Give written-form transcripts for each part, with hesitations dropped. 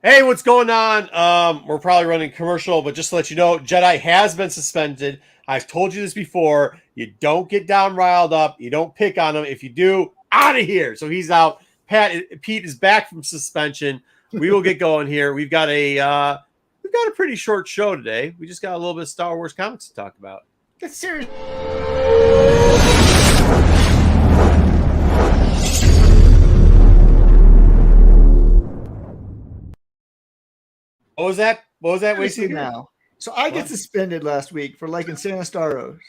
Hey, what's going on? We're probably running commercial, but just to let you know, Jedi has been suspended. I've told you this before. You don't get down riled up. You don't pick on him. If you do, out of here. So he's out. Pete is back from suspension. We will get going here. We've got a pretty short show today. We just got a little bit of Star Wars comics to talk about. Get serious. What was that? Wait, Now, so I get suspended last week for liking Santa Starros.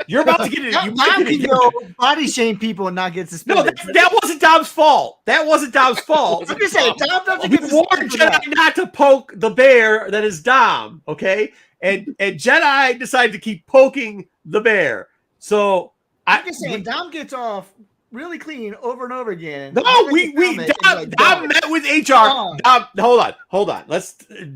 You're about to get it. Dom can go body shame people and not get No, suspended. that wasn't Dom's fault. That wasn't Dom's fault. I'm just saying, Dom doesn't We get warned suspended. Jedi not to poke the bear that is Dom, okay? And Jedi decided to keep poking the bear. So I'm just saying, Dom gets off really clean over and over again. No, Dom met with HR. Dom, hold on.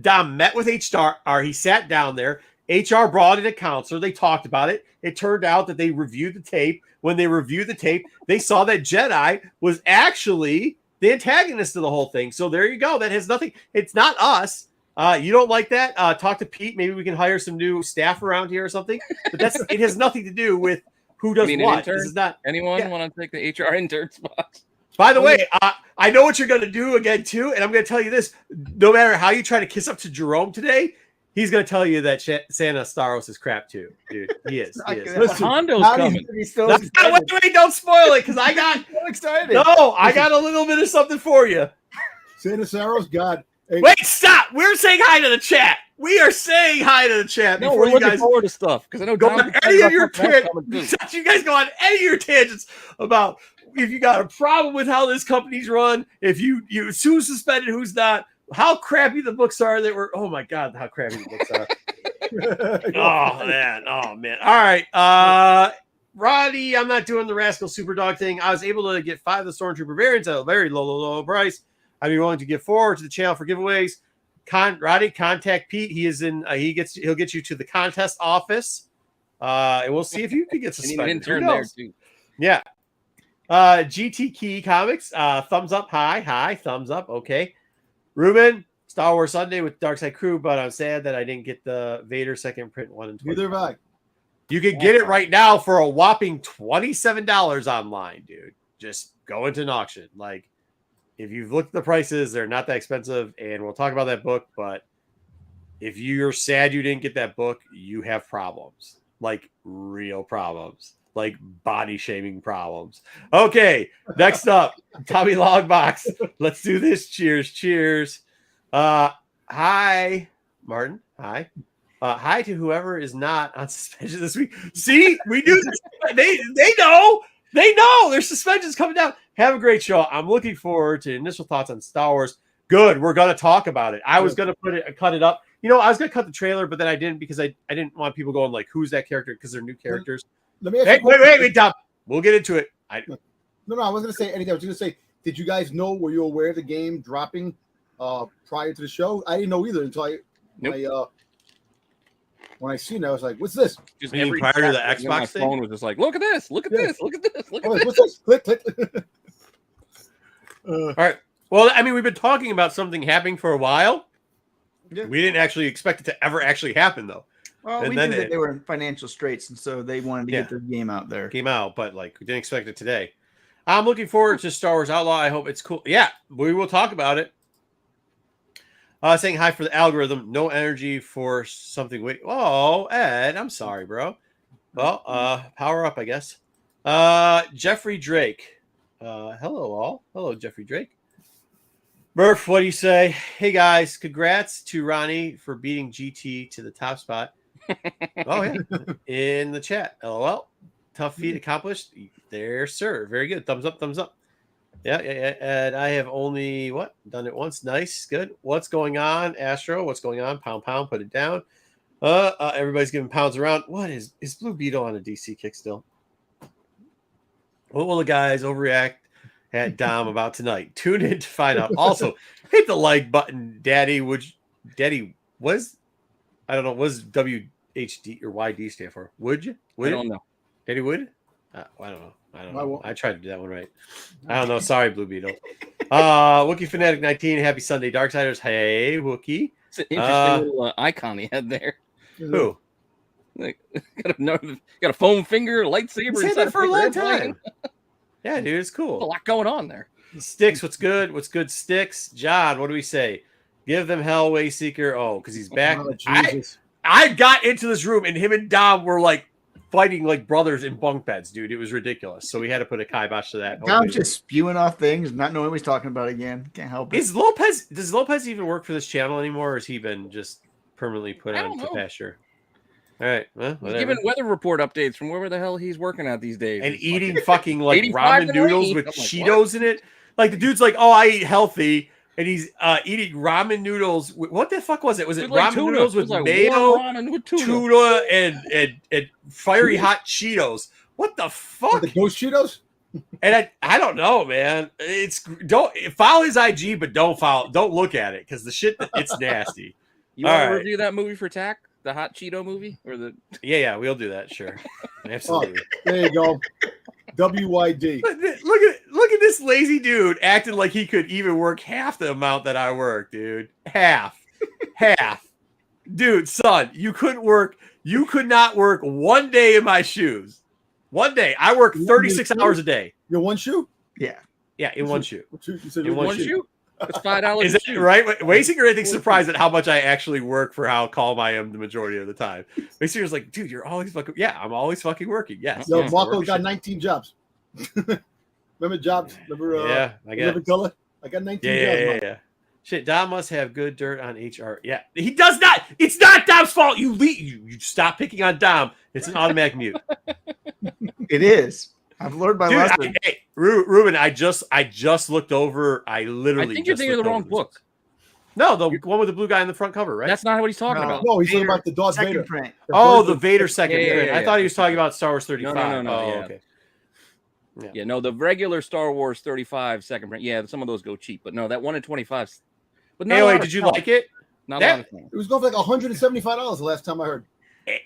Dom met with HR. He sat down there. HR brought in a counselor. They talked about it. It turned out that they reviewed the tape. When they reviewed the tape, they saw that Jedi was actually the antagonist of the whole thing. So there you go. That has nothing. It's not us. You don't like that? Talk to Pete. Maybe we can hire some new staff around here or something. But it has nothing to do with who does what. This is not anyone want to take the HR intern spot. By the way, I know what you're going to do again too, and I'm going to tell you this: no matter how you try to kiss up to Jerome today, he's going to tell you that Santa Starros is crap too, dude. He is. Listen, Hondo's coming. Wait, don't spoil it because I got so excited. No, I got a little bit of something for you. Santa Starros, God. Hey. Wait, stop! We're saying hi to the chat. We are saying hi to the chat. No, we're looking forward to stuff because I know go on any of your tangents. You guys go on any of your tangents about if you got a problem with how this company's run, if you who's suspended, who's not, how crappy the books are. That were how crappy the books are. Oh man. All right, Roddy, I'm not doing the Rascal Superdog thing. I was able to get 5 of the Stormtrooper variants at a very low price. I'd be willing to give 4 to the channel for giveaways. Roddy, contact Pete. He is in. He'll get you to the contest office, and we'll see if you can get suspended. Need an intern there too. Yeah. GT Key Comics. Thumbs up, hi, thumbs up. Okay. Ruben, Star Wars Sunday with Dark Side Crew, but I'm sad that I didn't get the Vader second print 1 and 2. Neither have I. You can get it right now for a whopping $27 online, dude. Just go into an auction. Like, if you've looked at the prices, they're not that expensive, and we'll talk about that book. But if you're sad you didn't get that book, you have problems, like real problems, like body shaming problems. Okay, next up, Tommy Longbox. Let's do this. Cheers. Hi, Martin. Hi. Hi to whoever is not on suspension this week. See, we do this. They know. They know there's suspensions coming down. Have a great show. I'm looking forward to initial thoughts on Star Wars. Good. We're going to talk about it. I was going to cut it up. You know, I was going to cut the trailer, but then I didn't because I didn't want people going like, who's that character? Because they're new characters. Wait, Tom. We'll get into it. No, I wasn't going to say anything. I was going to say, did you guys know, were you aware of the game dropping prior to the show? I didn't know either until when I seen it, I was like, what's this? Just prior to the Xbox my thing? phone was just like, look at this. What's this? Click. All right. Well, I mean, we've been talking about something happening for a while. Yeah. We didn't actually expect it to ever actually happen, though. Well, we knew that they were in financial straits, and so they wanted to get their game out there. Came out, but like we didn't expect it today. I'm looking forward to Star Wars Outlaw. I hope it's cool. Yeah, we will talk about it. Saying hi for the algorithm. No energy for something. Wait. Oh, Ed, I'm sorry, bro. Well, power up, I guess. Jeffrey Drake. Hello, all. Hello, Jeffrey Drake. Murph, what do you say? Hey, guys. Congrats to Ronnie for beating GT to the top spot. Oh, yeah. In the chat. LOL. Tough feat accomplished. There, sir. Very good. Thumbs up, thumbs up. Yeah. And I have only, done it once. Nice. Good. What's going on, Astro? What's going on? Pound, put it down. Everybody's giving pounds around. What is Blue Beetle on a DC kick still? What will the guys overreact at Dom about tonight? Tune in to find out. Also, hit the like button, Daddy. I don't know, what does WHD or YD stand for? Would you? I don't know. Daddy would? I don't know. I don't I know. won't. I tried to do that one right. I don't know. Sorry, Blue Beetle. Wookie Fanatic 19. Happy Sunday, Darksiders. Hey, Wookie. It's an interesting little icon he had there. Who? Like, got a foam finger, a lightsaber. He's had inside that for a long paper time. Yeah, dude, it's There's a cool. lot going on there. Sticks, what's good? What's good, Sticks? John, what do we say? Give them hell, Wayseeker. Oh, because he's back. Oh, Jesus. I got into this room and him and Dom were like fighting like brothers in bunk beds, dude. It was ridiculous. So we had to put a kibosh to that. Dom's just spewing off things, not knowing what he's talking about again. Can't help it. Does Lopez even work for this channel anymore, or has he been just permanently put I on don't to know. pasture? All right, well, He's whatever. giving weather report updates from wherever the hell he's working at these days. And It's eating fucking like 85 ramen and noodles rain. with I'm like, Cheetos in it. Like the dude's like, oh, I eat healthy, and he's eating ramen noodles. What the fuck was it? Was it like ramen tuna. noodles It was with like mayo, warm ramen with tuna, and fiery hot Cheetos? What the fuck? The Ghost Cheetos? And I don't know, man. Don't follow his IG, but don't look at it because the shit it's nasty. You want to All right. review that movie for TAC? The hot Cheeto movie? Or the Yeah, we'll do that. Sure, absolutely. There you go. WYD. Look at this lazy dude acting like he could even work half the amount that I work, dude. Half. Dude, son, you could not work one day in my shoes. One day. I work 36 hours a day. Your one shoe? Yeah. Yeah, in one shoe. You said In one one shoe. shoe? It's $5 Is a it shoe. right? Waysinger, I think, surprised at how much I actually work for how calm I am the majority of the time. Waysinger's like, dude, you're always fucking. Yeah, I'm always fucking working. Yes. Yo, yes, Marco work got shit. 19 jobs. Remember jobs? Remember Yeah, I got Living Color? I got 19 jobs. Yeah. Marco. Shit, Dom must have good dirt on HR. Yeah, he does not. It's not Dom's fault. You stop picking on Dom. It's an automatic mute. It is. I've learned my Dude, lesson. hey, Ruben, I just looked over. I literally. I think you're just thinking of the looked wrong over book. No, the one with the blue guy in the front cover, right? That's not what he's talking No. about. No, he's talking Vader, about the Darth second Vader. print. Oh, the Vader second Yeah, print. yeah, I thought he was yeah. talking about Star Wars 35. No, Oh, yeah. okay. Yeah, no, the regular Star Wars 35 second print. Yeah, some of those go cheap, but no, that 1 in 25. But Hey, wait, did you like it? Not That- a lot of things. It was going for like $175 the last time I heard.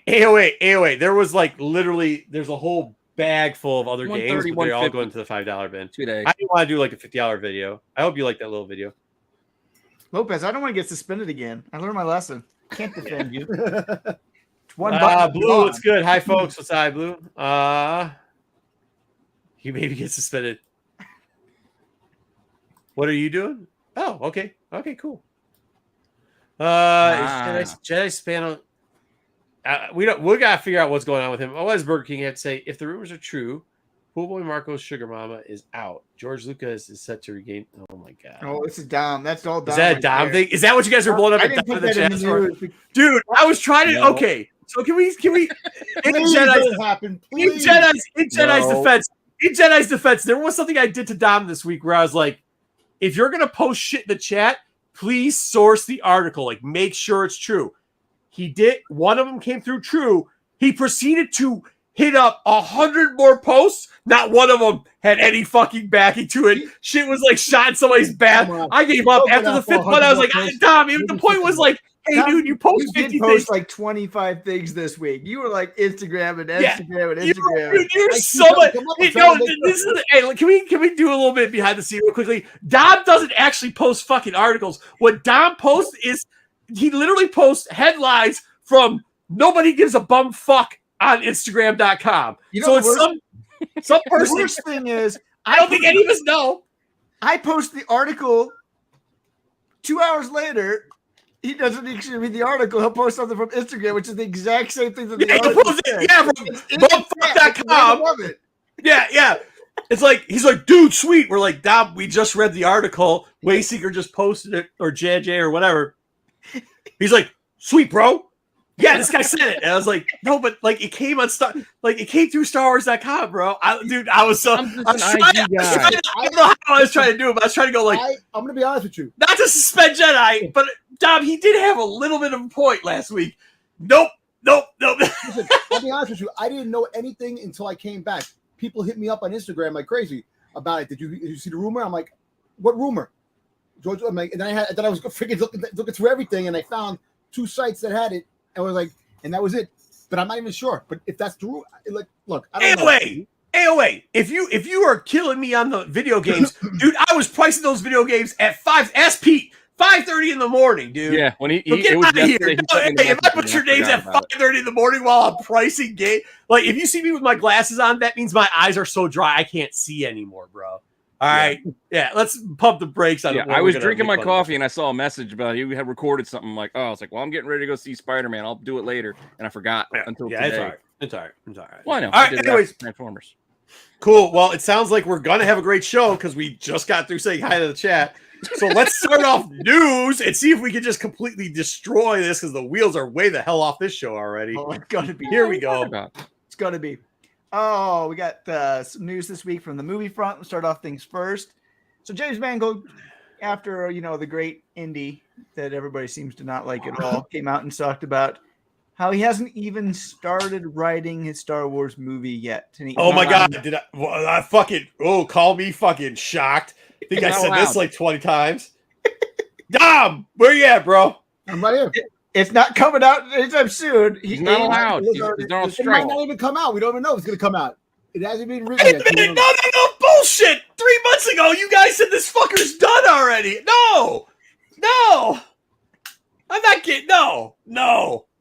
AOA. There was like literally, there's a whole bag full of other games, 130, but they're all 150. going to the $5 bin. 2 days. I didn't want to do like a $50 video. I hope you like that little video. Lopez, I don't want to get suspended again. I learned my lesson. Can't defend you. It's one button. Blue, gone. what's good? Hi, folks. What's hi, Blue? You maybe get suspended. What are you doing? Oh, okay. Okay, cool. Jedi Spano. We gotta figure out what's going on with him. What does Burger King have to say? If the rumors are true, Pool Boy Marco's Sugar Mama is out. George Lucas is set to regain. Oh my god. Oh, this is Dom. That's all Dom. Is that a right Dom there. thing? Is that what you guys are blowing up I at didn't Dom put in the that in chat the for? news. Dude, I was trying to. No. Okay, so can we? In Please Jedi's, let it happen. in Please. Jedi's defense, there was something I did to Dom this week where I was like, if you're gonna post shit in the chat, please source the article. Like, make sure it's true. He did. One of them came through true. He proceeded to hit up 100 more posts. Not one of them had any fucking backing to it. Shit was like shot in somebody's back. Come on. I gave up Don't after get the out for fifth one. I was like, 100 more posts. Dom, even the point was like, hey, Dom, dude, you post You did 50 post things. like 25 things this week. You were like Instagram and Yeah. Instagram and You're I so keep much. telling them, Hey, I'm trying to make this is. Hey, look, can we do a little bit behind the scenes real quickly? Dom doesn't actually post fucking articles. What Dom posts is he literally posts headlines from nobody gives a bum fuck on Instagram.com. You know So the it's worst- some The person. worst thing is, I don't think any of us know. I post the article 2 hours later. He doesn't actually read the article. He'll post something from Instagram, which is the exact same thing that the Yeah, he article posts it, said. yeah, from It's in the chat. It's right bumfuck.com. above it. Yeah. It's like he's like, dude, sweet. We're like, Dom, we just read the article. Wayseeker just posted it, or JJ or whatever. He's like, sweet, bro. Yeah, this guy said it. And I was like, no, but like it came on it came through StarWars.com, bro. I was so I'm just I was an trying IG guy. I don't know how I was trying to do it, but I was trying to go like I'm going to be honest with you. not to suspend Jedi, but Dom, he did have a little bit of a point last week. Nope. Listen, I'll be honest with you. I didn't know anything until I came back. People hit me up on Instagram like crazy about it. Did you see the rumor? I'm like, what rumor? George, I'm like, and then I was freaking looking through everything, and I found 2 sites that had it, and was like, and that was it. But I'm not even sure. But if that's true, like, look, I don't know. Anyway, AOA, if you are killing me on the video games, dude, I was pricing those video games at 5:30 in the morning, dude. Yeah, when So get out of here. No, hey, if I put your names at 5:30 in the morning while I'm pricing game, like if you see me with my glasses on, that means my eyes are so dry I can't see anymore, bro. All right, yeah, let's pump the brakes on it. I was drinking my coffee and I saw a message about you had recorded something like, oh, I was like, well, I'm getting ready to go see Spider-Man. I'll do it later, and I forgot until today. It's all right. Well, I know. All right, anyways, Transformers. Cool. Well, it sounds like we're gonna have a great show because we just got through saying hi to the chat. So let's start off news and see if we can just completely destroy this because the wheels are way the hell off this show already. Oh, it's gonna be. Here we go. It's gonna be. Oh, we got some news this week from the movie front. We'll start off things first. So James Mangold, after the great indie that everybody seems to not like at all, came out and talked about how he hasn't even started writing his Star Wars movie yet. Oh my God! Did I fucking call me fucking shocked? I think I said this like 20 times. Dom, where you at, bro? I'm right here. It's not coming out anytime soon. He's not allowed. He's not on strike. It might not even come out. We don't even know if it's going to come out. It hasn't been written yet. No, bullshit. 3 months ago, you guys said this fucker's done already. No. I'm not kidding. No.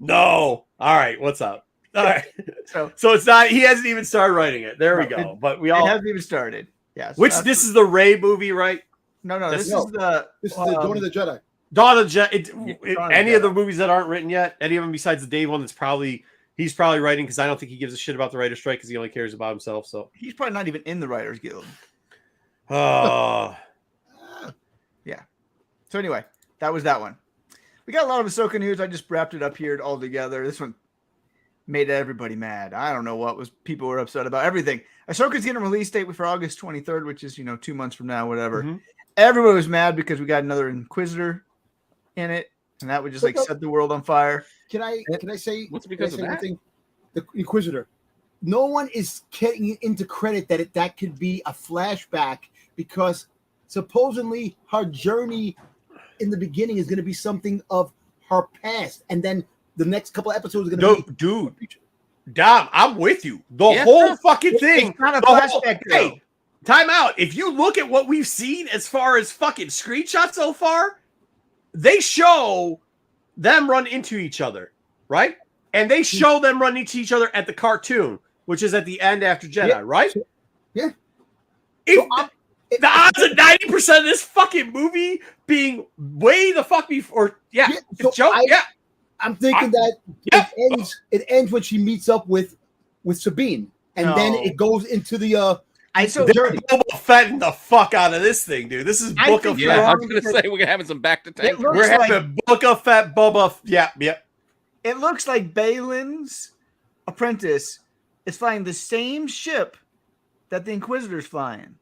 All right, what's up? All right. So it's not, he hasn't even started writing it. There we go. But we all. It hasn't even started. Yeah. So this is the Rey movie, right? No. This is the Dawn of the Jedi. Dawn of the Jedi. Any of the movies that aren't written yet? Any of them besides the Dave one he's probably writing because I don't think he gives a shit about the writer's strike because he only cares about himself. So he's probably not even in the Writers Guild. Yeah. So anyway, that was that one. We got a lot of Ahsoka news. I just wrapped it up here all together. This one made everybody mad. I don't know people were upset about everything. Ahsoka's getting a release date for August 23rd, which is 2 months from now, whatever. Mm-hmm. Everybody was mad because we got another Inquisitor in it, and that would just set the world on fire. Can I say what's because of that? The Inquisitor. No one is getting into credit that could be a flashback because supposedly her journey in the beginning is going to be something of her past, and then the next couple of episodes are going to be dude. Dom, I'm with you. The whole fucking thing. It's not a flashback. Hey, time out. If you look at what we've seen as far as fucking screenshots so far, they show them run into each other, right? And they show them run into each other at the cartoon, which is at the end after Jedi, right? Yeah. The odds of 90% of this fucking movie being way the fuck before, I'm thinking that it ends when she meets up with Sabine, and then it goes into the journey. Boba Fetting the fuck out of this thing, dude. This is Book of Fett. Yeah, I was gonna say we're having some back to tank. We're having Book of Fett, Boba. Yep. It looks like Balin's apprentice is flying the same ship that the Inquisitor's flying.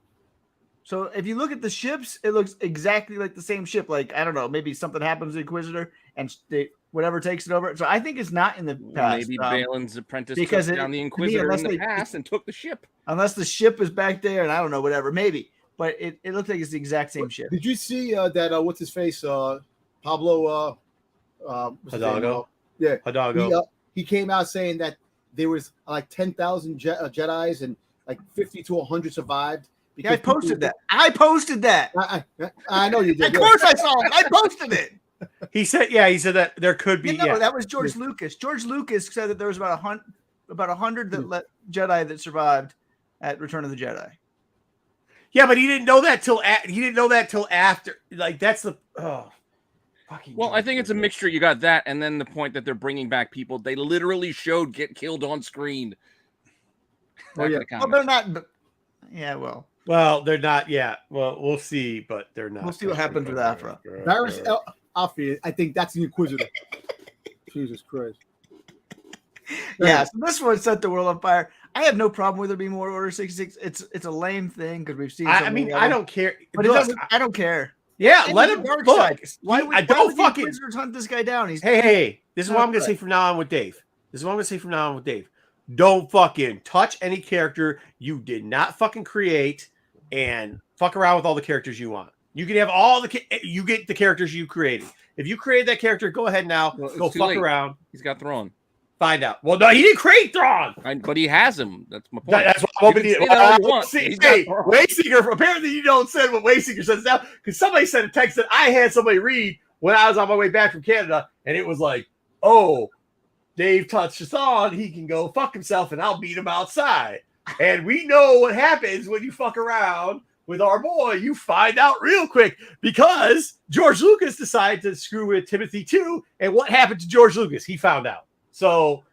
So if you look at the ships, it looks exactly like the same ship. Like, I don't know, maybe something happens to the Inquisitor and whatever takes it over. So I think it's not in the past. Maybe Balin's apprentice took down the Inquisitor in the past and took the ship. Unless the ship is back there and I don't know, whatever, maybe. But it looks like it's the exact same ship. Did you see that, what's his face, Pablo Hidalgo? Yeah. Hidalgo. He came out saying that there was like 10,000 Jedis and like 50 to 100 survived. Yeah, I posted that. I know you did. Of course I saw it. I posted it. He said that there could be. That was George Lucas. George Lucas said that there was about 100 Jedi that survived at Return of the Jedi. Yeah, but he didn't know that till after. Like that's the fucking. Well, I think it's a mixture. You got that, and then the point that they're bringing back people they literally showed get killed on screen. Well, they're not. But, yeah, well. Well, they're not yet. Well, we'll see, but they're not. We'll see what happens with Afra. Varys Alfie, I think that's the Inquisitor. Jesus Christ. Yeah, so this one set the world on fire. I have no problem with there being more Order 66. It's a lame thing because we've seen. I mean, I don't care. But I don't care. Yeah, let him look. Why would the Inquisitors hunt this guy down? Hey, this is what I'm going to say from now on with Dave. Don't fucking touch any character you did not fucking create and fuck around with all the characters you want. You can have you get the characters you created. If you create that character, go ahead now. Go fuck around. He's got Thrawn. find out. Well, no, he didn't create Thrawn. But he has him. That's my point. That's what I'm hoping You he can say that all you want. See, He's got hey, Thrawn. Wayseeker, apparently you don't say what Wayseeker says now, because somebody sent a text that I had somebody read when I was on my way back from Canada, and it was like, oh, Dave touched Thrawn, he can go fuck himself, and I'll beat him outside. And we know what happens when you fuck around with our boy. You find out real quick, because George Lucas decided to screw with Timothy too. And what happened to George Lucas? He found out. So,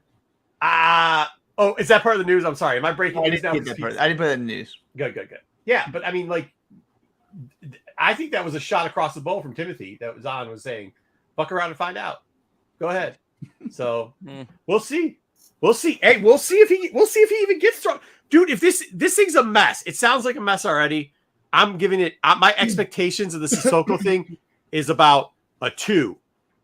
oh, is that part of the news? I'm sorry. Am I breaking news now? I didn't put that in the news. Good. Yeah, but I mean, like, I think that was a shot across the bow from Timothy that was saying, fuck around and find out. Go ahead. So we'll see. Hey, we'll see if he even gets strong. Dude, if this thing's a mess, it sounds like a mess already. I'm giving it my expectations of the Sissoko thing is about a 2.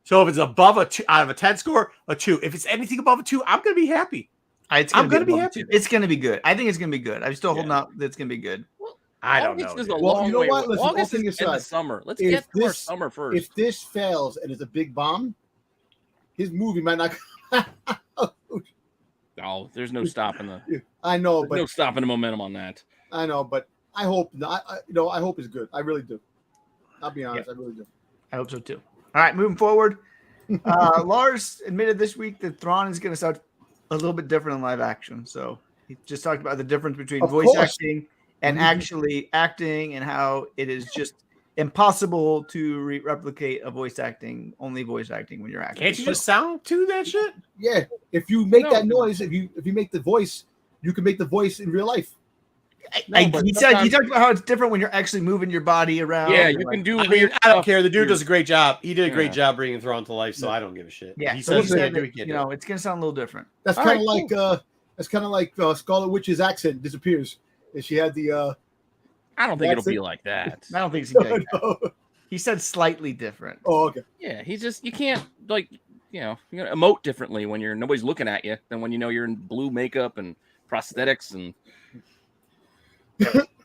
So if it's above a 2 out of a 10 score, a 2. If it's anything above a 2, I'm gonna be happy. I'm gonna be happy. It's gonna be good. I think it's gonna be good. I'm still holding out that it's gonna be good. I don't know. Is a Well, long you know way what? away. Listen, all August things is in the aside, summer. Let's if get to our this- summer first. If this fails and it's a big bomb, his movie might not. Oh, there's no stopping I know, but no stopping the momentum on that. I know, but I hope not. I hope it's good. I really do. I'll be honest. I really do. I hope so too. All right, moving forward. Lars admitted this week that Thrawn is going to start a little bit different in live action. So he just talked about the difference between Of voice course. acting and actually acting, and how it is just impossible to replicate only voice acting when you're acting. Can't you just sound to that shit? Yeah, if you make No. that noise, if you make the voice, you can make the voice in real life. He but talked about how it's different when you're actually moving your body around. Yeah, and you like- can do. I mean, weird I don't stuff care. The dude too. does a great job. He did a great Yeah. job bringing Thrawn to life, so I don't give a shit. Yeah, He so says he he said can't do that, it, he can't you do know, it. it's going to sound a little different. That's All kind right, of like Scarlet Witch's accent disappears, and she had the. I don't think it'll That's be it. like that. I don't think it's going to He said slightly different. Oh, okay. Yeah, you can't you're gonna emote differently when nobody's looking at you than when you're in blue makeup and prosthetics and.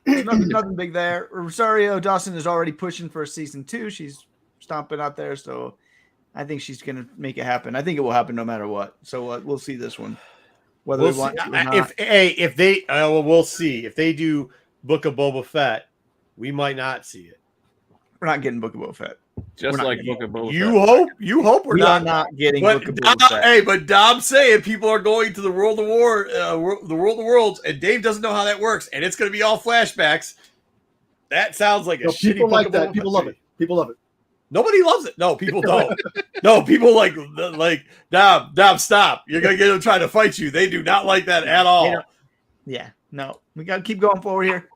Nothing big there. Rosario Dawson is already pushing for season 2. She's stomping out there, so I think she's going to make it happen. I think it will happen no matter what. So we'll see this one, whether We'll we want see. to or not. If they, we'll see. If they do Book of Boba Fett, we might not see it. We're not getting Book of Boba Fett. Just We're not like getting Book of Boba You Fett. hope we're We not. are not getting But Book of Dom, Boba Fett. hey, but Dom's saying people are going to the World of Worlds, and Dave doesn't know how that works, and it's going to be all flashbacks. That sounds like a No, shitty people Book like of that. Boba People Fett love movie. it. People love it. Nobody loves it. No, people don't. No, people like Dom, stop. You're gonna get them trying to fight you. They do not like that at all. Yeah, no. We got to keep going forward here.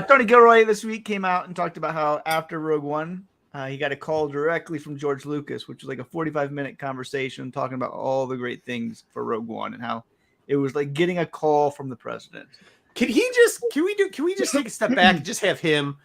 Tony Gilroy this week came out and talked about how after Rogue One, he got a call directly from George Lucas, which was like a 45-minute conversation talking about all the great things for Rogue One and how it was like getting a call from the president. Can we just take a step back and just have him,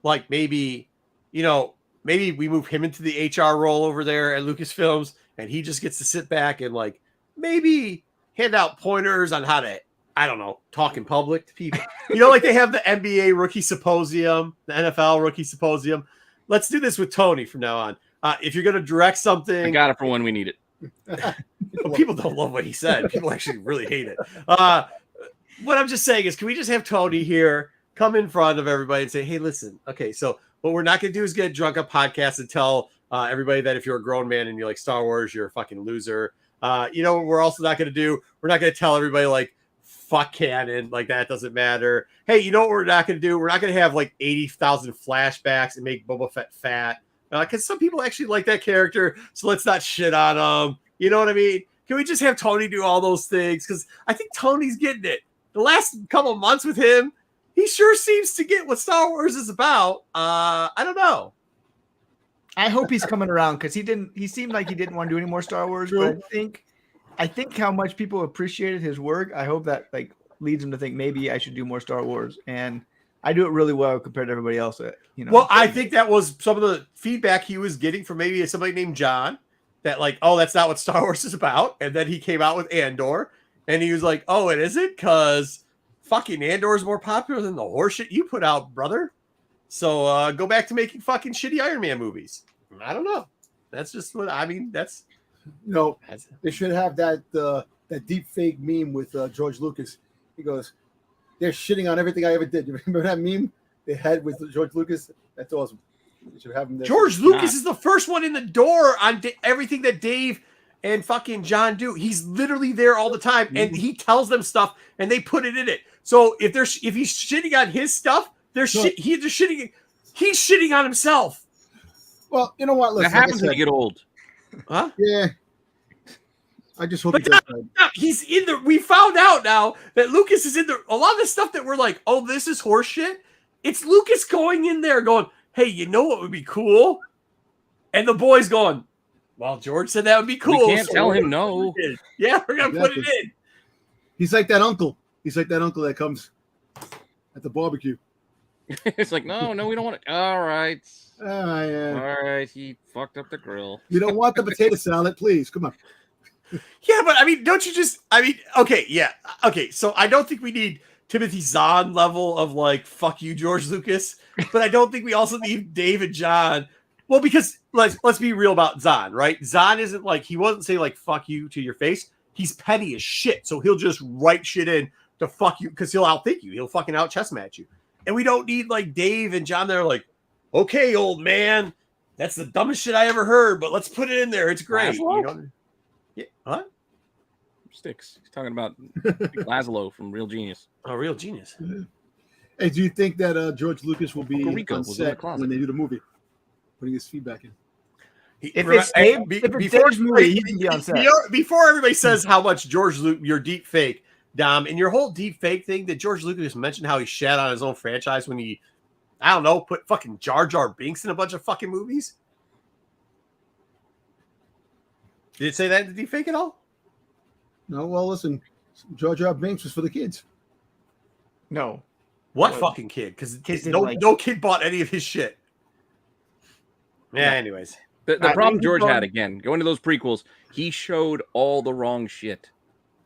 like, maybe we move him into the HR role over there at Lucasfilms, and he just gets to sit back and like maybe hand out pointers on how to, I don't know, talk in public to people. Like they have the NBA rookie symposium, the NFL rookie symposium. Let's do this with Tony from now on. If you're going to direct something, I got it for when we need it. people don't love what he said. People actually really hate it. What I'm just saying is, can we just have Tony here come in front of everybody and say, hey, listen, okay, so what we're not going to do is get drunk on podcasts and tell everybody that if you're a grown man and you like Star Wars, you're a fucking loser. What we're also not going to do? We're not going to tell everybody like, fuck canon, like that doesn't matter. Hey, you know what we're not going to do? We're not going to have like 80,000 flashbacks and make Boba Fett fat. Because some people actually like that character, so let's not shit on them. You know what I mean? Can we just have Tony do all those things? Because I think Tony's getting it. The last couple of months with him, he sure seems to get what Star Wars is about. I don't know. I hope he's coming around because he seemed like he didn't want to do any more Star Wars. True. But I think how much people appreciated his work. I hope that like leads him to think maybe I should do more Star Wars. And I do it really well compared to everybody else. Well, I think that was some of the feedback he was getting from maybe somebody named John that like, oh, that's not what Star Wars is about. And then he came out with Andor and he was like, oh, it isn't because fucking Andor is more popular than the horseshit you put out, brother. So go back to making fucking shitty Iron Man movies. I don't know. That's just what I mean. That's You know, they should have that deep fake meme with George Lucas. He goes, "They're shitting on everything I ever did." You remember that meme they had with George Lucas? That's awesome. They should have him there. George Lucas is the first one in the door on everything that Dave and fucking John do. He's literally there all the time, and he tells them stuff, and they put it in it. So if he's shitting on his stuff, he's shitting on himself. Well, you know what? That happens when you get old. Huh? Yeah. I just hope he does that. He's in the. We found out now that Lucas is in the. A lot of the stuff that we're like, oh, this is horse shit. It's Lucas going in there, going, "Hey, you know what would be cool?" And the boys going, "Well, George said that would be cool." We can't tell him no. Yeah, we're gonna put it in. He's like that uncle. He's like that uncle that comes at the barbecue. It's like, no, we don't want it. All right. Yeah. All right, he fucked up the grill. You don't want the potato salad, please. Come on. Yeah, but I mean, don't you just? I mean, okay, yeah, okay. So I don't think we need Timothy Zahn level of like fuck you, George Lucas. But I don't think we also need Dave and John. Well, because let's be real about Zahn, right? Zahn isn't like he wasn't say like fuck you to your face. He's petty as shit, so he'll just write shit in to fuck you because he'll outthink you. He'll fucking out chess match you. And we don't need like Dave and John that are like, okay, old man, that's the dumbest shit I ever heard, but let's put it in there. It's great. You know? Yeah. What? Sticks. He's talking about Laszlo from Real Genius. Oh, Real Genius. Hey, do you think that George Lucas will be Rico on was in the set closet. when they do the movie? Putting his feedback in. If it's Dave's movie, he can be on set. Before everybody says how much George Lucas, your deep fake, Dom, and your whole deep fake thing that George Lucas mentioned how he shat on his own franchise when he, I don't know, put fucking Jar Jar Binks in a bunch of fucking movies. Did it say that in the deep fake at all? No, well, listen, Jar Jar Binks was for the kids. No. What fucking kid? Because no kid bought any of his shit. Yeah, anyways. The problem George had, again, going to those prequels, he showed all the wrong shit.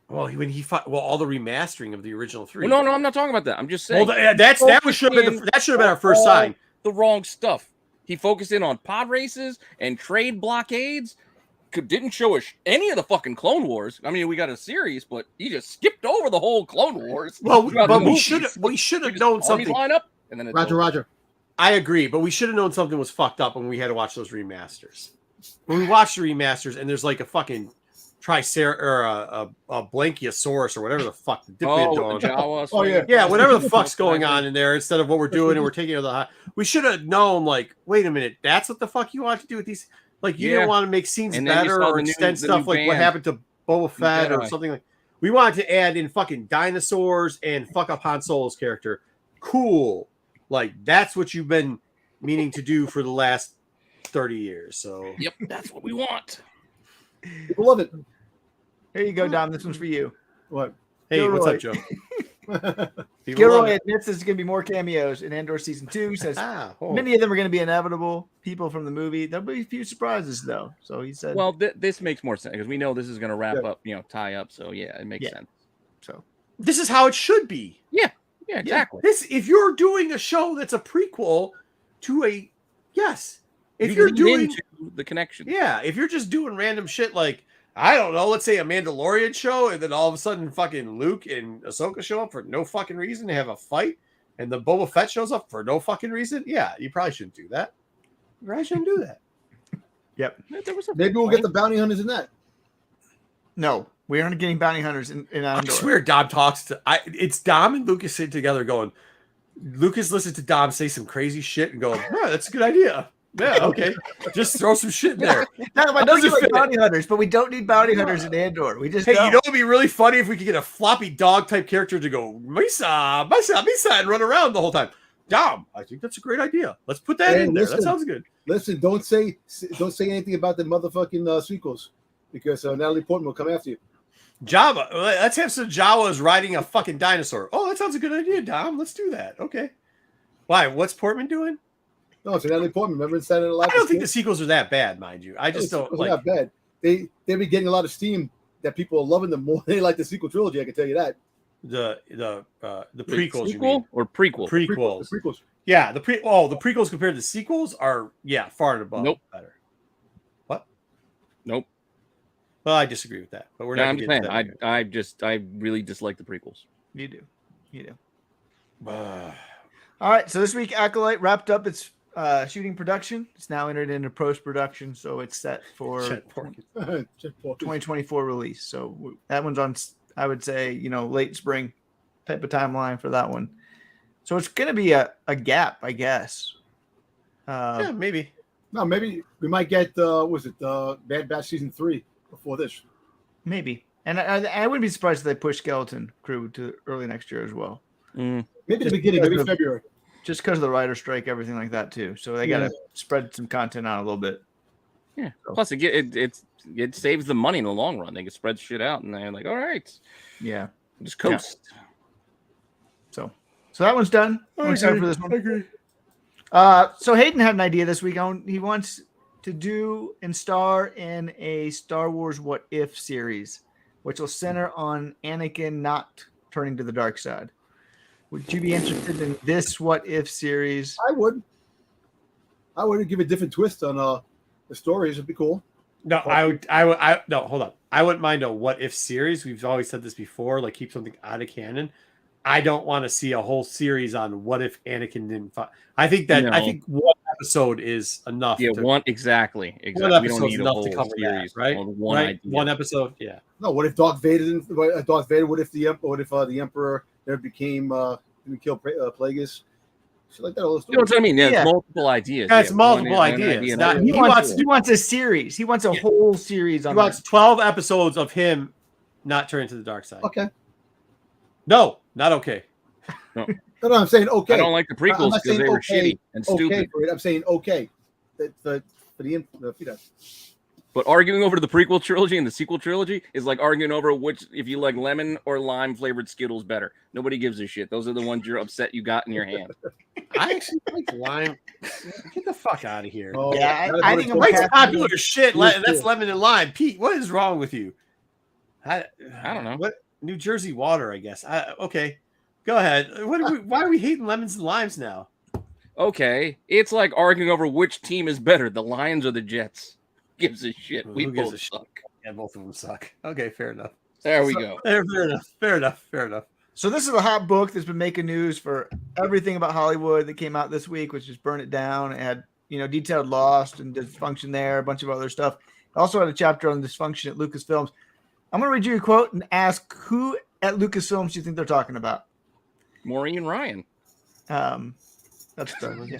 Well, when he fought, all the remastering of the original three. Well, no, I'm not talking about that. I'm just saying. Well, that should have been our first sign. The wrong stuff. He focused in on pod races and trade blockades. Didn't show us any of the fucking Clone Wars. I mean, we got a series, but he just skipped over the whole Clone Wars. Well, but we should have known something. Line up, and then Roger. I agree, but we should have known something was fucked up when we had to watch those remasters. When we watched the remasters, and there's like a fucking a Blankiosaurus or whatever the fuck. Whatever the fuck's going on in there instead of what we're doing, and we're taking it to the. We should have known. Like, wait a minute, that's what the fuck you want to do with these. Like, you didn't want to make scenes better or extend stuff like what happened to Boba Fett or something like. We wanted to add in fucking dinosaurs and fuck up Han Solo's character. Cool. Like, that's what you've been meaning to do for the last 30 years. So, yep, that's what we want. People love it. Here you go, Dom. This one's for you. What? Hey, Gilroy. what's up, Joe? Gilroy admits there's going to be more cameos in Andor Season 2. Says many of them are going to be inevitable. People from the movie. There'll be a few surprises, though. So he said. Well, this makes more sense because we know this is going to wrap up, tie up. So, yeah, it makes sense. So this is how it should be. Yeah, exactly. If you're doing a show that's a prequel to a if you're doing into the connection. Yeah, if you're just doing random shit like, I don't know, let's say a Mandalorian show, and then all of a sudden fucking Luke and Ahsoka show up for no fucking reason to have a fight, and the Boba Fett shows up for no fucking reason. Yeah, you probably shouldn't do that. You probably shouldn't do that. Yep. Maybe we'll get the bounty hunters in that. No, we aren't getting bounty hunters in Andor. I swear Dom talks to it's Dom and Lucas sitting together going, Lucas listens to Dom say some crazy shit and go, yeah, that's a good idea. Yeah, okay. Just throw some shit in there. I know you like bounty hunters, but we don't need bounty hunters in Andor. We just you know it'd be really funny if we could get a floppy dog type character to go Misa, and run around the whole time. Dom, I think that's a great idea. Let's put that in there. That sounds good. Listen, don't say anything about the motherfucking sequels because Natalie Portman will come after you. Java, let's have some Jawas riding a fucking dinosaur. Oh, that sounds a good idea, Dom. Let's do that. Okay. Why? What's Portman doing? No, it's Natalie Portman. Remember in Saturday Night Live? I don't think the sequels are that bad, mind you. I just don't like. Not bad. They've been getting a lot of steam that people are loving them more. They like the sequel trilogy. I can tell you that. The prequels, sequel you mean? Or prequel? Prequels. The prequels. Yeah, the prequels compared to sequels are far and above. Nope. Better. What? Nope. Well, I disagree with that, but we're No, not. I'm gonna just get into saying. I really dislike the prequels. You do. You do. that. All right. So this week, Acolyte wrapped up its shooting production. It's now entered into post-production, so it's set for Shit, pork. 2024 release. So that one's on, I would say, late spring type of timeline for that one. So it's going to be a gap, I guess. Yeah, maybe. No, maybe we might get Bad Batch season 3 before this. Maybe. And I wouldn't be surprised if they push Skeleton Crew to early next year as well. Mm. Maybe the beginning, maybe February. Just because of the writer strike, everything like that too. So they got to spread some content out a little bit. Yeah. Plus, it saves them money in the long run. They can spread shit out, and they're like, all right, Yeah. just coast. Yeah. So that one's done. I'm excited for this one. I agree. So Hayden had an idea this week. He wants to do and star in a Star Wars What If series, which will center on Anakin not turning to the dark side. Would you be interested in this What If series? I would give a different twist on the stories. It'd be cool. No, no, hold on. I wouldn't mind a what if series. We've always said this before, like keep something out of canon. I don't want to see a whole series on what if Anakin didn't fight. I think one episode is enough. Yeah, exactly. One episode We don't need enough a whole to cover series that, right? on one right? idea. One episode, yeah. No, what if Darth Vader didn't? What if the Emperor there became didn't kill Plagueis? Shit like that. All those You know what I mean? Yeah, Yeah. it's multiple ideas. Yeah, it's Yeah, multiple one ideas. idea, Not- another He wants a series. He wants a whole series He on wants that. 12 episodes of him not turning to the dark side. Okay. No, not okay. No, I'm saying okay. I don't like the I'm prequels not because they saying were okay, shitty and Okay, stupid. for it. I'm saying okay. For the But arguing over the prequel trilogy and the sequel trilogy is like arguing over which, if you like lemon or lime flavored Skittles better. Nobody gives a shit. Those are the ones you're upset you got in your hand. I actually like lime. Get the fuck out of here. Oh, Yeah, that's I what think it's I'm called. Lime's popular shit. Yes, That's yes. lemon and lime. Pete, what is wrong with you? I don't know. What New Jersey water, I guess. Okay. Go ahead. Why are we hating lemons and limes now? Okay, it's like arguing over which team is better, the Lions or the Jets. Gives a shit. Who We gives both a shit? suck. Yeah, both of them suck. Okay, fair enough. There we go. Fair enough. So this is a hot book that's been making news for everything about Hollywood that came out this week, which is Burn It Down. It had, detailed Lost and dysfunction there, a bunch of other stuff. It also had a chapter on dysfunction at Lucasfilms. I'm going to read you a quote and ask who at Lucasfilms you think they're talking about. Maureen Ryan. That's the yeah.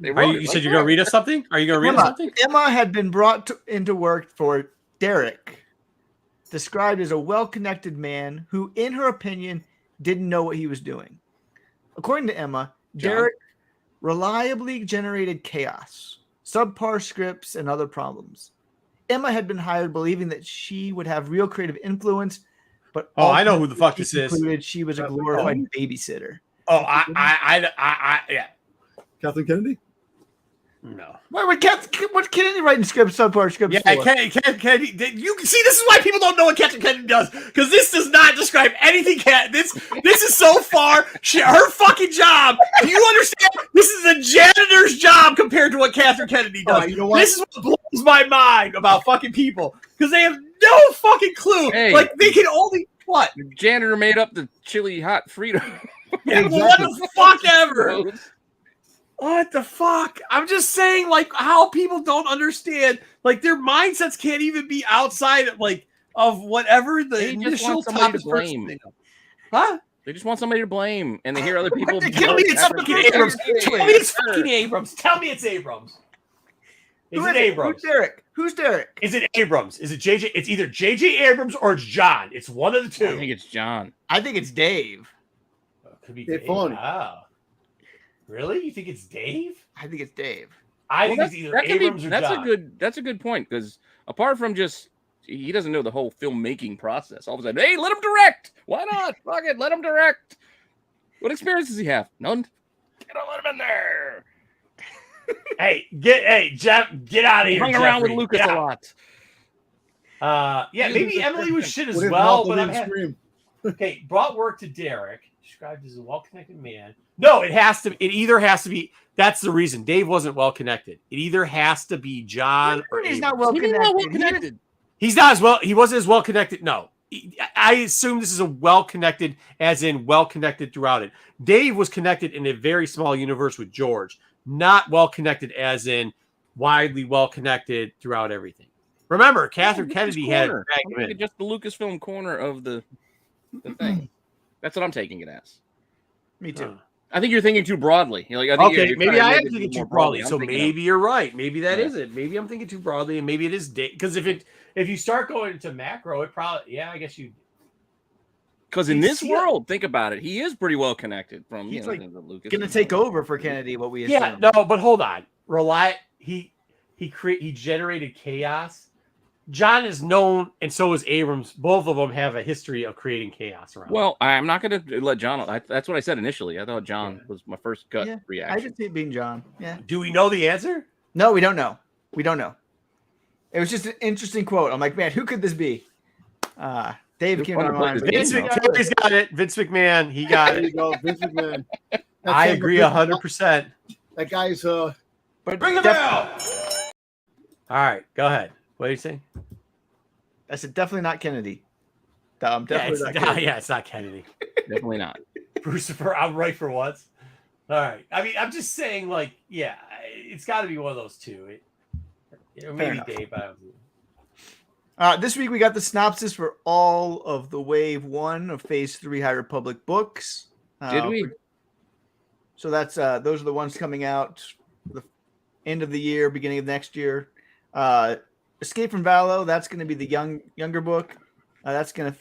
They You wrote it said like you're going to that. read us something? Are you going to read us something? Emma had been brought into work for Derek, described as a well-connected man who, in her opinion, didn't know what he was doing. According to Emma, John? Derek reliably generated chaos, subpar scripts, and other problems. Emma had been hired believing that she would have real creative influence, but Oh, I know who the fuck this she is. concluded she was a glorified babysitter. Oh, yeah. Kathleen Kennedy. No. Why would Kennedy writing scripts, subpar scripts? Yeah, for? Kennedy. You can see this is why people don't know what Captain Kennedy does, because this does not describe anything. This is so far her fucking job. Do you understand? This is a janitor's job compared to what Catherine Kennedy does. You know what? This is what blows my mind about fucking people, because they have no fucking clue. Hey. Like they can only what? The janitor made up the chili hot Frito. Yeah, Exactly. what the fuck ever? What the fuck? I'm just saying, like, how people don't understand, like, their mindsets can't even be outside of, like, of whatever the They just initial want somebody type to of person blame. they know. Huh? They just want somebody to blame, and they hear other people. Tell me it's fucking Abrams. Tell me it's fucking Abrams. Tell me it's Abrams. Is it Abrams? Who's Derek? Is it Abrams? Is it JJ? It's either JJ Abrams or it's John. It's one of the two. I think it's John. I think it's Dave. Could be Dave Dave. Filoni. Wow. Really? You think it's Dave? I think it's Dave. I Well, think it's either that could be- Abrams or John. That's a good point, because apart from just he doesn't know the whole filmmaking process. All of a sudden, hey, let him direct. Why not? Fuck it, let him direct. What experience does he have? None. Don't let him in there. Jeff, get out of here. Hung around with Jeffrey. Lucas Get a out. lot. Yeah, maybe Emily was shit as What if well, Malcolm but I'm didn't scream? okay. Brought work to Derek, described as a well-connected man. No, it either has to be. That's the reason Dave wasn't well-connected. It either has to be John or He's Abrams. not well He didn't know well connected. connected. He's not as well. He wasn't as well connected. No, I assume this is a well connected, as in well connected throughout it. Dave was connected in a very small universe with George, not well connected, as in widely well connected throughout everything. Remember, Catherine Kennedy had just the Lucasfilm corner of the thing. That's what I'm taking it as. Me too. I think you're thinking too broadly. Like, I think okay, you're maybe I am it thinking too more broadly. I'm So thinking maybe you're right. Maybe that Yeah. is it. Maybe I'm thinking too broadly, and maybe it is because if you start going into macro, it probably I guess you. Because in this world, think about it, he is pretty well connected from He's the Lucas. Gonna take over for Kennedy. What we assume. Yeah, no, but hold on. He generated chaos. John is known, and so is Abrams. Both of them have a history of creating chaos around. Well, I'm not going to let John. That's what I said initially. I thought John was my first gut reaction. I did see it being John. Yeah. Do we know the answer? No, we don't know. We don't know. It was just an interesting quote. I'm like, man, who could this be? Dave came to my mind. Vince McMahon's got it. Vince McMahon, he got There it. you go, Vince McMahon. I agree 100%. That guy's But Bring the bell. All right, go ahead. What are you saying? I said definitely not Kennedy. Definitely not Kennedy. It's not Kennedy. Definitely not. Brucifer, I'm right for once. All right. I mean, I'm just saying, like, it's got to be one of those two. Maybe Dave. I don't know. This week we got the synopsis for all of the Wave 1 of Phase 3 High Republic books. Did we? So that's those are the ones coming out the end of the year, beginning of next year. Escape from Valo, that's going to be the younger book. That's going to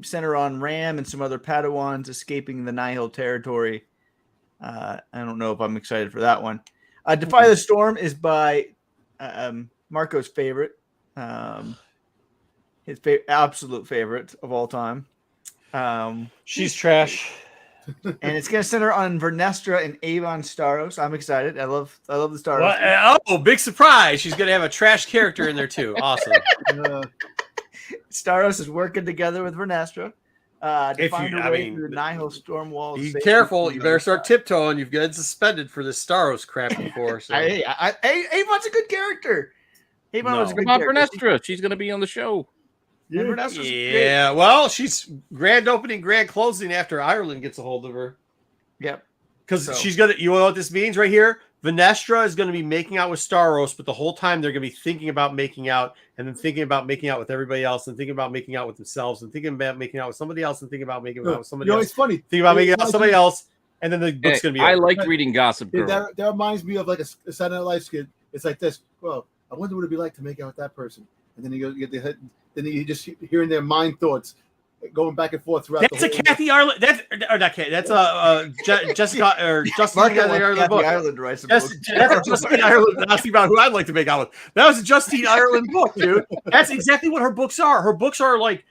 center on Ram and some other Padawans escaping the Nihil territory. I don't know if I'm excited for that one. Defy the Storm is by Marco's favorite. His absolute favorite of all time. She's trash. And it's going to center on Vernestra and Avon Staros. I'm excited. I love the Staros. Oh, big surprise! She's gonna have a trash character in there too. Awesome. Staros is working together with Vernestra. To find her way through the Nihil storm walls. Be careful! You better start tiptoeing. You've gotten suspended for this Staros crap before. So. Avon's a good character. Avon was a good character. Vernestra, she's going to be on the show. Yeah, well, she's grand opening, grand closing after Ireland gets a hold of her. Yep. Because she's going to, you know what this means right here? Venestra is going to be making out with Staros, but the whole time they're going to be thinking about making out and then thinking about making out with everybody else and thinking about making out with themselves and thinking about making out with somebody else and thinking about making out with somebody else. It's funny. Thinking about making out with somebody else, and then the book's going to be I like reading Gossip Girl. That reminds me of like a Saturday Night Live skit. It's like this. Well, I wonder what it'd be like to make out with that person. And then you get the head. Then you just hearing their mind thoughts going back and forth throughout. That's a Kathy Ireland. That's or not Kathy. That's a Jessica or Justin Ireland book. Ireland writes a book. That's Justine Ireland asking about who I'd like to make out with. That was a Justine Ireland book, dude. That's exactly what her books are. Her books are like.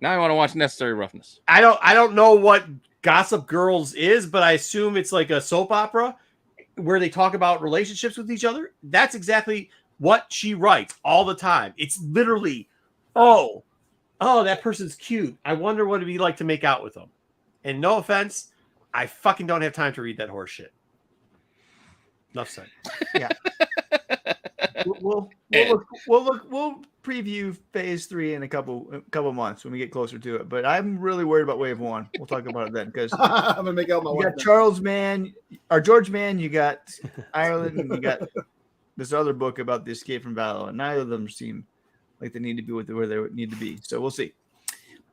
Now I want to watch Necessary Roughness. I don't know what Gossip Girls is, but I assume it's like a soap opera where they talk about relationships with each other. That's exactly what she writes all the time. It's literally. Oh, that person's cute. I wonder what it'd be like to make out with them. And no offense, I fucking don't have time to read that horse shit. Enough said. Yeah. We'll preview Phase 3 in a couple months when we get closer to it. But I'm really worried about Wave 1. We'll talk about it then because I'm gonna make out my you got Charles Mann or George Mann. You got Ireland, and you got this other book about the escape from battle, and neither of them seem like they need to be where they need to be. So we'll see.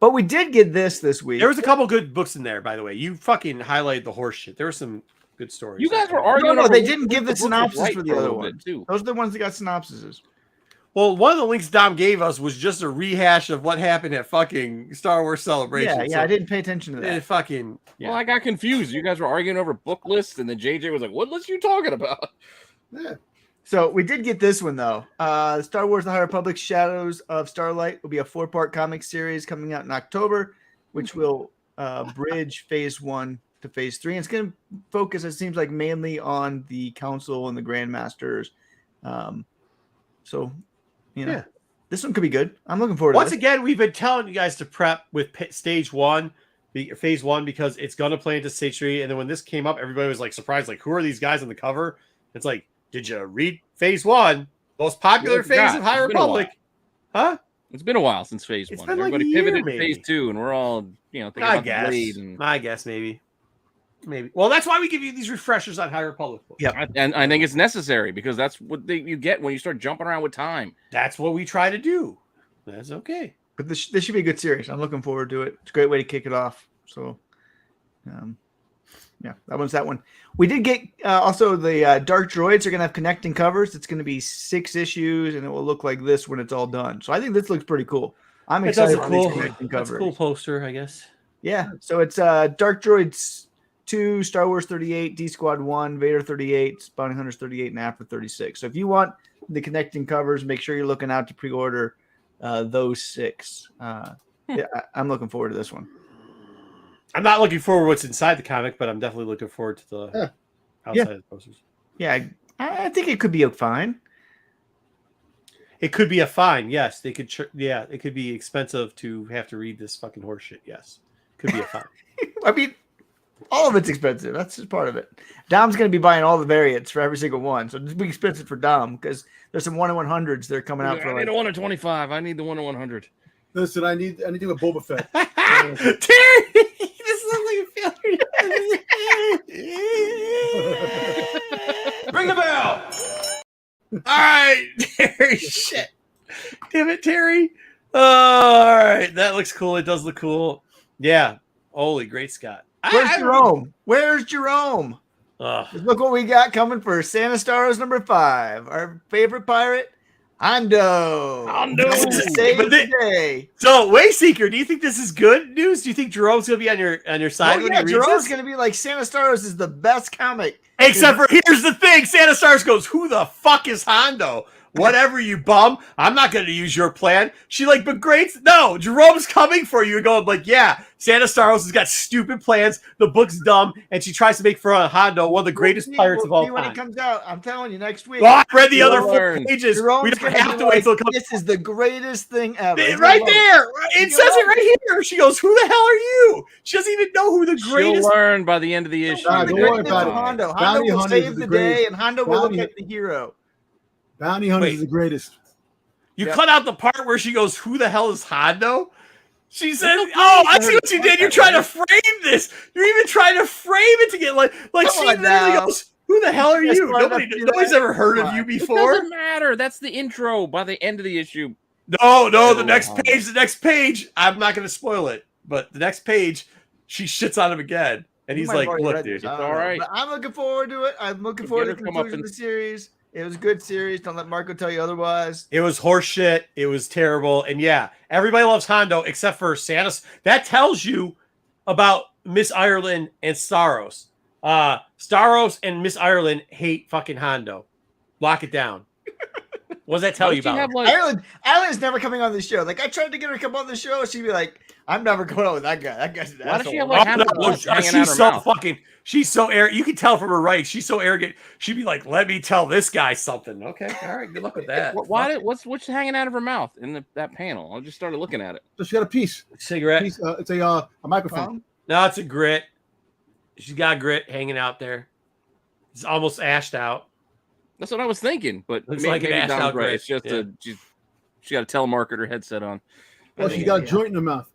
But we did get this week. There was a couple good books in there, by the way. You fucking highlighted the horse shit. There were some good stories. You guys were arguing. No, they didn't give the synopsis for the other one. Too. Those are the ones that got synopsises. Well, one of the links Dom gave us was just a rehash of what happened at fucking Star Wars Celebration. Yeah, I didn't pay attention to that. Well, I got confused. You guys were arguing over book lists, and then JJ was like, "What list are you talking about?" Yeah. So we did get this one though. Star Wars: The High Republic: Shadows of Starlight will be a 4-part comic series coming out in October, which will bridge Phase 1 to Phase 3. And it's going to focus, it seems like, mainly on the Council and the Grandmasters. This one could be good. I'm looking forward to it. Once again, we've been telling you guys to prep with Phase 1, because it's going to play into Stage 3. And then when this came up, everybody was like surprised, like, who are these guys on the cover? It's like, did you read Phase 1? Most popular phase of High Republic. Huh? It's been a while since phase It's one. been like Everybody a year, pivoted to maybe. phase two, and we're all, thinking I about the guess. blade. And I guess maybe. Well, that's why we give you these refreshers on High Republic books. Yep. I think it's necessary because that's what you get when you start jumping around with time. That's what we try to do. That's okay. But this should be a good series. I'm looking forward to it. It's a great way to kick it off. So, yeah, that one. We did get also the Dark Droids are going to have connecting covers. It's going to be 6 issues, and it will look like this when it's all done. So I think this looks pretty cool. I'm It does excited look for these cool. connecting That's a covers. cool poster, I guess. Yeah. So it's Dark Droids 2, Star Wars 38, D Squad 1, Vader 38, Bounty Hunters 38, and After 36. So if you want the connecting covers, make sure you're looking out to pre-order those 6. Yeah, I'm looking forward to this one. I'm not looking forward to what's inside the comic, but I'm definitely looking forward to the outside of the posters. Yeah, I think it could be fine. It could be a fine. Yes, they could. It could be expensive to have to read this fucking horseshit. Yes, could be a fine. I mean, all of it's expensive. That's just part of it. Dom's going to be buying all the variants for every single one, so it's be expensive for Dom because there's some 1/100s that are coming out I for need like a 1 in 25. I need the 1 in 100. Listen, I need to get Boba Fett. Terry, this looks like a failure. Ring the bell. All right, Terry. Shit. Damn it, Terry. All right, that looks cool. It does look cool. Yeah. Holy great Scott. Where's Jerome? Where's Jerome? Look what we got coming for Santa Staros number 5. Our favorite pirate, Hondo. Save the day. So, Wayseeker, do you think this is good news? Do you think Jerome's gonna be on your side when he reads Jerome's this? gonna be like Santa Staros is the best comic. Except for here's the thing: Santa Stars goes, "Who the fuck is Hondo? Whatever, you bum. I'm not going to use your plan." She like, but great. No, Jerome's coming for you. And going like, yeah, Santa Staros has got stupid plans. The book's dumb, and she tries to make fun of Hondo, one of the greatest pirates of all when time. it comes out, I'm telling you, next week. Well, I read the other 4 learn. pages. Jerome's We don't gonna have be to wait like, till it comes. This is the greatest thing ever. Right there. It says it right here. She goes, "Who the hell are you?" She doesn't even know who the She'll greatest. learn by the end of the issue. Don't worry about it. Hondo. Bounty Hondo will Hunters save is the the greatest. day, and Hondo will look Bounty- like the hero. Bounty Hunters Wait. is the greatest. You Yeah. cut out the part where she goes, "Who the hell is Hondo?" She says, "Oh, I see what you did. You're trying to frame this. You're even trying to frame it to get like Come she on literally now. goes, 'Who the hell are You guys you?' smart enough to do Nobody's that? ever heard Come of you on. It before." doesn't matter. That's the intro by the end of the issue. No, the Oh, next Hondo. page. The next page. I'm not going to spoil it, but the next page, she shits on him again, and You he's might have like, already "Look, read dude." this. I don't all know. right. But I'm looking forward to it. I'm looking You'll forward get to the her conclusion of the series. It was a good series. Don't let Marco tell you otherwise. It was horseshit. It was terrible. And yeah, everybody loves Hondo except for Santa. That tells you about Miss Ireland and Staros. Staros and Miss Ireland hate fucking Hondo. Lock it down. What does that tell Why you don't about? have, like, Ireland's never coming on this show. Like I tried to get her to come on the show, she'd be like, "I'm never going on with that guy. That guy's an Why does she asshole." have, like, Oh, half no, a book hanging out she's her so mouth? fucking. She's so arrogant. You can tell from her writing. She's so arrogant. She'd be like, "Let me tell this guy something." Okay, all right. Good luck with that. What's hanging out of her mouth in that panel? I just started looking at it. So she got a piece. Cigarette? It's a microphone. No, it's a grit. She's got grit hanging out there. It's almost ashed out. That's what I was thinking, but Looks maybe, like an maybe ass Dom's out right. grid. It's just Yeah. she got a telemarketer headset on. Well, she's got a joint in her mouth.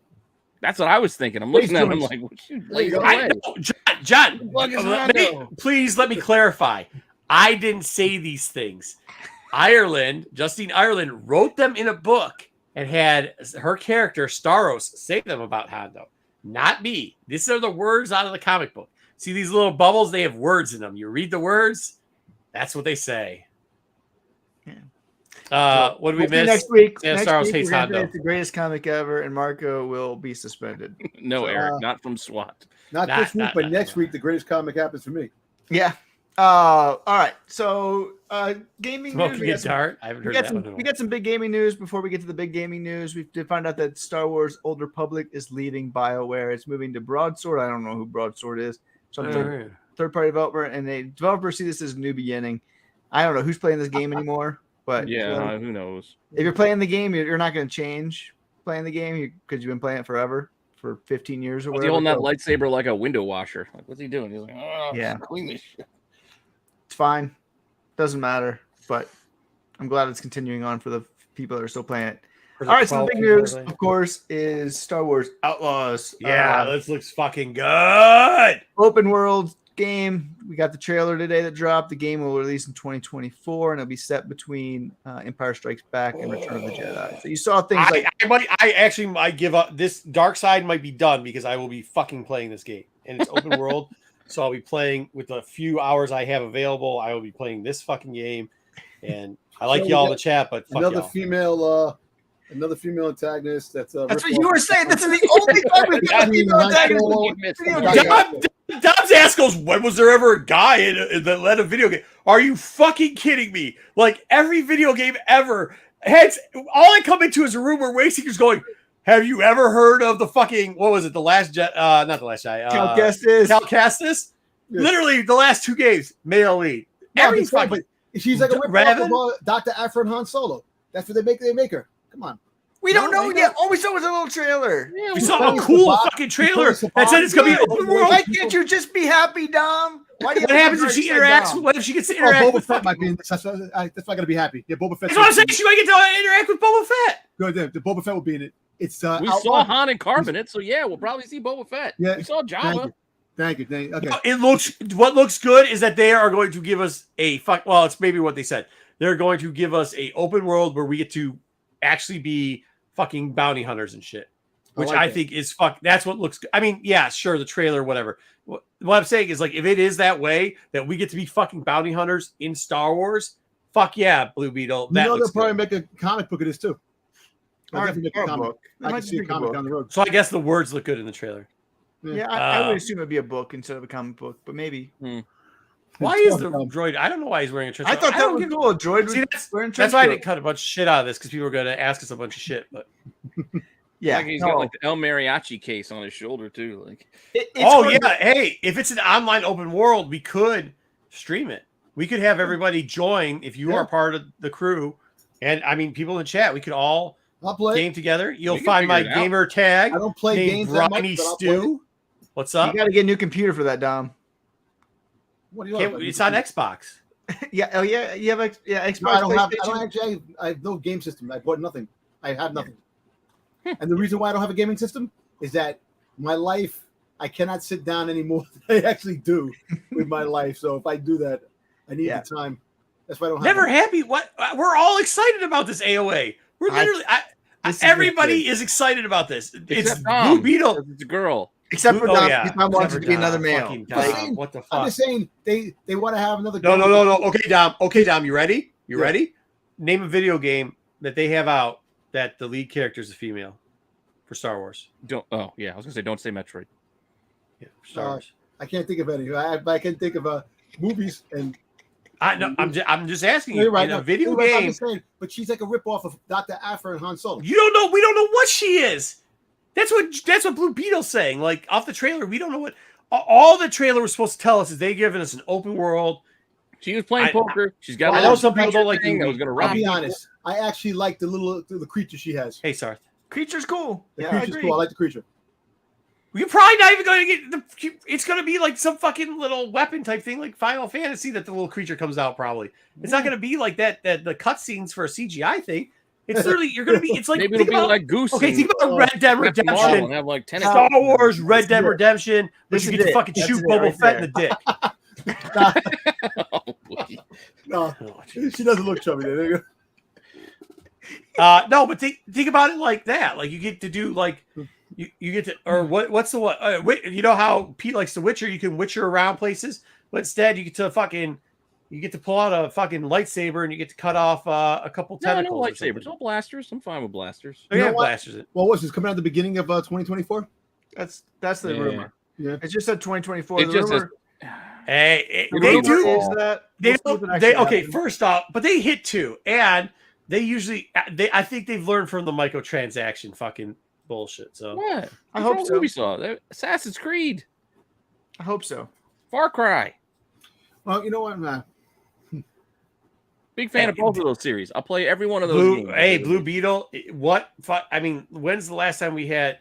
That's what I was thinking. I'm looking at him joints. like, what you There you go. I know, John. Fuck is Please let me clarify. I didn't say these things. Justine Ireland wrote them in a book and had her character Staros say them about Hondo, not me. These are the words out of the comic book. See these little bubbles? They have words in them. You read the words, that's what they say. What did we miss? Next week, Santa Staros week hates we're gonna say Hondo. it's the greatest comic ever, and Marco will be suspended. No, Eric, not from SWAT. Not this week, but next week, the greatest comic happens for me. Yeah. All right. So, gaming news. Smoking a dart. I haven't heard that one. We got some big gaming news before we get to the big gaming news. We did find out that Star Wars Old Republic is leaving BioWare. It's moving to Broadsword. I don't know who Broadsword is. Some third-party developer, and the developers see this as a new beginning. I don't know who's playing this game anymore, but Yeah, who knows? if you're playing the game, you're not going to change playing the game because you've been playing it forever for 15 years or Was he whatever. holding that So lightsaber like a window washer? Like, what's he doing? He's like, oh, Yeah. clean this shit. it's fine. Doesn't matter, but I'm glad it's continuing on for the people that are still playing it. All right, so the 12 big people news, playing? of course, is Star Wars Outlaws. Yeah, this looks fucking good. Open world game. We got the trailer today that dropped. The game will release in 2024, and it'll be set between Empire Strikes Back and Return of the Jedi. So you saw things like I actually might give up. This Dark Side might be done because I will be fucking playing this game, and it's open world. So I'll be playing with the few hours I have available. I will be playing this fucking game, and I like So y'all we in the got chat, but fuck another y'all. another female antagonist. That's that's what you were saying. This is the only time we got a female antagonist. Dom's ass goes, when was there ever a guy that led a video game? Are you fucking kidding me? Like every video game ever has all I come into is a room where Wayseeker's going, have you ever heard of the fucking what was it? The Last Jet not the Last Jedi. Cal Kestis. Cal Kestis? Yeah. Literally the last two games, male lead. No, Every I'm just saying, fucking but she's like a rip Raven? off of Dr. Afra and Han Solo. That's what they make her. Come on. We don't No, know they yet. All we saw was a little trailer. Yeah, we we- saw a cool fucking trailer that said it's gonna be open world. Why can't you just be happy, Dom? Why do you What have to happens if be she hard to say interacts? Dom? What if she gets to Oh, interact Boba with Fett fucking? might be in this. That's why I gotta be happy. Yeah, Boba Fett. That's what I'm saying. She might get to interact with Boba Fett. Good. The Boba Fett will be in it. It's we Outlaw. saw Han and Carbonate, so yeah, we'll probably see Boba Fett. Yeah, We saw Java. Thank you. Okay. It looks. What looks good is that they are going to give us a fuck. Well, it's maybe what they said. They're going to give us a open world where we get to actually be fucking bounty hunters and shit, which like I that. think is fuck. That's what looks. I mean, yeah, sure, the trailer, whatever. What I'm saying is like, if it is that way that we get to be fucking bounty hunters in Star Wars, fuck yeah, Blue Beetle. You That know they'll looks probably good. make a comic book of this too. I'll definitely make a comic. book. It I might can just see a be a comic book. down the road. So I guess the words look good in the trailer. Yeah, I would Uh, assume it'd be a book instead of a comic book, but maybe. Why is the droid? I don't know why he's wearing a trench I coat. thought that don't was give- cool. Droid was See, wearing That's trench why I coat. didn't cut a bunch of shit out of this because people were going to ask us a bunch of shit. But Yeah, Like he's got like the El Mariachi case on his shoulder too. Like it's oh hard yeah, to- hey, if it's an online open world, we could stream it. We could have everybody join if you Yeah. are part of the crew, and I mean people in chat. We could all I'll play. game together. You'll can find my figure it out. gamer tag. I don't play named games that much, Briny but I'll play it. Stew. What's You up? got to get a new computer for that, Dom. What do you Can't- want? it's on Xbox. Yeah. Oh yeah. You have Xbox. No, I don't have. I PlayStation? don't actually. I have no game system. I bought nothing. I have nothing. And the reason why I don't have a gaming system is that my life, I cannot sit down anymore than I actually do with my life. So if I do that, I need Yeah. the time. That's why I don't have. Never it. happy. What? We're all excited about this AOA. We're literally. This is Everybody good. is excited about this. It's except Tom, Blue Beetle. because it's a girl. Except for Oh, Dom. yeah. His mom wants Except it to be for another Dom. male. Fucking Like, Dom. What the I'm fuck? just saying they want to have another. No. Okay, Dom. Okay, Dom. You ready? You Yeah. ready? Name a video game that they have out that the lead character is a female for Star Wars. Don't. Oh yeah, I was gonna say don't say Metroid. Yeah, for Star Wars. I can't think of any. I can think of movies and. I'm just asking You're you. right. In a no, video you're right, I'm game, just saying, but she's like a ripoff of Dr. Afra and Han Solo. you don't know. We don't know what she is. That's what Blue Beetle's saying. Like off the trailer, we don't know what. All the trailer was supposed to tell us is they given us an open world. She was playing I- poker. She's got. I a know little some people don't stretcher like thing the that was gonna I'll rob be people. honest. I actually like the creature she has. Hey, Sarth. creature's cool. The Yeah, I creature's agree. cool. I like the creature. You're probably not even going to get the. It's going to be like some fucking little weapon type thing, like Final Fantasy, that the little creature comes out. Probably, it's not going to be like that. That the cutscenes for a CGI thing. It's literally you're going to be. It's like Maybe it'll think be about, like Goose. okay. and Think about Red Dead Captain Marvel Redemption, and have like 10 Star Wars, Red Dead it. Redemption. Where This you is get to it. fucking That's shoot it Boba right Fett in the dick. Oh, boy. No, Oh, she doesn't look chubby. There you go. No, but think about it like that. Like you get to do like you get to or what's the what? You know how Pete likes to Witcher? You can Witcher around places, but instead you get to pull out a fucking lightsaber and you get to cut off a couple No, no tentacles. or lightsabers, something. no blasters. I'm fine with blasters. Oh, You yeah, know what? blasters. Well, what's this coming out at the beginning of 2024? That's the Yeah. rumor. Yeah. It just said 2024. It The just says rumor- Hey, the they rumor do. is that They we'll see what don't. They actually okay. happens. First off, but they hit two, and they usually. I think they've learned from the microtransaction fucking bullshit. So What? I hope so. Ubisoft. Assassin's Creed, I hope so. Far Cry. Well, you know what? Nah. Big fan of Hey, both of those series. I'll play every one of those games. Blue Beetle. What? I mean, when's the last time we had?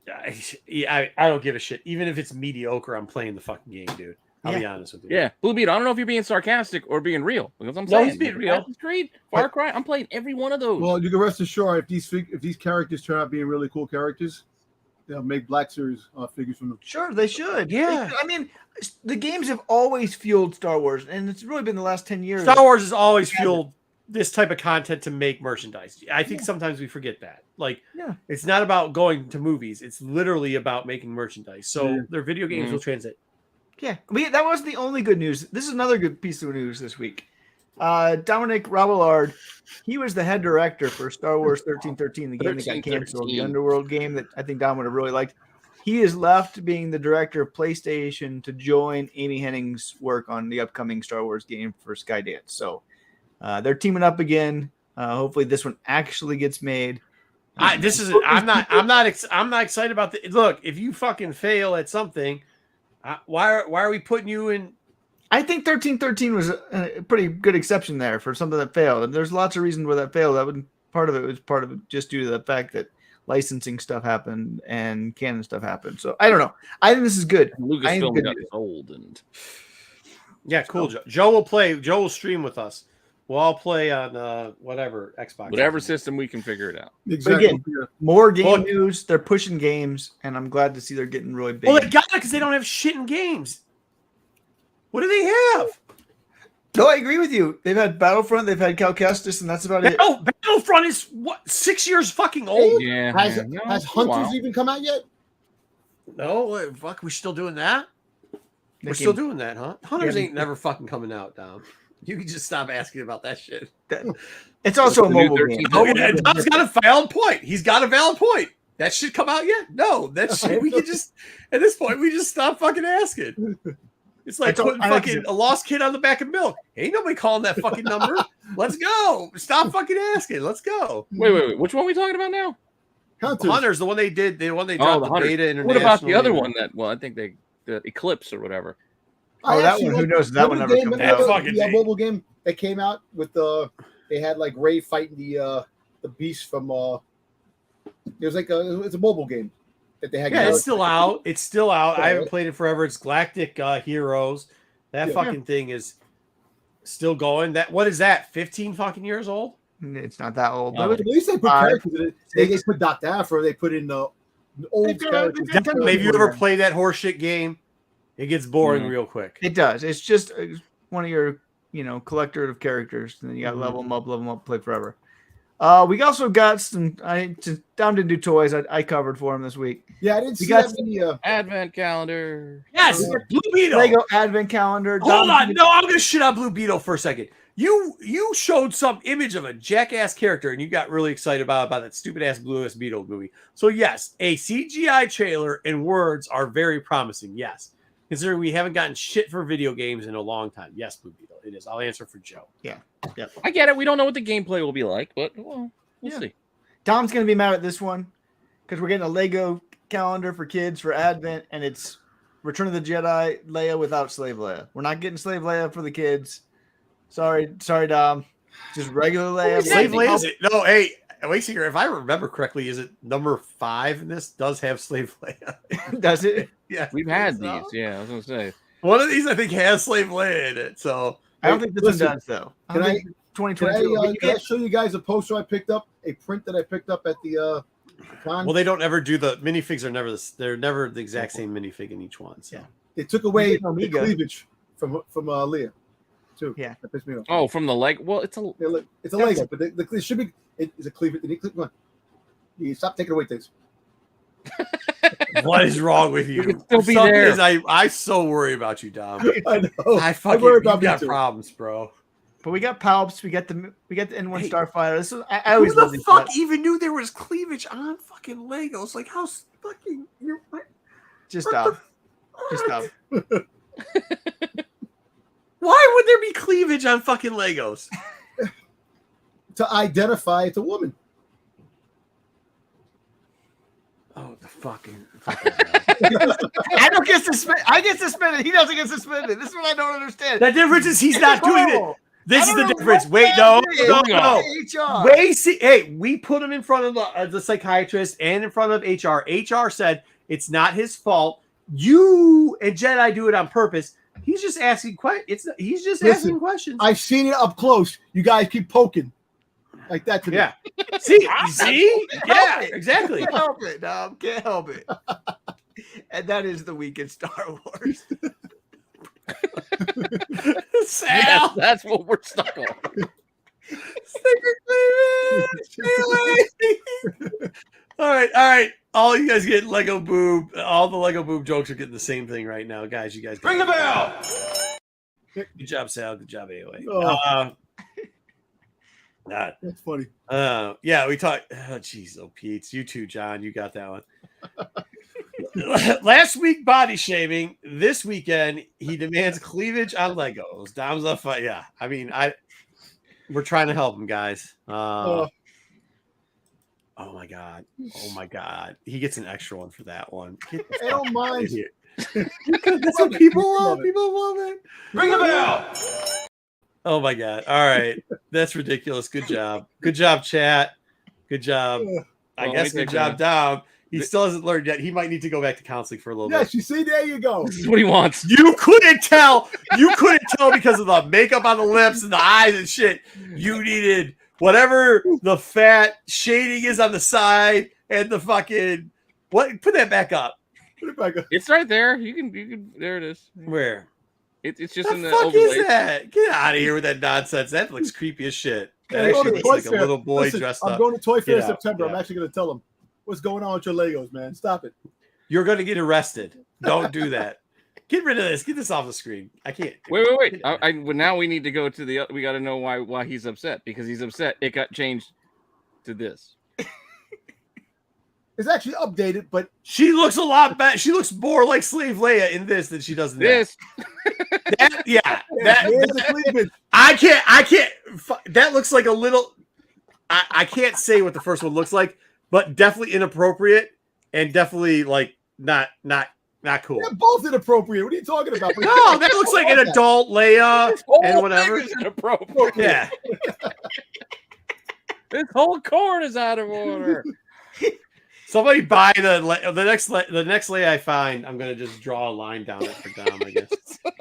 I don't give a shit. Even if it's mediocre, I'm playing the fucking game, dude. I'll be Yeah. honest with you. Yeah, Blue Beetle. I don't know if you're being sarcastic or being real because I'm No, saying he's being real. Assassin's Creed, Far Cry. I'm playing every one of those. Well, you can rest assured if these characters turn out being really cool characters, they'll make Black Series figures from them. Sure, they should. Yeah. I mean, the games have always fueled Star Wars, and it's really been the last 10 years. Star Wars has always fueled this type of content to make merchandise. I think sometimes we forget that. Like, it's not about going to movies. It's literally about making merchandise. So their video games will transit. Yeah, that wasn't the only good news. This is another good piece of news this week. Dominic Robillard, he was the head director for Star Wars 1313, the game that got canceled, the Underworld game that I think Dom would have really liked. He is left being the director of PlayStation to join Amy Hennig's work on the upcoming Star Wars game for Skydance. So they're teaming up again. Hopefully, this one actually gets made. I'm not excited about the look. If you fucking fail at something, why are we putting you in? I think 1313 was a pretty good exception there for something that failed. And there's lots of reasons why that failed. Part of it was just due to the fact that licensing stuff happened and canon stuff happened. So I don't know. I think this is good. Lucasfilm got old and cool. Joe will play. Joe will stream with us. We'll all play on whatever Xbox, whatever system we can figure it out. Exactly. Again, more game news. They're pushing games, and I'm glad to see they're getting really big. Well, they got it because they don't have shit in games. What do they have? No, I agree with you. They've had Battlefront, they've had Cal Kestis, and that's about it. Battlefront is what 6 years fucking old. Yeah. Has Hunters even come out yet? No, fuck, we're still doing that. We're still doing that, huh? Hunters ain't never fucking coming out, Dom. You can just stop asking about that shit. It's also a mobile game. Dom's got a valid point. He's got a valid point. That shit come out yet? No, that shit we can just at this point we just stop fucking asking. It's like putting fucking a lost kid on the back of milk. Ain't nobody calling that fucking number. Let's go. Stop fucking asking. Let's go. Wait. Which one are we talking about now? Hunters, the one they did, the one they dropped the beta international. What about the other one I think the Eclipse or whatever? That one, who knows? That one never comes out. The mobile game that came out with they had like Ray fighting the beast from it was like it's a mobile game that they had. Yeah, it's still out. It's still out. I haven't played it forever. It's Galactic Heroes. That fucking thing is still going. What is that? 15 fucking years old? It's not that old. At least they put characters in it. They put Dr. Afro. They put in the old characters. Have you ever played that horseshit game? It gets boring real quick. It does. It's just one of your, collector of characters. And then you got level them up, play forever. We also got some. Down to do toys. I covered for him this week. Yeah, I didn't see that Advent calendar. Yes, Blue Beetle. Lego Advent calendar. Hold on, no, I'm gonna shit on Blue Beetle for a second. You showed some image of a jackass character and you got really excited about that stupid ass Blue Beetle movie. So yes, a CGI trailer and words are very promising. Yes. Considering we haven't gotten shit for video games in a long time. Yes, Blue Beetle, it is. I'll answer for Joe. Yeah. I get it. We don't know what the gameplay will be like, but we'll see. Dom's going to be mad at this one because we're getting a Lego calendar for kids for Advent, and it's Return of the Jedi Leia without Slave Leia. We're not getting Slave Leia for the kids. Sorry, Dom. Just regular Leia. Slave Leia is it? No, hey, wait, Secret. If I remember correctly, is it number 5 in this? Does have Slave Leia? Does it? Yeah, we've had these. Yeah, I was gonna say one of these I think has Slave Leia in it. So I don't think this one does though. Can I 2022? Can I show you guys a poster I picked up? A print that I picked up at the con. Well, they don't ever do the minifigs. They're never the exact same minifig in each one. So they took away the cleavage from Leia too. Yeah, that pissed me off. Oh, from the leg. Well, it's a Lego, but it should be. It's a cleavage. Come on, you stop taking away things. What is wrong with you? Still be there. I so worry about you, Dom. I know. I fucking worry about got problems, bro. But we got Palps. We got the N1 Starfighter. This is I always who the fuck even knew there was cleavage on fucking Legos? Like how fucking just stop. Just stop. Why would there be cleavage on fucking Legos? To identify it's a woman. Oh, the fucking I don't get suspended. I get suspended. He doesn't get suspended. This is what I don't understand. The difference is he's not doing it. This is the difference. Wait, no. Hey, we put him in front of the psychiatrist and in front of HR. HR said it's not his fault. You and Jedi do it on purpose. He's just asking questions. He's just Listen, asking questions. I've seen it up close. You guys keep poking like that to me. Yeah. See? Yeah, exactly. Can't help it, Dom. Can't help it. And that is the week in Star Wars. Sal. Yes, that's what we're stuck on. All right. All you guys get Lego boob. All the Lego boob jokes are getting the same thing right now, guys. You guys Ring the bell. Good job, Sal. Good job, AOA. Oh. Not. That's funny. Yeah, we talked. Oh, jeez, Pete. You too, John. You got that one. Last week, body shaming. This weekend, he demands cleavage on Legos. Dom's on fire. Yeah, I mean, we're trying to help him, guys. Oh my god. He gets an extra one for that one. I don't mind. That's what people love. People love it. Ring the bell. Oh my god. All right. That's ridiculous. Good job. Good job, chat. Good job. I guess good job, Dom. He still hasn't learned yet. He might need to go back to counseling for a little bit. Yes, you see, there you go. This is what he wants. You couldn't tell. You couldn't tell because of the makeup on the lips and the eyes and shit. You needed whatever the fat shading is on the side and the fucking what. Put that back up. Put it back up. It's right there. You can. There it is. Where? It's just The in the fuck overlay. is that? Get out of here with that nonsense. That looks creepy as shit. That I'm going actually to looks Toy like a Fair. little boy Listen, dressed I'm up. going to Toy Fair in Get out. September. Yeah. I'm actually going to tell them what's going on with your Legos, man. Stop it. You're going to get arrested. Don't do that. Get rid of this. Get this off the screen. I can't. Wait. Well, now we need to go to the. We got to know why he's upset, because he's upset. It got changed to this. It's actually updated, but She looks a lot better. She looks more like Slave Leia in this than she does in This. that. Yeah. there's the cleavage. I can't. That looks like a little. I can't say what the first one looks like, but definitely inappropriate and definitely like not cool. They're both inappropriate. What are you talking about? No, that looks like an adult Leia This whole and whatever. thing is inappropriate. Yeah. This whole cord is out of order. Somebody buy the next Leia I find. I'm gonna just draw a line down it for Dom, I guess. Oh,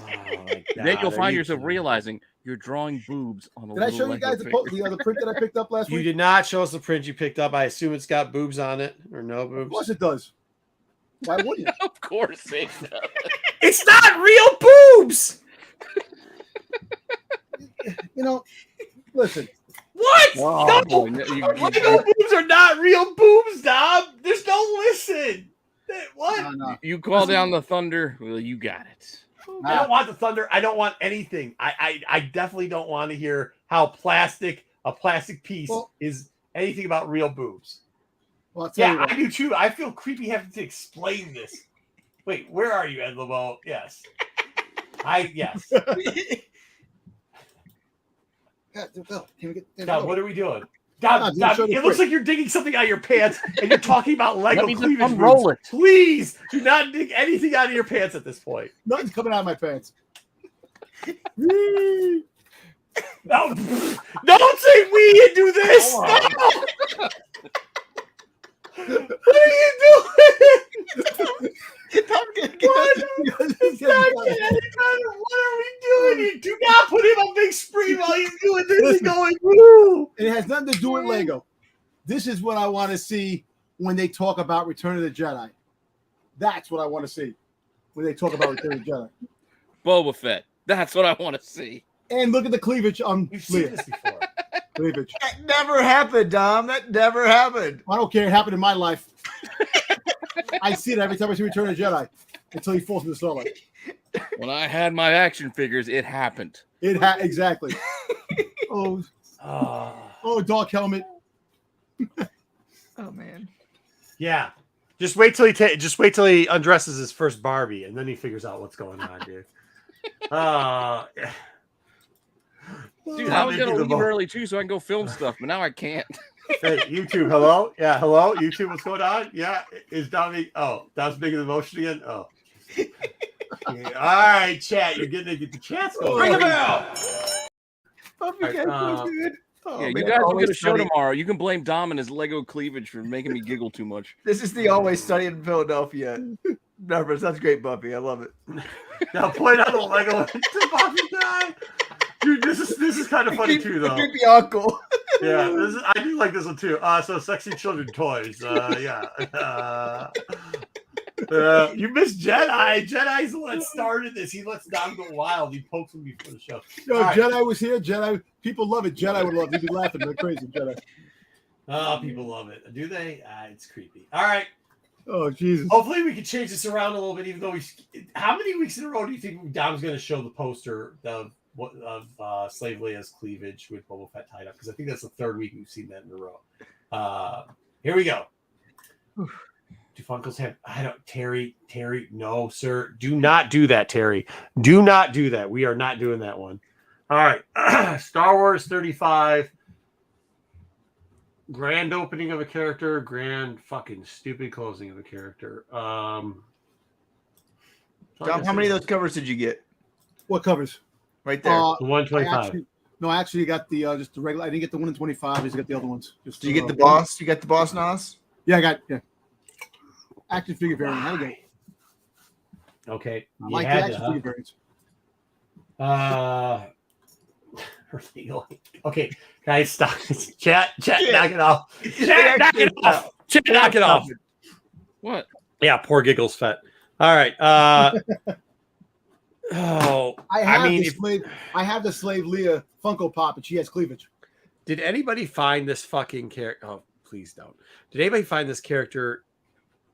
my God. Then you'll Are find you yourself kidding? realizing you're drawing boobs on a Did I little show you Lego guys figure. the print that I picked up last You week? did not show us the print you picked up. I assume it's got boobs on it or no Of course boobs. it does. Why wouldn't it? Of course it does. It's not real boobs. You know, listen. What? Oh, No, boy, Lego boobs are not real boobs, Dom. There's no listen. What? No. You call down the thunder. Well, you got it. I don't want the thunder. I don't want anything. I definitely don't want to hear how a plastic piece is anything about real boobs. Well, I'll tell you Yeah, what. I do too. I feel creepy having to explain this. Wait, where are you, Ed LeBeau? Yes. Yes. God, Bill, can we get Dom, what are we doing? Come Dom, on, show the it looks print. like you're digging something out of your pants and you're talking about Lego Let me just cleavage unroll boobs. it. Please do not dig anything out of your pants at this point. Nothing's coming out of my pants. No, don't say we and do this. Come No. on. What are you doing? What? It's not getting better. What are we doing? You do not put him on big screen while he's doing this and going, woo. And it has nothing to do with Lego. This is what I want to see when they talk about Return of the Jedi. That's what I want to see when they talk about Return of the Jedi. Boba Fett. That's what I want to see. And look at the cleavage on You've seen Leia. this before. Cleavage. That never happened, Dom. That never happened. I don't care. It happened in my life. I see it every time I see Return of the Jedi until he falls in the Starlight. When I had my action figures, it happened. Exactly. Oh, dark helmet. Oh man. Yeah. Just wait till he undresses his first Barbie and then he figures out what's going on, dude. Dude, I was gonna leave early too, so I can go film stuff, but now I can't. Hey, YouTube, hello? Yeah, hello? YouTube, what's going on? Yeah, is Dominic? Oh, Dom's making the motion again? Oh. Yeah. All right, chat, you're getting to get the chats going. Ring the bell. Oh, Yeah, you man. guys will get a Always show Sunny. tomorrow. You can blame Dom and his Lego cleavage for making me giggle too much. This is the Always Sunny in Philadelphia Numbers. That's great, Buffy. I love it. Now point out the Lego to Buffy guy. Dude, this is kind of funny too, though. Creepy uncle. Yeah, I do like this one too. So sexy children toys. Yeah. You missed Jedi. Jedi's the one that started this. He lets Dom go wild. He pokes him before the show. No, All Jedi was here. Jedi, people love it. Jedi would love it. He'd be laughing like crazy. Jedi. Oh, people love it. Do they? It's creepy. All right. Oh, Jesus. Hopefully we can change this around a little bit, even though how many weeks in a row do you think Dom's going to show the poster of Slave Leia's cleavage with Boba Fett tied up? Because I think that's the third week we've seen that in a row. Here we go. Do Funkles have? Terry. No, sir. Do not do that, Terry. Do not do that. We are not doing that one. All right. Star Wars 35. Grand opening of a character, grand fucking stupid closing of a character. Dom, how many of those covers did you get? What covers? Right there. The 125. I actually got the just the regular. I didn't get the 1 in 25. I just got the other ones. Just Did you get the boss? You got the boss Nas? Yeah, I got action figure variant. How you go? Okay. I like the action figure variants. Okay, guys, stop. Chat, knock it off. Chat, knock it off. Chat, knock it off. What? Yeah, poor Giggles Fett. All right. I have the Slave Leia Funko Pop, and she has cleavage. Did anybody find this fucking character? Oh, please don't. Did anybody find this character?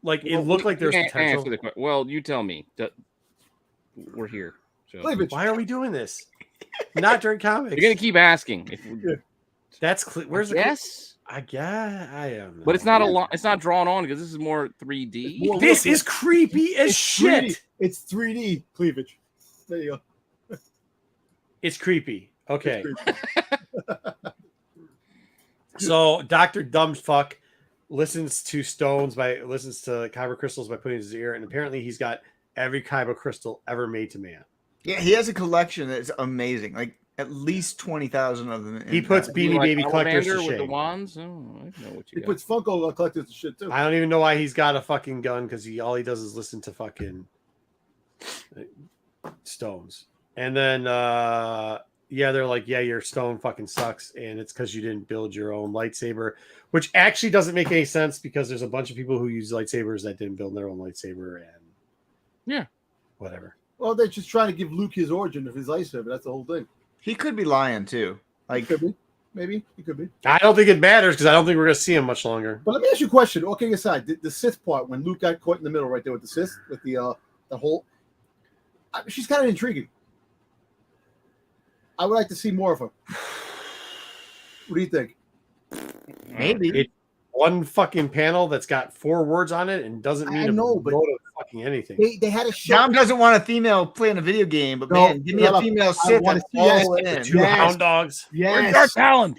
Like, it looked like there's potential. Well, you tell me. We're here. So. Cleavage. Why are we doing this? Not during comics. You're gonna keep asking. That's where's the? Yes. I guess I am. But it's not a lot. It's not drawn on because this is more 3D. This is creepy as shit. 3D. It's 3D cleavage. There you go. It's creepy. Okay. It's creepy. So Dr. Dumbfuck listens to kyber crystals by putting his ear, and apparently he's got every kyber crystal ever made to man. Yeah, he has a collection that's amazing. Like at least 20,000 of them. He puts Beanie Baby collectors to with the shame. wands. Oh, I know what you He got. puts Funko collectors to shit too. I don't even know why he's got a fucking gun because all he does is listen to fucking stones. And then they're like, yeah, your stone fucking sucks, and it's because you didn't build your own lightsaber, which actually doesn't make any sense because there's a bunch of people who use lightsabers that didn't build their own lightsaber, and whatever. Well, they're just trying to give Luke his origin of his lightsaber. That's the whole thing. He could be lying too. Like, Could be. Maybe. He could be. I don't think it matters because I don't think we're going to see him much longer. But let me ask you a question. Okay, aside, the Sith part, when Luke got caught in the middle right there with the Sith, with the whole... she's kind of intriguing. I would like to see more of her. What do you think? maybe. It's one fucking panel that's got 4 words on it and doesn't mean but to fucking anything. they had a show. Dom doesn't want a female playing a video game, but No, man, give me a female Sith. wanna That's see all that. in. Two hound dogs. Where's Yes. Dark Talon?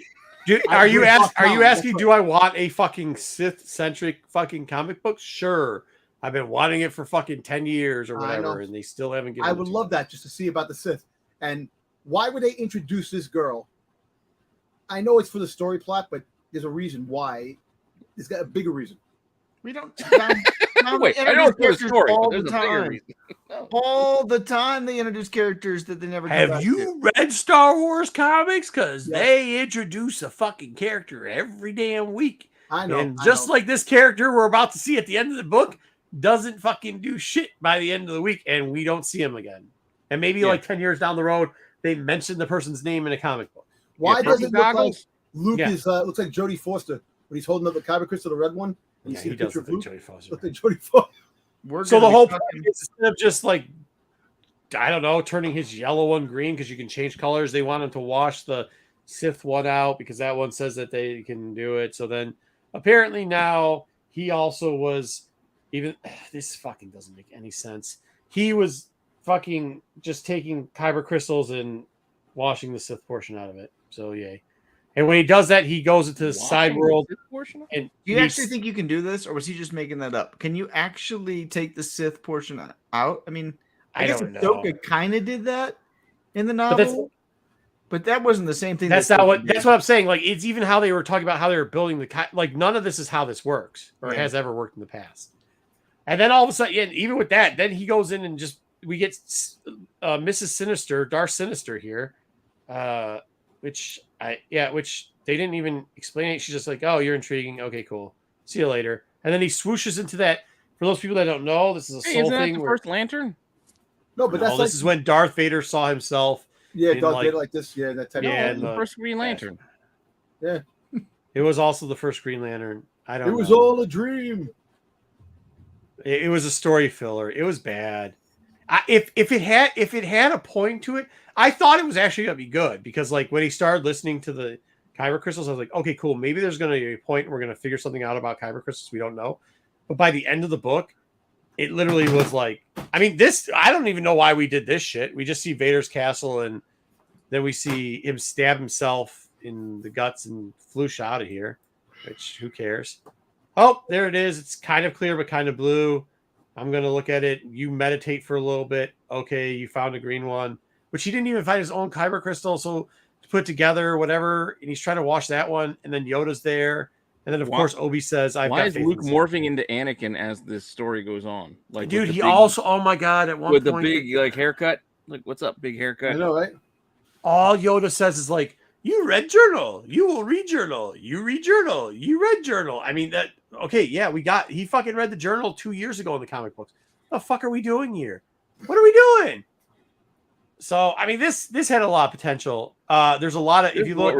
Are you Dark Talon, asking? that's Do I want a fucking Sith-centric fucking comic book? Sure. I've been wanting it for fucking 10 years or I know. whatever, and they still haven't given I it would to love me. that just to see about the Sith. And why would they introduce this girl? I know it's for the story plot, but there's a reason why. There's got a bigger reason. We don't. Dom Wait, I know it's for the characters story, all but the there's a bigger time. reason. No. All the time they introduce characters that they never. come Have back you to. read Star Wars comics? Because Yes. they introduce a fucking character every damn week. I know. And I just know. like this character we're about to see at the end of the book doesn't fucking do shit by the end of the week, and we don't see him again. And maybe like 10 years down the road, they mention the person's name in a comic book. Why does it look like goggles? Luke Yeah. is looks like Jodie Foster when he's holding up the kyber crystal, the red one? And you Yeah, see he the does picture of look like Luke. Jodie Foster. Looks like Jodie Foster. We're So the gonna be whole fucking- point is instead of just like, I don't know, turning his yellow one green because you can change colors, they want him to wash the Sith one out because that one says that they can do it. So then apparently now he also was this fucking doesn't make any sense. He was fucking just taking kyber crystals and washing the Sith portion out of it. So yay. And when he does that, he goes into the side world and Do you meets- actually think you can do this, or was he just making that up? Can you actually take the Sith portion out? I mean, I guess don't know. Ahsoka kind of did that in the But that's- novel, but that wasn't the same thing. That's that not Ahsoka what. did. That's what I'm saying. Like it's even how they were talking about how they were building like none of this is how this works or Yeah. has ever worked in the past. And then all of a sudden, yeah, even with that, then he goes in and we get Mrs. Sinister, Darth Sinister here, which they didn't even explain it. She's just like, "Oh, you're intriguing. Okay, cool. See you later." And then he swooshes into that. For those people that don't know, this is a soul isn't that thing. the first lantern? No, but that's this is when Darth Vader saw himself. yeah, in, Darth Vader like this. Yeah, that type. Yeah, No, and the first Green Lantern. Yeah. It was also the first Green Lantern. I don't. It was know. all a dream. It was a story filler. It was bad. If it had a point to it, I thought it was actually gonna be good because like when he started listening to the kyber crystals, I was like, okay, cool. Maybe there's gonna be a point where we're gonna figure something out about kyber crystals we don't know. But by the end of the book, it literally was like, I mean, I don't even know why we did this shit. We just see Vader's castle and then we see him stab himself in the guts and floosh out of here, which who cares? Oh, there it is. It's kind of clear, but kind of blue. I'm going to look at it. You meditate for a little bit. Okay, you found a green one, which he didn't even find his own kyber crystal. So to put together or whatever, and he's trying to wash that one. And then Yoda's there. And then, of course, Obi says, I've Why got is faith Luke in morphing into Anakin as this story goes on? Like, dude, he also, oh my God, at one with point. the big, like, haircut. Like, what's up, big haircut? I know, right? All Yoda says is like, you read journal, you will read journal, you read journal, you read journal. I mean, that, okay, yeah, he fucking read the journal 2 years ago in the comic books. What the fuck are we doing here? What are we doing? So, I mean, this had a lot of potential. There's a lot of, if you look,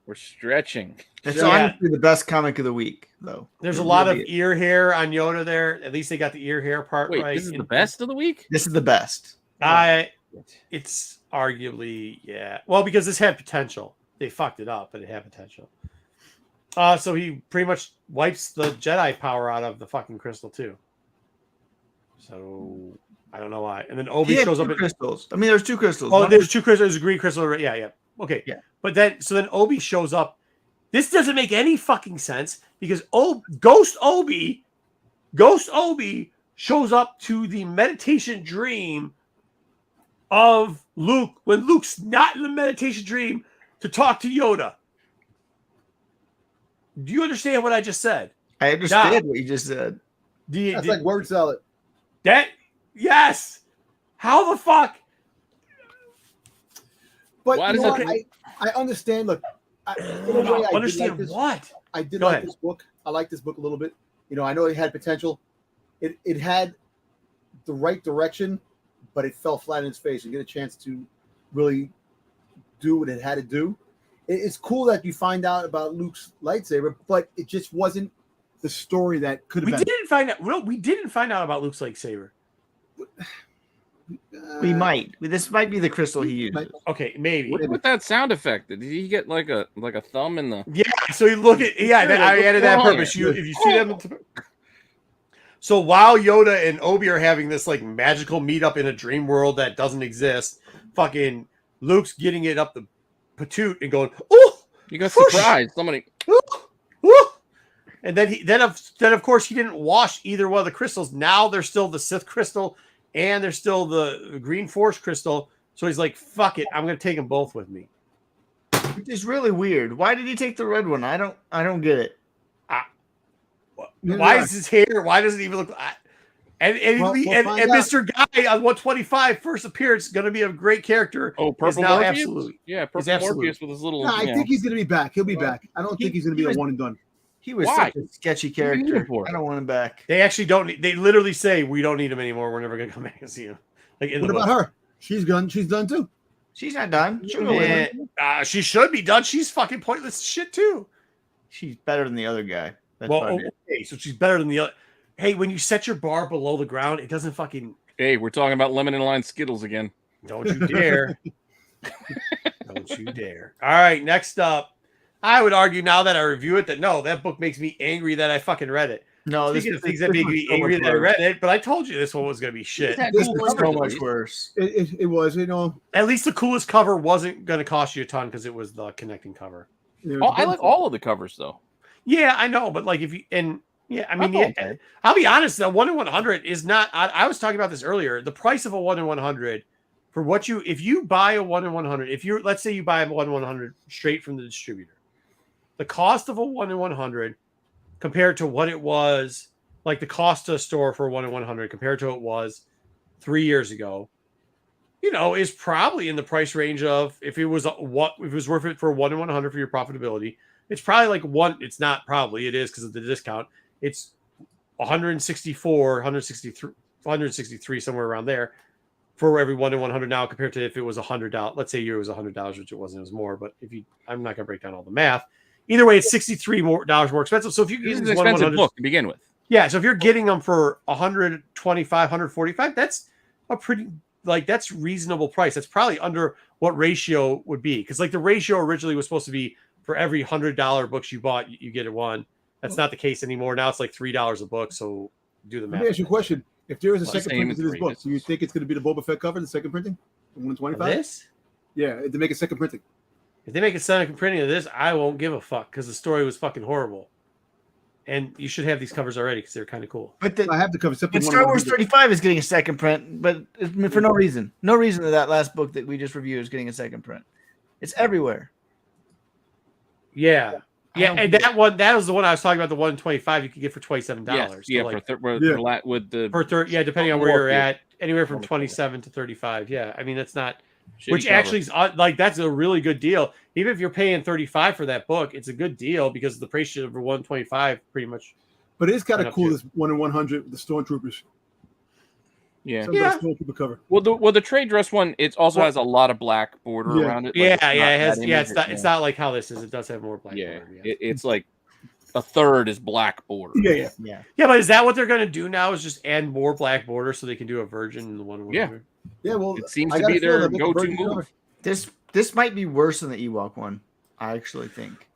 we're stretching. It's Yeah. honestly the best comic of the week, though. there's It a lot really of is. ear hair on Yoda there. At least they got the ear hair part Wait, right. this is the best of the week? This is the best. It's arguably, yeah. Well, because this had potential. They fucked it up, but it had potential. So he pretty much wipes the Jedi power out of the fucking crystal too. So I don't know why. And then Obi He had shows up two at crystals. I mean, there's two crystals. oh, One there's was- two crystals. There's a green crystal. Yeah. Okay. Yeah. But then Obi shows up. This doesn't make any fucking sense because Ghost Obi shows up to the meditation dream of Luke when Luke's not in the meditation dream to talk to Yoda. Do you understand what I just said? I understand what you just said. That's like word salad. Yes. How the fuck? But Why you does know it- what? I understand. Look, in a way, I Understand did like this. what? I did Go like ahead. this book. I like this book a little bit. You know, I know it had potential. It had the right direction, but it fell flat in its face. You get a chance to really do what it had to do. It's cool that you find out about Luke's lightsaber, but it just wasn't the story that could have We been. didn't find out. Well, we didn't find out about Luke's lightsaber. We might. This might be the crystal he uses. Okay, maybe. What's with that sound effect? Did he get like a thumb in the? Yeah, so you look at I added that wrong purpose. here? If you see them, so while Yoda and Obi are having this like magical meetup in a dream world that doesn't exist, fucking Luke's getting it up the patoot and going, oh, You got Whoosh! surprised. Somebody. and then of course he didn't wash either one of the crystals. Now they're still the Sith crystal and they're still the Green Force crystal. So he's like, fuck it, I'm gonna take them both with me. Which is really weird. Why did he take the red one? I don't get it. Why is his hair? Why does it even look? And find out. Mr. Guy on 125 first appearance going to be a great character. Oh, is purple now Morpheus. absolute. Yeah, Is purple absolute. Morpheus with his little. No, I think he's going to be back. He'll be back. I don't think he's going to be a one and done. He was Why? such a sketchy What do you need character. him for? I don't want him back. They actually don't. They literally say we don't need him anymore. We're never going to come back and see him. Like in What the about book. her? She's done. She's done too. She's not done. She'll go Yeah, in. she should be done. She's fucking pointless shit too. She's better than the other guy. That's Well, about it. okay, so she's better than the other. Hey, when you set your bar below the ground, it doesn't fucking. Hey, we're talking about lemon and lime Skittles again. Don't you dare. Don't you dare. All right, next up. I would argue now that I review it that no, that book makes me angry that I fucking read it. No, Speaking of things that make me angry that I read it, but I told you this one was going to be shit. This It's cover so though. much worse. It was, you know. At least the coolest cover wasn't going to cost you a ton because it was the connecting cover. Oh, I like all of the covers though. Yeah, I know, but like if you and yeah, I mean, Oh, yeah, okay. I'll be honest. The 1 in 100 is not. I was talking about this earlier. The price of a 1 in 100 for what you if you buy a 1 in 100, if you let's say you buy a 1 in 100 straight from the distributor, the cost of a 1 in 100 compared to what it was like the cost to a store for 1 in 100 compared to what it was 3 years ago, is probably in the price range of if it was worth it for 1 in 100 for your profitability. It's probably like one. It's not probably. It is because of the discount. It's 164, 163, 163 somewhere around there for every 1 in 100 now compared to if it was $100. Let's say it was $100, which it wasn't. It was more. But I'm not gonna break down all the math. Either way, it's $63 more expensive. So if you get this is an expensive book to begin with. Yeah, so if you're getting them for 125, 145, that's a pretty that's reasonable price. That's probably under what ratio would be, because like the ratio originally was supposed to be for every $100 books you bought, you get one. That's not the case anymore. Now it's like $3 a book. So do the math. Let me ask you a question: if there is a second same printing to this book, do you think it's going to be the Boba Fett cover, the second printing, 125? This? Yeah, to make a second printing. If they make a second printing of this, I won't give a fuck because the story was fucking horrible. And you should have these covers already because they're kind of cool. But I have the cover. But Star Wars 35 is getting a second print, but for no reason. No reason that last book that we just reviewed is getting a second print. It's everywhere. Yeah. Yeah, and that was the one I was talking about, the 125 you could get for $27. Yeah, so depending on where you're at, anywhere from 27 to 35. Yeah, I mean that's not which cover. Actually is that's a really good deal. Even if you're paying 35 for that book, it's a good deal because the price over 125 pretty much. But it is kind of cool. This 1 in 100 with the Stormtroopers. Yeah. Stormtrooper cover. Well, the trade dress one, it also has a lot of black border around it. Like it's not like how this is. It does have more black border. Yeah. It's like a third is black border. Yeah. But is that what they're going to do now? Is just add more black border so they can do a virgin in the 1 in 100? Yeah. Well, it seems to be their go-to move. This might be worse than the Ewok one. I actually think.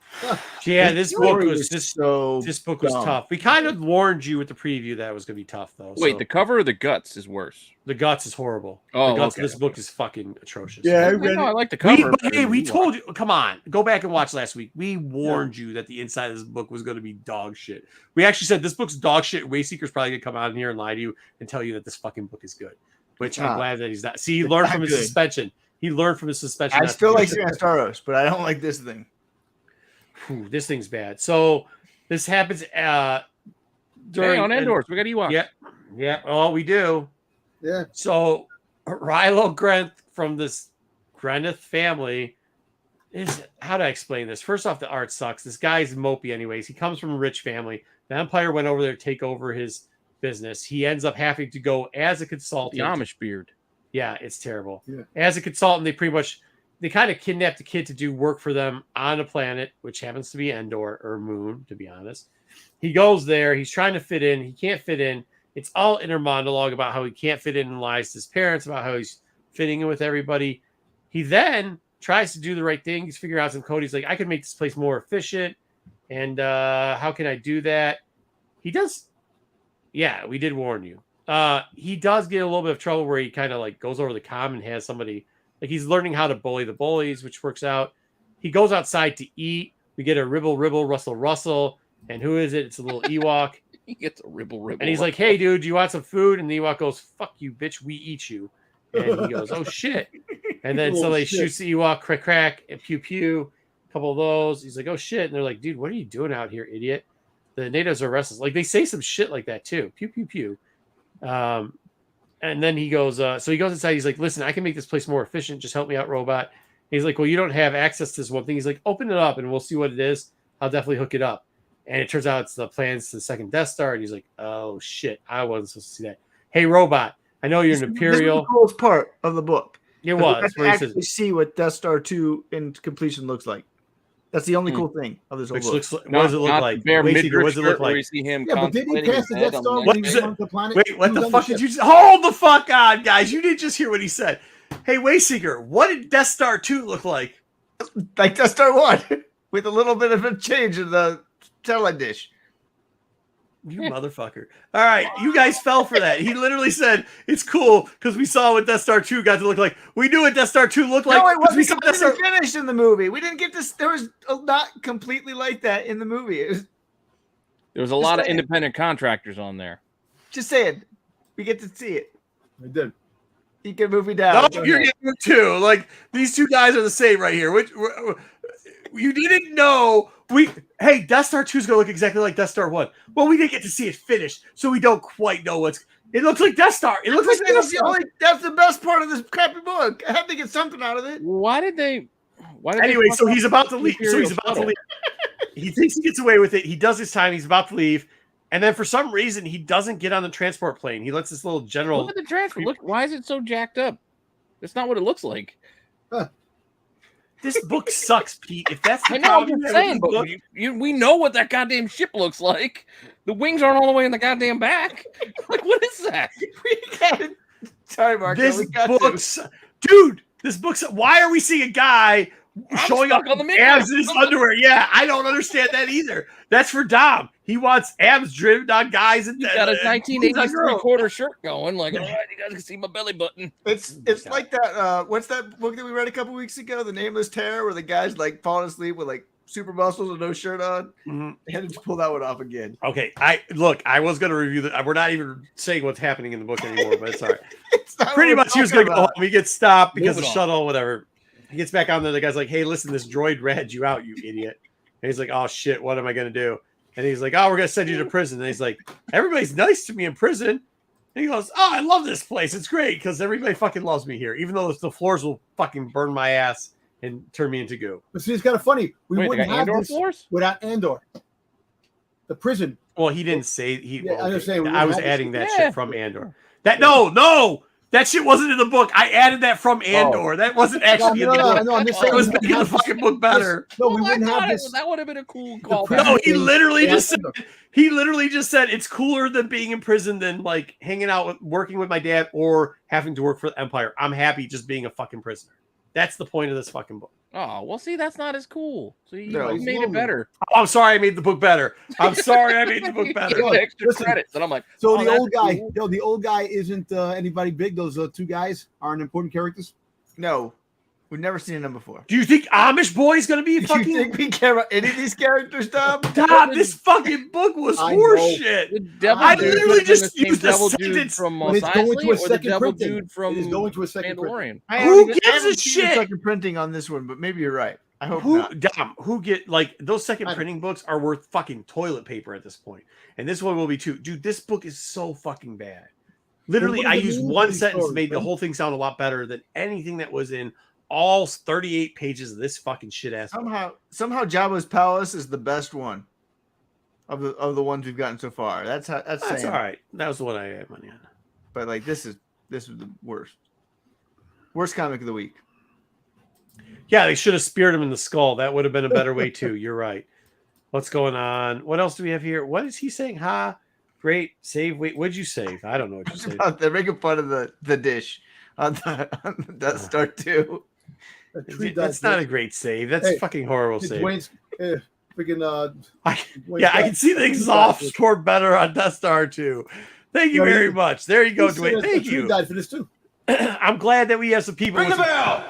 Yeah, this book was dumb. tough. We kind of warned you with the preview that it was going to be tough, though. Wait, the cover or the guts is worse? The guts is horrible. Oh, the guts of this book is fucking atrocious. Yeah, I like the cover. We told you. Come on, go back and watch last week. We warned you that the inside of this book was going to be dog shit. We actually said this book's dog shit. Wayseeker's probably going to come out in here and lie to you and tell you that this fucking book is good. Which I'm glad that he's not. See, he learned from his suspension. He learned from his suspension. I still like Star Wars, but I don't like this thing. This thing's bad. So this happens during on Endor. We got Ewoks. Yeah. Oh, we do. Yeah. So Rilo Grenth from this Greneth family is, how do I explain this? First off, the art sucks. This guy's mopey anyways. He comes from a rich family. The Empire went over there to take over his business. He ends up having to go as a consultant. The Amish beard. Yeah, it's terrible. Yeah. As a consultant, they kind of kidnapped the kid to do work for them on a planet, which happens to be Endor or Moon, to be honest. He goes there. He's trying to fit in. He can't fit in. It's all inner monologue about how he can't fit in and lies to his parents about how he's fitting in with everybody. He then tries to do the right thing. He's figuring out some code. He's like, I can make this place more efficient. And how can I do that? He does. Yeah, we did warn you. He does get a little bit of trouble where he kind of like goes over the comm and has somebody. Like he's learning how to bully the bullies, which works out. He goes outside to eat. We get a ribble, Russell. And who is it? It's a little Ewok. He gets a ribble. And he's like, hey, dude, do you want some food? And the Ewok goes, fuck you, bitch. We eat you. And he goes, oh, shit. And then somebody shoots the Ewok, crack, and pew. A couple of those. He's like, oh, shit. And they're like, dude, what are you doing out here, idiot? The natives are restless. Like, they say some shit like that, too. Pew. And then he goes, so he goes inside. He's like, listen, I can make this place more efficient. Just help me out, robot. He's like, well, you don't have access to this one thing. He's like, open it up and we'll see what it is. I'll definitely hook it up. And it turns out it's the plans to the second Death Star. And he's like, oh, shit, I wasn't supposed to see that. Hey, robot, I know you're an Imperial. This was the coolest part of the book. It was. You actually see what Death Star 2 in completion looks like. That's the only cool thing of this whole book. What does it look like? What does it look like? You see him but did he pass the Death Star? Wait, what the fuck did you... Hold the fuck on, guys. You didn't just hear what he said. Hey, Wayseeker, what did Death Star 2 look like? Like Death Star 1, with a little bit of a change in the satellite dish. You motherfucker. All right, you guys fell for that. He literally said, it's cool because we saw what Death Star 2 got to look like. We knew what Death Star 2 looked like. No, it wasn't. We saw Death Star... finished in the movie. We didn't get this. There was not completely like that in the movie. There was a lot of independent contractors on there. Just saying. We get to see it. We did. You can move me down. No, you're getting it too. Like, these two guys are the same right here. You didn't know hey, Death Star 2 is gonna look exactly like Death Star 1. Well, we didn't get to see it finished, so we don't quite know it looks like Death Star. It looks like Death Star. That's the best part of this crappy book. I had to get something out of it. Why did they Anyway, so he's about to leave. Shuttle? He thinks he gets away with it. He does his time. He's about to leave. And then for some reason, he doesn't get on the transport plane. He lets this little general. Look at the transport. Look, why is it so jacked up? That's not what it looks like. This book sucks, Pete. If that's the I know what you're saying, but we know what that goddamn ship looks like. The wings aren't all the way in the goddamn back. Like, what is that? Sorry, Mark. This book's, dude. This book's. Why are we seeing a guy showing up on the abs in his underwear? Yeah, I don't understand that either. That's for Dom. He wants abs driven on guys and he's got a 1983 shirt going. Like, all right, you guys can see my belly button. It's like that. What's that book that we read a couple weeks ago, The Nameless Terror, where the guy's like falling asleep with like super muscles and no shirt on. Mm-hmm. I had to pull that one off again. Okay, I was going to review that. We're not even saying what's happening in the book anymore, but it's all right. Pretty much, he was going to go home. He gets stopped because of shuttle, whatever. He gets back on there. The guy's like, "Hey, listen, this droid ratted you out, you idiot." And he's like, "Oh shit, what am I going to do?" And he's like, "Oh, we're going to send you to prison." And he's like, "Everybody's nice to me in prison." And he goes, "Oh, I love this place. It's great because everybody fucking loves me here, even though the floors will fucking burn my ass and turn me into goo." But see, it's kind of funny. We wouldn't have Andor this floors without Andor. The prison. Well, he didn't say he. Yeah, I understand. I was adding that shit from Andor. No, that shit wasn't in the book. I added that from Andor. That wasn't actually in the book. No, I'm just saying. I was making the fucking book better. No, we wouldn't have this. That would have been a cool call. No, he literally just said it's cooler than being in prison than like hanging out working with my dad or having to work for the Empire. I'm happy just being a fucking prisoner. That's the point of this fucking book. Oh, well, see, that's not as cool. So you made lonely. it better. Oh, I'm sorry I made the book better. I'm sorry I made the book better. Extra credits. And I'm like, So oh, the old guy, cool. the old guy isn't anybody big. Those two guys aren't important characters. No, we've never seen them before. Do you think Amish Boy is going to be Do fucking... you think we care about any of these characters, Dom? Dom, this fucking book was horseshit. I literally just used the sentence from When it's going to a second printing. dude from It is going to a second printing. Mandalorian. Who gives a shit? Second printing on this one, but maybe you're right. I hope not. Dom, who get like those second printing books are worth fucking toilet paper at this point. And this one will be too. Dude, this book is so fucking bad. Literally, I used one sentence, made the whole thing sound a lot better than anything that was in all 38 pages of this fucking shit ass. Somehow Jabba's palace is the best one of the ones we've gotten so far. That's all right. That was the one I had money on. But like this is the worst comic of the week. Yeah, they should have speared him in the skull. That would have been a better way too. You're right. What's going on? What else do we have here? What is he saying? Great save. Wait, what'd you save? I don't know what you saved. They're making fun of the dish on the Death Star 2. That's not a great save. That's fucking horrible save. Dwayne's freaking. I can see the exhaust scored better on Death Star 2. Thank you very much. There you go, Dwayne. Thank you. Died for this too. I'm glad that we have some people. Ring the bell.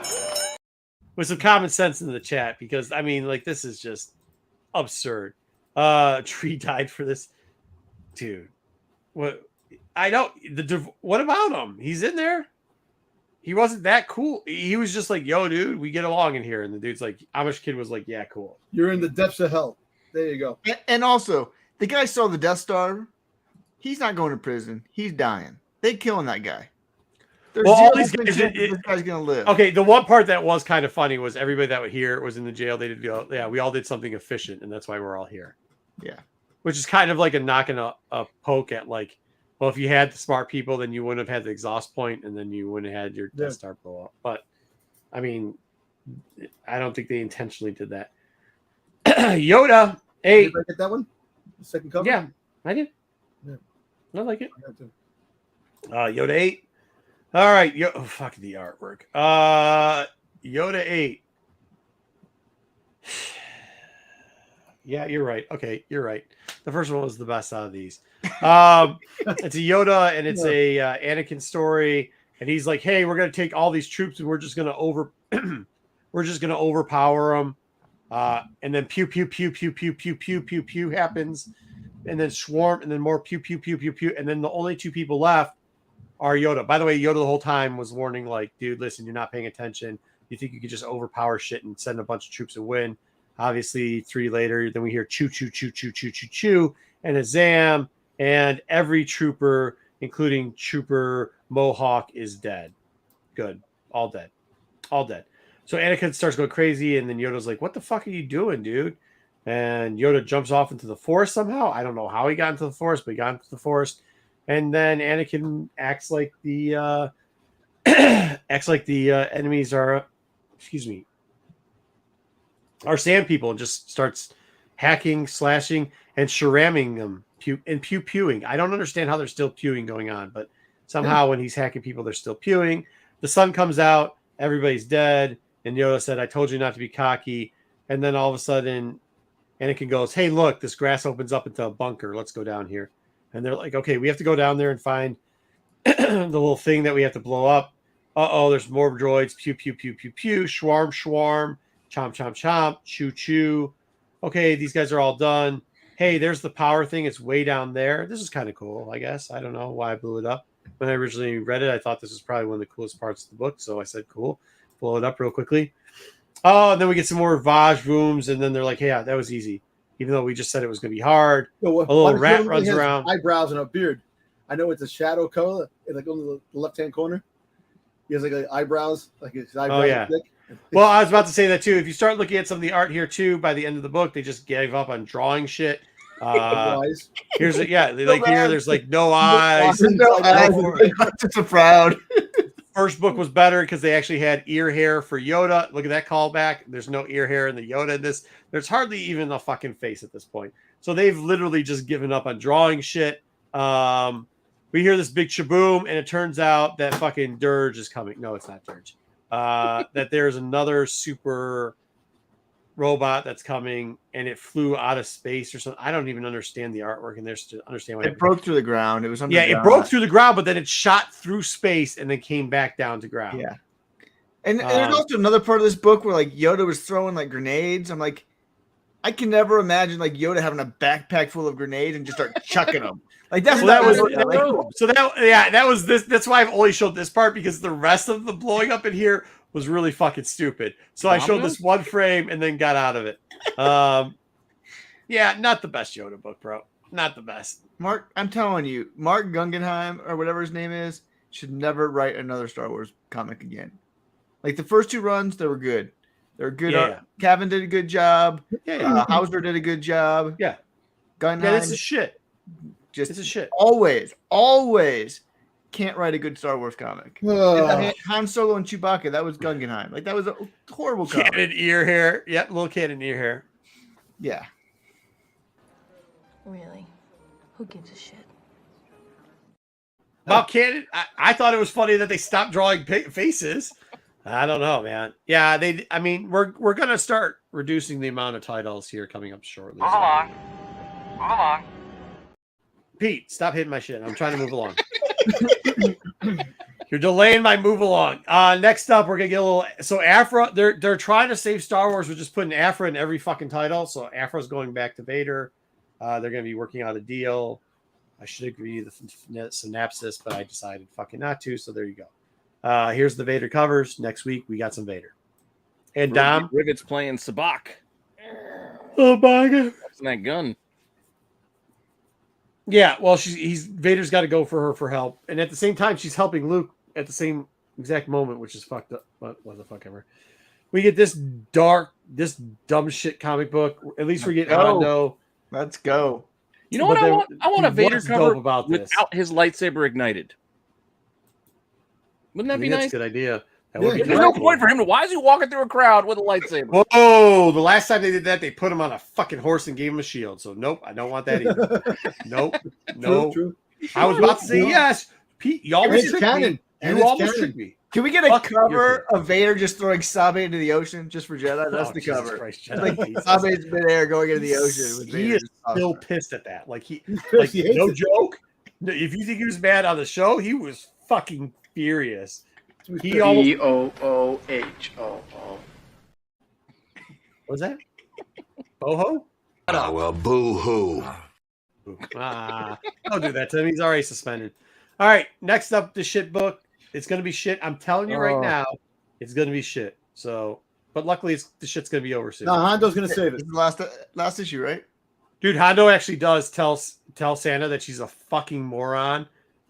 With some common sense in the chat, because I mean, like, this is just absurd. Tree died for this, dude. What? I don't. What about him? He's in there. He wasn't that cool. He was just like, "Yo, dude, we get along in here." And the dude's like, Amish kid was like, "Yeah, cool." You're in the depths of hell. There you go. And also, the guy saw the Death Star. He's not going to prison. He's dying. They're killing that guy. Well, all these guys, this guy's gonna live. Okay, the one part that was kind of funny was everybody that was here was in the jail. They did go, yeah, we all did something efficient, and that's why we're all here. Yeah, which is kind of like a knocking a poke at like, well, if you had the smart people, then you wouldn't have had the exhaust point, and then you wouldn't have had your Death Star blow up. But I mean, I don't think they intentionally did that. Yoda, Did I get that one? The second cover. Yeah, I did. Yeah. I like it. Yoda 8. All right, fuck the artwork. Yoda 8. Yeah, you're right. Okay, you're right. The first one was the best out of these. It's a Yoda and it's a Anakin story, and he's like, "Hey, we're gonna take all these troops and we're just gonna overpower them." And then pew pew pew pew pew pew pew pew pew happens, and then swarm, and then more pew pew pew pew pew, and then the only two people left are Yoda. By the way, Yoda the whole time was warning, like, dude, listen, you're not paying attention. You think you could just overpower shit and send a bunch of troops and win. Obviously, 3 later, then we hear choo, choo, choo, choo, choo, choo, choo, and a zam, and every trooper, including Trooper Mohawk, is dead. Good. All dead. All dead. So Anakin starts going crazy, and then Yoda's like, what the fuck are you doing, dude? And Yoda jumps off into the forest somehow. I don't know how he got into the forest, but he got into the forest. And then Anakin acts like the enemies are, are sand people, and just starts hacking, slashing, and sharamming them and pewing. I don't understand how there's still pewing going on, but somehow when he's hacking people, they're still pewing. The sun comes out, everybody's dead, and Yoda said, I told you not to be cocky. And then all of a sudden, Anakin goes, hey, look, this grass opens up into a bunker. Let's go down here. And they're like, okay, we have to go down there and find the little thing that we have to blow up. Uh-oh, there's more droids. Pew, pew, pew, pew, pew. Schwarm, schwarm. Chomp, chomp, chomp. Choo, choo. Okay, these guys are all done. Hey, there's the power thing. It's way down there. This is kind of cool, I guess. I don't know why I blew it up. When I originally read it, I thought this was probably one of the coolest parts of the book. So I said, cool. Blow it up real quickly. Oh, and then we get some more Vaj rooms, and then they're like, hey, yeah, that was easy. Even though we just said it was going to be hard. A little rat runs around. Eyebrows and a beard. I know it's a shadow color, like on the left-hand corner. He has like eyebrows, like his eyebrows. Oh, yeah. Well, I was about to say that too. If you start looking at some of the art here too, by the end of the book, they just gave up on drawing shit. Here's it. Yeah, like here, there's like no eyes. No eyes. Just a proud. First book was better because they actually had ear hair for Yoda. Look at that callback. There's no ear hair in the Yoda in this. There's hardly even a fucking face at this point. So they've literally just given up on drawing shit. We hear this big shaboom, and it turns out that fucking Dirge is coming. No, it's not Dirge. That there's another super robot that's coming, and it flew out of space or something. I don't even understand the artwork in there to understand why it broke through the ground. It was underground. Yeah, it broke through the ground, but then it shot through space and then came back down to ground. Yeah. And there's also another part of this book where like Yoda was throwing like grenades. I'm like, I can never imagine like Yoda having a backpack full of grenades and just start chucking them. Like that's that was this. That's why I've only showed this part, because the rest of the blowing up in here was really fucking stupid. So I showed this one frame and then got out of it. Yeah, not the best Yoda book, bro. Not the best. Mark, I'm telling you, Mark Guggenheim or whatever his name is should never write another Star Wars comic again. Like the first 2 runs, they were good. They were good. Yeah. Cavan did a good job. Yeah. Hauser did a good job. Yeah. Guggenheim. Yeah, this is shit. Just it's a shit. Always can't write a good Star Wars comic. Han Solo and Chewbacca, that was Guggenheim. Like that was a horrible comic. Cannon ear hair. Yep, little cannon ear hair. Yeah. Really? Who gives a shit? About Cannon, I thought it was funny that they stopped drawing faces. I don't know, man. Yeah, we're gonna start reducing the amount of titles here coming up shortly. Move along. Pete, stop hitting my shit. I'm trying to move along. You're delaying my move along. Next up, we're gonna get a little. So Afra, they're trying to save Star Wars with just putting Afra in every fucking title. So Afra's going back to Vader. They're gonna be working out a deal. I should agree to the synopsis, but I decided fucking not to. So there you go. Here's the Vader covers. Next week we got some Vader. And Dom Rivet's playing Sabak. Oh my god! That's that gun. Yeah, well, Vader's got to go for her for help, and at the same time, she's helping Luke at the same exact moment, which is fucked up. What the fuck ever? We get this dumb shit comic book. At least we get Hondo. Let's go. You know what I want? I want a Vader cover without his lightsaber ignited. Wouldn't that be nice? That's a good idea. There's no point for him to. Why is he walking through a crowd with a lightsaber? Whoa! The last time they did that, they put him on a fucking horse and gave him a shield. So nope, I don't want that either. Nope. True. I was about to say yes. Pete, you almost tricked me. You almost tricked me. Can we get a cover of Vader just throwing Sabe into the ocean just for Jedi? That's the cover. Christ, like Sabe's midair going into the ocean. He is still pissed at that. Like no joke. If you think he was mad on the show, he was fucking furious. He almost Booho. What was that? Boho? Oh well, boo-hoo. Don't do that to him. He's already suspended. All right, next up, the shit book. It's gonna be shit. I'm telling you right now, it's gonna be shit. So but luckily the shit's gonna be over soon. No, Hondo's gonna save it. It's the last issue, right? Dude, Hondo actually does tell Santa that she's a fucking moron,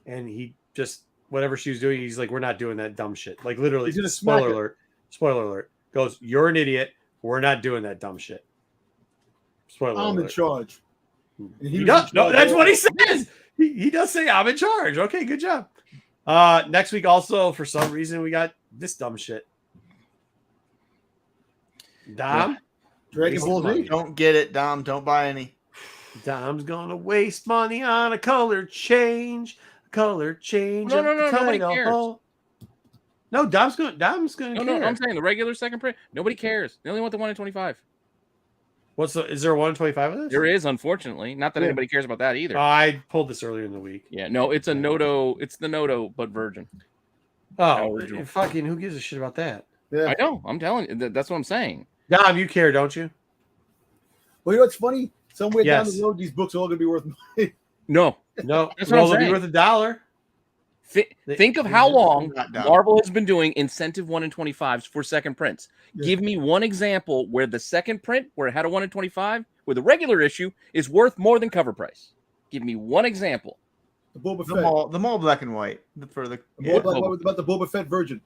and he just whatever she was doing, he's like, we're not doing that dumb shit. Like literally, He's gonna smack spoiler it. alert. Spoiler alert. Goes, you're an idiot. We're not doing that dumb shit. Spoiler I'm alert. in charge. And He was does. in No, charge that's all what he along. says. He does say I'm in charge. Okay, good job. Next week also, for some reason, we got this dumb shit. Dom? Dragon Ball Z. Don't get it, Dom. Don't buy any. Dom's gonna waste money on a color change. Color change. No, of no, the no, nobody title. cares. No, Dom's gonna No, care. no, I'm saying the regular second print. Nobody cares. They only want the 1 in 25. Is there a 1 in 25 of this? There is, unfortunately. Not that Yeah. anybody cares about that either. I pulled this earlier in the week. Yeah, no, it's a Noto. It's the Noto, but virgin. Oh, Original. fucking who gives a shit about that? Yeah. I know. I'm telling you. That's what I'm saying. Dom, you care, don't you? Well, you know what's funny? Somewhere down Yes. the road, these books are all gonna be worth money. No. No, That's what I'm they'll be saying. worth $1. Think of how long Not Dom. Marvel has been doing incentive 1 in 25s for second prints. Yeah. Give me one example where the second print, where it had a 1 in 25, where the regular issue is worth more than cover price. Give me one example. The Boba The Fett. mall black and white for the About the Boba Fett virgin.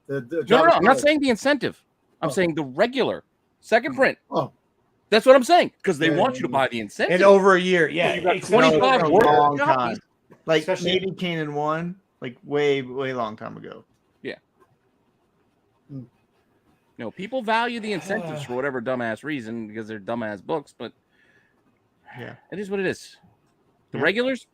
The No, I'm not saying the incentive. I'm Oh. saying the regular second print. Oh, That's what I'm saying, because they Yeah, want yeah, you to yeah. buy the incentive. In over a year. Yeah. You got it's 25 no, a worth of long copies. time. Like Especially- maybe Kanan 1, like way long time ago. No, people value the incentives for whatever dumbass reason because they're dumbass books, but Yeah. it is what it is. The Yeah. regulars,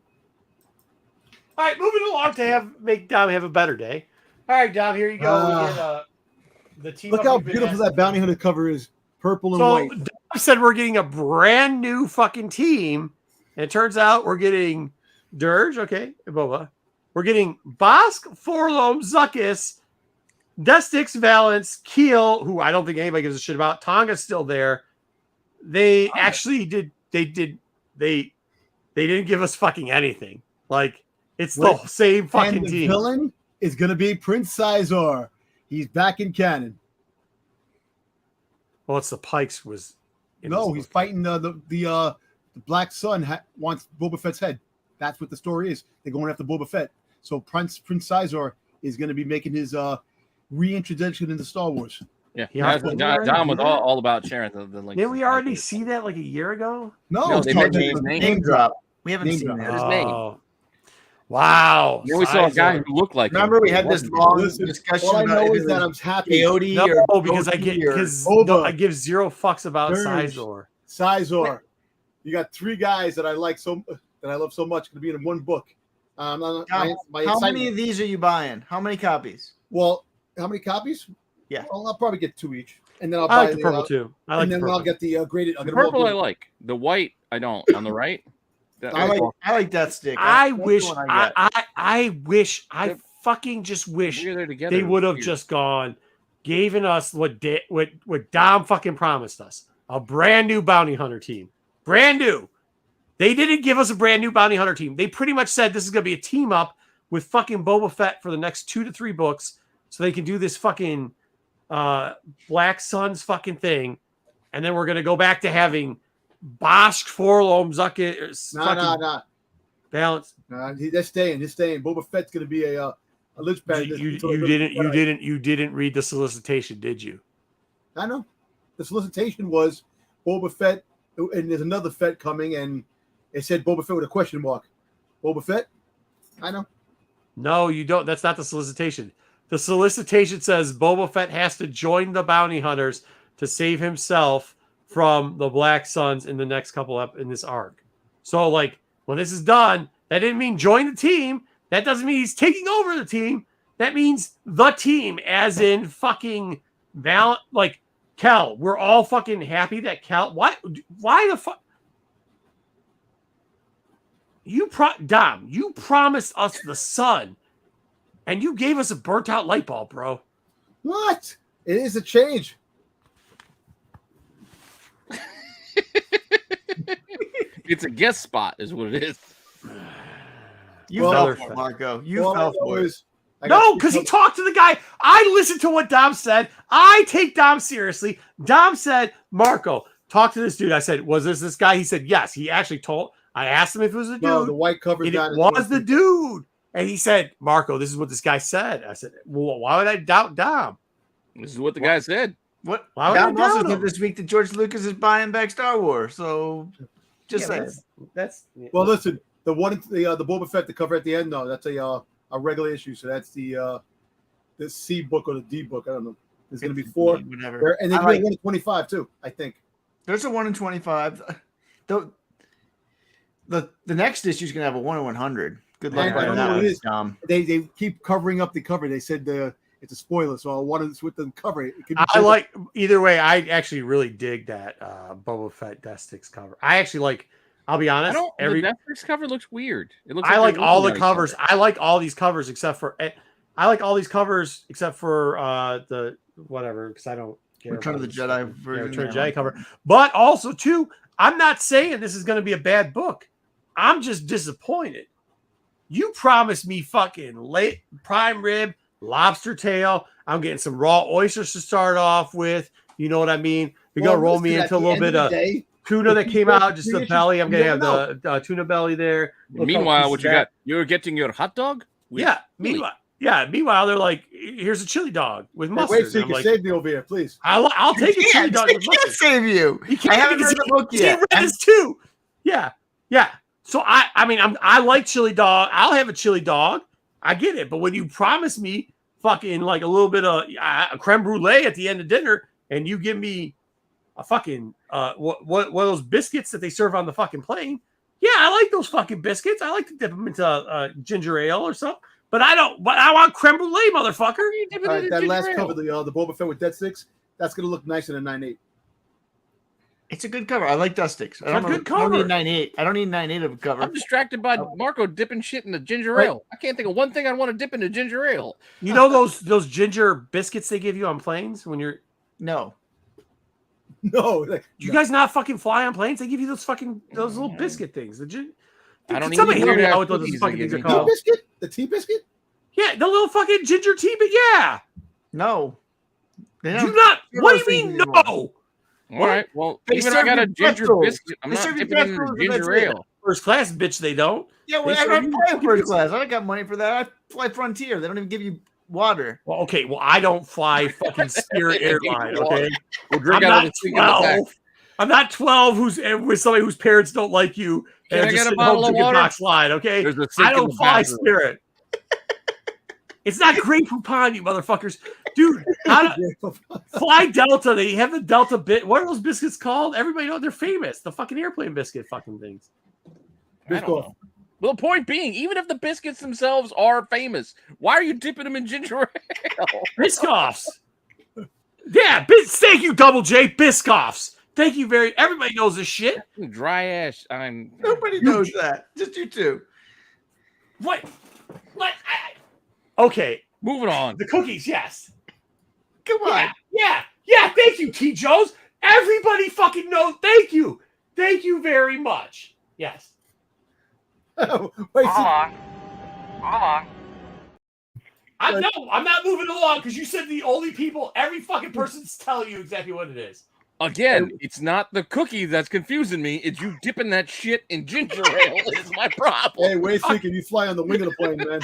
All right, moving along to make Dom have a better day. All right, Dom, here you go. We get, the team look up how we've been beautiful asked- that bounty hunter cover is. Purple and So white. Dom said we're getting a brand new fucking team, and it turns out we're getting Dirge, okay, Boba. We're getting Bosk, Forlom, Zuckus, Destix, Valance, Keel, who I don't think anybody gives a shit about. Tonga's still there. They actually did. They didn't give us fucking anything. Like it's the What? same fucking And the team. villain is gonna be Prince Sizar. He's back in canon. Well, it's the Pikes was. in No, this he's book. fighting the Black Sun wants Boba Fett's head. That's what the story is. They're going after Boba Fett. So Prince Sizar is going to be making his reintroduction into Star Wars. yeah. Yeah, That's what didn't we already Dom do was that? all about sharing the link. Didn't we already see that like a year ago? No, it's they called mentioned his name. Name drop. We haven't Name seen drop. that. His name. Oh. Wow. Then we saw a guy Sizar. who looked like him. Remember, we had this Wasn't. long Listen, discussion all I about know if is it that was I'm happy. Coyote No, or because I Goatee or- Boba. I give zero fucks about Dirge. Sizor. Sizar. You got three guys that I love so much going to be in one book. Tom, My how many excitement- of these are you buying? How many copies? Well, how many copies? Yeah. Well, I'll probably get 2 each, and then I'll I buy like the purple too. I like and the then purple. I'll get the graded. I'll The get them all purple I graded. like. The white I don't. On the right. I like that stick. I That's the wish one got. I fucking just wish We're there together. they would have Weird. just given us what Dom fucking promised us. A brand new bounty hunter team. Brand new. They didn't give us a brand new bounty hunter team. They pretty much said this is going to be a team up with fucking Boba Fett for the next 2 to 3 books so they can do this fucking Black Suns fucking thing. And then we're going to go back to having Bosk, Forlom, Zuckus, No. Balance. They're staying. Boba Fett's going to be a linchpin. You didn't read the solicitation, did you? I know. The solicitation was Boba Fett, and there's another Fett coming, and it said Boba Fett with a question mark. Boba Fett? I know. No, you don't. That's not the solicitation. The solicitation says Boba Fett has to join the bounty hunters to save himself from the Black Suns in the next couple in this arc. So, like, when this is done, that didn't mean join the team. That doesn't mean he's taking over the team. That means the team, as in fucking like Kel. We're all fucking happy that Kel. Why the fuck? Dom, you promised us the sun, and you gave us a burnt out light bulb, bro. What? It is a change. It's a guest spot, is what it is. You Well, fell another for it, fact. Marco. You All I fell know for it. is No, because he talked to the guy. I listened to what Dom said. I take Dom seriously. Dom said, Marco, talk to this dude. I said, was this guy? He said, yes. He actually told. I asked him if it was a dude. No, the white cover It was the dude. And he said, Marco, this is what this guy said. I said, well, why would I doubt Dom? This is what the guy said. What? Why would I Dom also doubt said him? this week that George Lucas is buying back Star Wars. So just saying. That's Well, listen, the Boba Fett, the cover at the end, no, that's a regular issue. So that's the C book or the D book. I don't know. There's going to be 4. Whatever. And they're going to 125 too, I think. There's a 1 in 25. The next issue is going to have a 1 in 100. Good luck I on don't know what it that, is. Dom. They keep covering up the cover. They said it's a spoiler, so I wanted this with the cover. It could be I like either way. I actually really dig that Boba Fett Death Sticks cover. I actually like. I'll be honest. The Death Sticks cover looks weird. It looks. I like they're all the looking at each covers. other. I like all these covers except for. I like all these covers except for the whatever because I don't care. Return of the Jedi version. Return of the Jedi cover, but also too. I'm not saying this is going to be a bad book. I'm just disappointed. You promised me fucking late prime rib, lobster tail. I'm getting some raw oysters to start off with. You know what I mean? You're going to roll me into a little bit of tuna that came out, just the belly. I'm going to have the tuna belly there. Meanwhile, what you got? You're getting your hot dog? Meanwhile, they're like, here's a chili dog with mustard. Wait, so you can like, save me over here, please. I'll take a chili dog with I can't mustard. save you. You can't I haven't read the book yet. He read this too. Yeah. So I like chili dog. I'll have a chili dog. I get it. But when you promise me fucking like a little bit of a creme brulee at the end of dinner, and you give me a fucking what one of those biscuits that they serve on the fucking plane, yeah, I like those fucking biscuits. I like to dip them into ginger ale or something. But I don't. But I want creme brulee, motherfucker. All right, that last cover, the Boba Fett with Death Sticks, that's gonna look nicer than 9.8. It's a good cover. I like Dust Sticks. I It's a good cover. I don't need 9.8. I don't need 9.8 of a cover. I'm distracted by Marco dipping shit in the ginger ale. I can't think of one thing I want to dip into ginger ale. You know those ginger biscuits they give you on planes when you're. No. No, Do you guys not fucking fly on planes? They give you those little biscuit things. I don't somebody even help me hear out with that what those cookies fucking they things are give you. tea called. biscuit? The tea biscuit? Yeah, the little fucking ginger tea, but yeah. No. They Do don't- not. they're What do not you mean thinking anymore. no? All right. Well, They even I serve got you a ginger pretzels. biscuit. I'm They not serve you dipping it in pretzels, the and ginger that's it. ale. First class, bitch. They don't. Yeah, They well, serve I'm you flying fucking first biscuits. class. I don't got money for that. I fly Frontier. They don't even give you water. Well, okay. Well, I don't fly fucking Spirit Airline. Okay, We'll drink I'm out of not the sink in the back. 12. I'm not 12. Who's with somebody whose parents don't like you Can and I just get a sit bottle home of drinking water? box line. Okay, There's a sink I in don't the fly bathroom. Spirit. It's not Grey Poupon, you motherfuckers, dude. Fly Delta. They have the Delta bit. What are those biscuits called? Everybody knows they're famous. The fucking airplane biscuit fucking things. I don't know. Well, the point being, even if the biscuits themselves are famous, why are you dipping them in ginger ale? Biscoffs. Yeah, thank you, Double J. Biscoffs. Thank you very. Everybody knows this shit. Dry ash. Nobody knows that. Just you two. What? Okay, Moving on. the cookies. Yes. Come on. Yeah. Thank you, T. Jones. Everybody fucking knows. Thank you. Thank you very much. Yes. Wait, Hold on. I'm not moving along because you said the only people. Every fucking person's telling you exactly what it is. Again, it's not the cookie that's confusing me. It's you dipping that shit in ginger ale is my problem. hey, wait a second. You fly on the wing of the plane, man.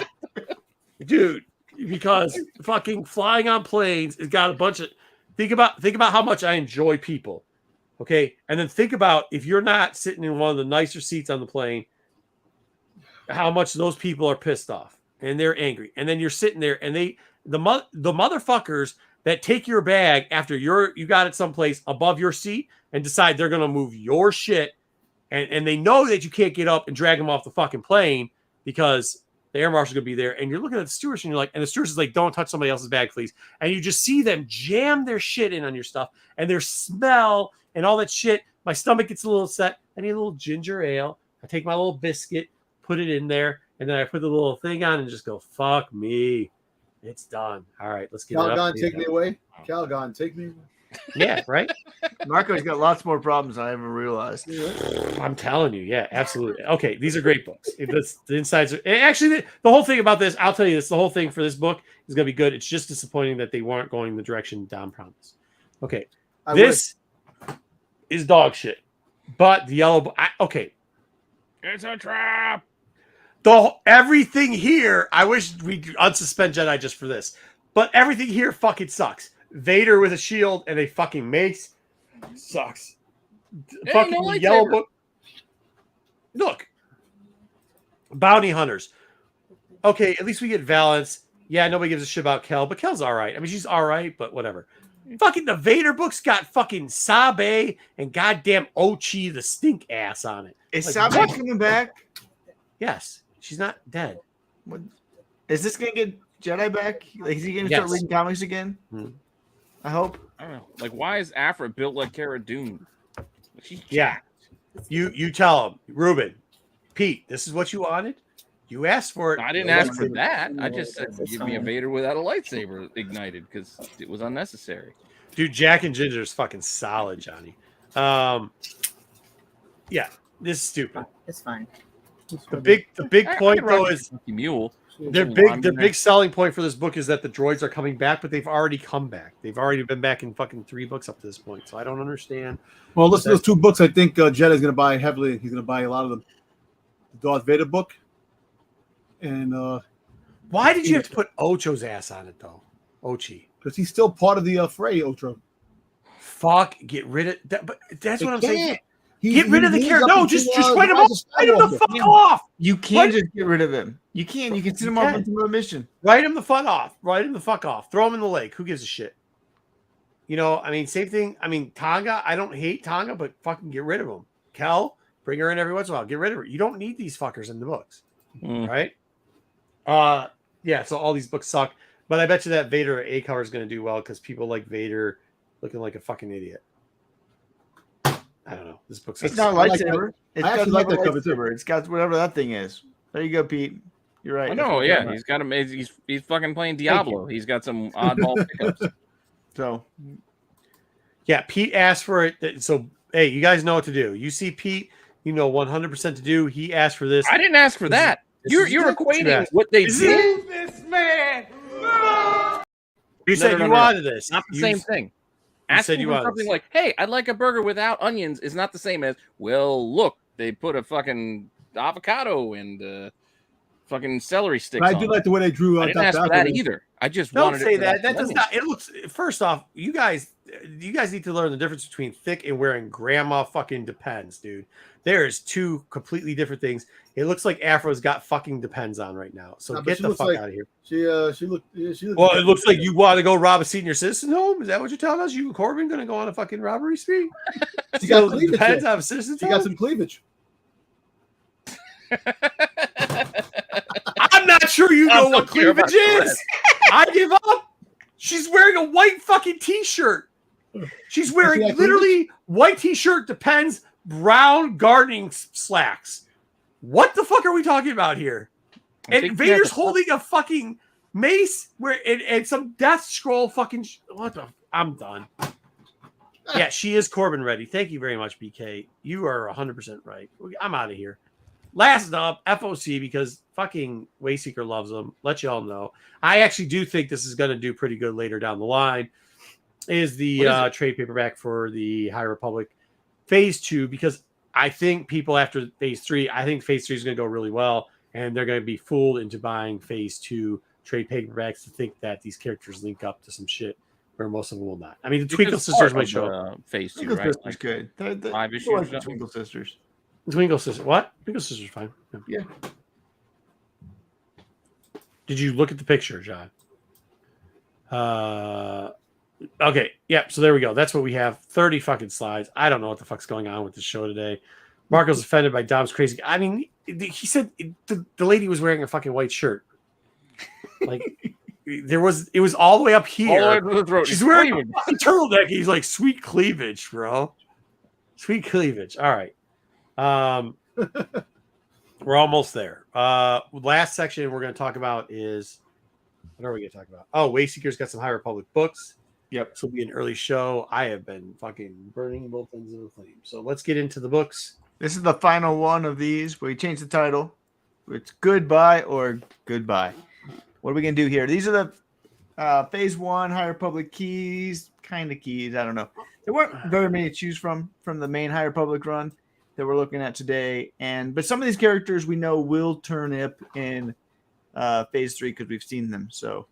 Dude, because fucking flying on planes has got a bunch of think about how much I enjoy people. Okay. And then think about if you're not sitting in one of the nicer seats on the plane, how much those people are pissed off and they're angry. And then you're sitting there and the motherfuckers that take your bag after you got it someplace above your seat and decide they're gonna move your shit and they know that you can't get up and drag them off the fucking plane because the air marshal's gonna be there, and you're looking at the stewardess, and you're like, and the stewardess is like, "Don't touch somebody else's bag, please." And you just see them jam their shit in on your stuff, and their smell and all that shit. My stomach gets a little upset. I need a little ginger ale. I take my little biscuit, put it in there, and then I put the little thing on and just go, "Fuck me, it's done." All right, let's get it up. Calgon, take me away. Calgon, take me away. Yeah, right. Marco's got lots more problems than I ever realized. I'm telling you, yeah, absolutely. Okay, these are great books. The insides are actually the whole thing about this. I'll tell you this: the whole thing for this book is going to be good. It's just disappointing that they weren't going the direction Dom promised. Okay, this is dog shit, but the yellow. Okay, It's a trap. Everything here. I wish we could unsuspend Jedi just for this, but everything here fucking sucks. Vader with a shield and a fucking mace sucks. Hey, Fucking no yellow lightsaber. book. Look, bounty hunters. Okay, at least we get Valance. Yeah, nobody gives a shit about Kel, but Kel's all right. I mean, she's all right, but whatever. Fucking the Vader book's got fucking Sabe and goddamn Ochi the stink ass on it. Is Like, Sabe what? coming back? Yes, she's not dead. What, is this gonna get Jedi back? Like, is he gonna Yes. start reading comics again? Hmm. I hope. I don't know. Like, why is Afra built like Cara Dune? She's Yeah. You tell him, Ruben, Pete, this is what you wanted. You asked for it. I didn't ask for that. I just said give me a Vader without a lightsaber ignited because it was unnecessary. Dude, Jack and Ginger is fucking solid, Johnny. Yeah, this is stupid. It's fine. The big point though rock is a mule. their big selling point for this book is that the droids are coming back, but they've already come back. They've already been back in fucking 3 books up to this point. So I don't understand. Well, listen to those 2 books. I think Jedi's going to buy heavily. He's going to buy a lot of them. The Darth Vader book. And Why did you have to put Ocho's ass on it though? Ochi. because he's still part of the fray, Ultra. Fuck, get rid of that. But that's what I'm saying. Can't. Get rid of the moves character. up No, into, just write him Rise off. of Write him the Skywalker. fuck off. You can't What? just get rid of him. You can. You can send him You off can. into a mission. Write him the fuck off. Write him the fuck off. Throw him in the lake. Who gives a shit? You know, I mean, same thing. I mean, Tonga, I don't hate Tonga, but fucking get rid of him. Kel, bring her in every once in a while. Get rid of her. You don't need these fuckers in the books. Right? Yeah, so all these books suck. But I bet you that Vader A cover is going to do well because people like Vader looking like a fucking idiot. I don't know. This book sucks. It's not a I like lightsaber. It's I got actually like another that cover, too. lightsaber. It's got whatever that thing is. There you go, Pete. You're right. I know, yeah. He's got him. He's fucking playing Diablo. He's got some oddball pickups. So Yeah, Pete asked for it. So, hey, you guys know what to do. You see Pete, you know 100% to do. He asked for this. I didn't ask for that. You're exactly what you equating asked. what they Is did. This man! You said no, you no. wanted this. Not the You- same thing. you Asking said you for wanted something this. like, "Hey, I'd like a burger without onions," is not the same as, "Well, look, they put a fucking avocado and fucking celery sticks." But I on do it." like the way they drew. I didn't ask for that either. I just Don't wanted say it that. That does onions. not. It looks. First off, you guys need to learn the difference between thick and wearing grandma fucking Depends, dude. There's 2 completely different things. It looks like Afro's got fucking Depends on right now. So Nah, but get she the looks fuck like- out of here. She looked. Well, it looks like you want to go rob a senior citizen home. Is that what you're telling us? You and Corbin going to go on a fucking robbery spree? She got So cleavage. Depends there. on a citizen's She got home? some cleavage. I'm not sure you know I what don't care about cleavage the is. rest. I give up. She's wearing a white fucking t-shirt. She's wearing got literally white t-shirt, Depends, brown gardening slacks. What the fuck are we talking about here? I And think Vader's that's- holding a fucking mace where and some death scroll fucking what the I'm done. Yeah, she is Corbin ready. Thank you very much, BK. You are 100% right. I'm out of here. Last up, FOC, because fucking Wayseeker loves them. Let y'all know. I actually do think this is going to do pretty good later down the line. Is the What is it? trade paperback for the High Republic Phase 2, because I think people after Phase 3, I think Phase 3 is going to go really well, and they're going to be fooled into buying Phase 2 trade paperbacks to think that these characters link up to some shit where most of them will not. I mean, the Twinkle Because Sisters part might of show up. the Phase 2, Twinkle right? Sisters Like, good. 5 issues I or like the something? Twinkle Sisters. Twinkle Sisters. What? Twinkle Sisters fine. Yeah. Did you look at the picture, John? Okay. Yep. So there we go. That's what we have. 30 fucking slides. I don't know what the fuck's going on with the show today. Marco's offended by Dom's crazy. I mean, he said the lady was wearing a fucking white shirt. Like it was all the way up here. All the way to the throat. She's It's wearing cleavage. a fucking turtleneck. He's like, sweet cleavage, bro. Sweet cleavage. All right. We're almost there. Last section we're going to talk about is what are we going to talk about? Oh, Wayseeker's got some High Republic books. Yep. This will be an early show. I have been fucking burning both ends of the flame. So let's get into the books. This is the final one of these. We changed the title. It's Goodbye or Goodbye. What are we gonna do here? These are the Phase 1 High Republic keys, kind of keys. I don't know. There weren't very many to choose from the main High Republic run that we're looking at today. But some of these characters we know will turn up in Phase 3 because we've seen them. So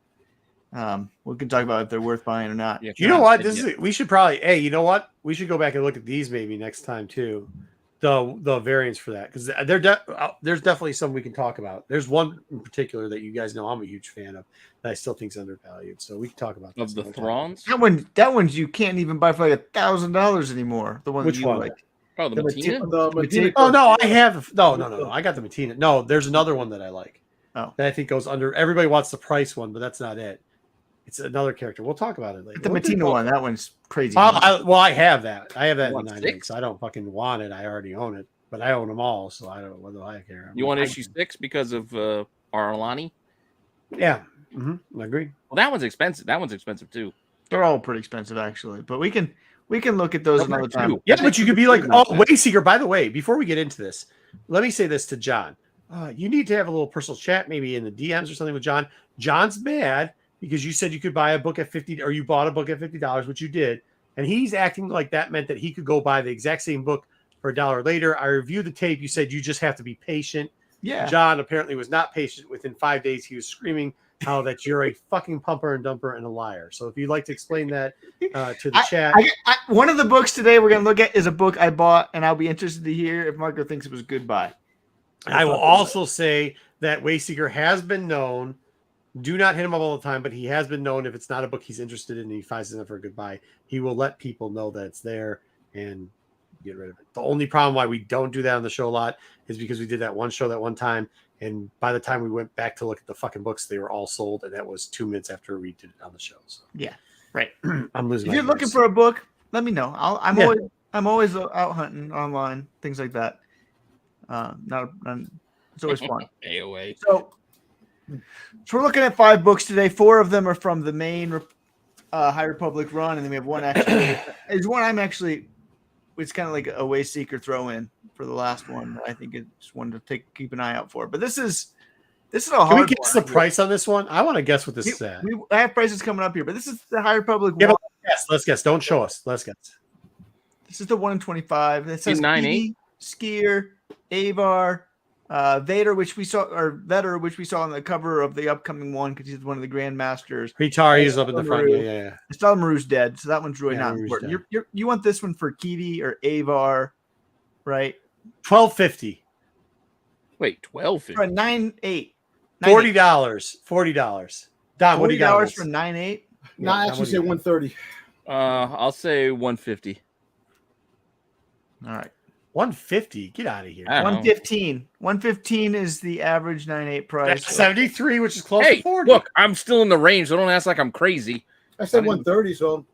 we can talk about if they're worth buying or not. Yeah, You know what? We should probably. Hey, you know what? We should go back and look at these maybe next time too. The variants for that, because there's definitely some we can talk about. There's one in particular that you guys know I'm a huge fan of that I still think is undervalued. So we can talk about Of the Thrawns. That one's you can't even buy for like $1,000 anymore. The one Which that you one? like. Oh, the Matina? The Matina. Oh no, I have no. I got the Matina. No, there's another one that I like. Oh. That I think goes under. Everybody wants the price one, but that's not it. It's another character. We'll talk about it later. The Matina one, that one's crazy. I have that. I have that in Want the 9 six? weeks. I don't fucking want it. I already own it, but I own them all, so I don't. What do I care? You want issue 6 because of Arlani? Yeah, I agree. Well, that one's expensive. That one's expensive too. They're all pretty expensive actually, but we can look at those Number another time. 2. Yeah, but you could be like, oh, Wayseeker. By the way, before we get into this, let me say this to John. You need to have a little personal chat, maybe in the DMs or something with John. John's mad because you said you could buy a book at $50, or you bought a book at $50, which you did, and he's acting like that meant that he could go buy the exact same book for $1 later. I reviewed the tape. You said you just have to be patient. Yeah. John apparently was not patient. Within 5 days, he was screaming how that you're a fucking pumper and dumper and a liar. So if you'd like to explain that to the chat. One of the books today we're going to look at is a book I bought, and I'll be interested to hear if Marco thinks it was Goodbye. I will also say that Wayseeker has been known. Do not hit him up all the time, but he has been known if it's not a book he's interested in and he finds it for a Goodbye, he will let people know that it's there and get rid of it. The only problem why we don't do that on the show a lot is because we did that one show that one time, and by the time we went back to look at the fucking books, they were all sold, and that was 2 minutes after we did it on the show. So Yeah, right. I'm losing. If my you're looking voice. for a book, let me know. I'm always out hunting online, things like that. It's always fun. AOA. So we're looking at 5 books today. 4 of them are from the main High Republic run, and then we have one actually. It's one I'm actually. It's kind of like a Wayseeker throw in for the last one. I think it's one to keep an eye out for. But this is a hard. Can we guess the one. price on this one? I want to guess what this is at. I have prices coming up here, but this is the High Republic Yeah, one. let's guess. Don't show us. Let's guess. This is the 1 in 25. It says 9.8? Skier, Avar, Vader, which we saw on the cover of the upcoming one because he's one of the Grand Masters. Pretari is up in the front. Yeah. Estelle Maru's dead, so that one's really Yeah, not Maru's important. You want this one for Kiti or Avar, right? $12.50. Wait, 12. For a 9.8. $40. Don, what do you got? $40 for 9.8. No, I actually say 130. I'll say 150. All right. 150. Get out of here. I don't know. 115. 115 is the average 9.8 price. That's 73, which is close Hey, to 40. look, I'm still in the range, so don't act like I'm crazy. I said 130, so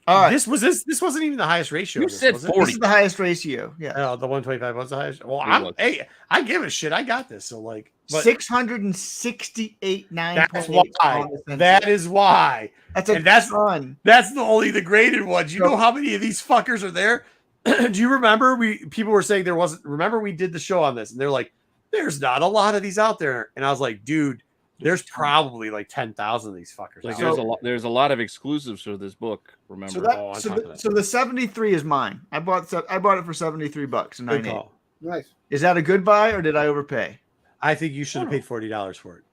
All right. This wasn't even the highest ratio. You of this, said was it? 40. This is the highest ratio. Yeah. Oh, the 125 was the highest. Well, It was. I give a shit. I got this. So but 668 that's why. That is why. That's a and ton. That's only the graded ones. You know how many of these fuckers are there? Do you remember people were saying there wasn't? Remember we did the show on this, and they're like, "There's not a lot of these out there," and I was like, "Dude, there's probably like 10,000 of these fuckers." Like out there's a lot of exclusives for this book. Remember? So the 73 is mine. I bought it for $73 and Good 9.8. call. nice. Is that a good buy or did I overpay? I think you should have paid $40 for it.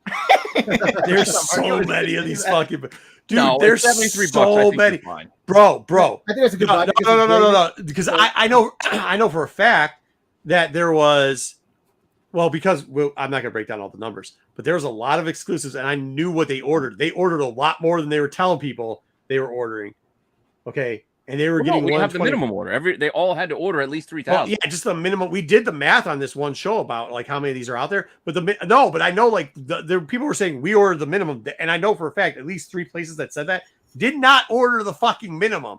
There's so many of these fucking dude. No, there's $73. I so think many, you're fine. bro. I think that's a good buy. No. Because I know for a fact that there was, I'm not gonna break down all the numbers, but there was a lot of exclusives, and I knew what they ordered. They ordered a lot more than they were telling people they were ordering. Okay. And they were getting we have 120. the minimum order. They all had to order at least 3,000. Well, yeah, just the minimum. We did the math on this one show about like how many of these are out there. But but I know like the people were saying we ordered the minimum, and I know for a fact at least 3 places that said that did not order the fucking minimum,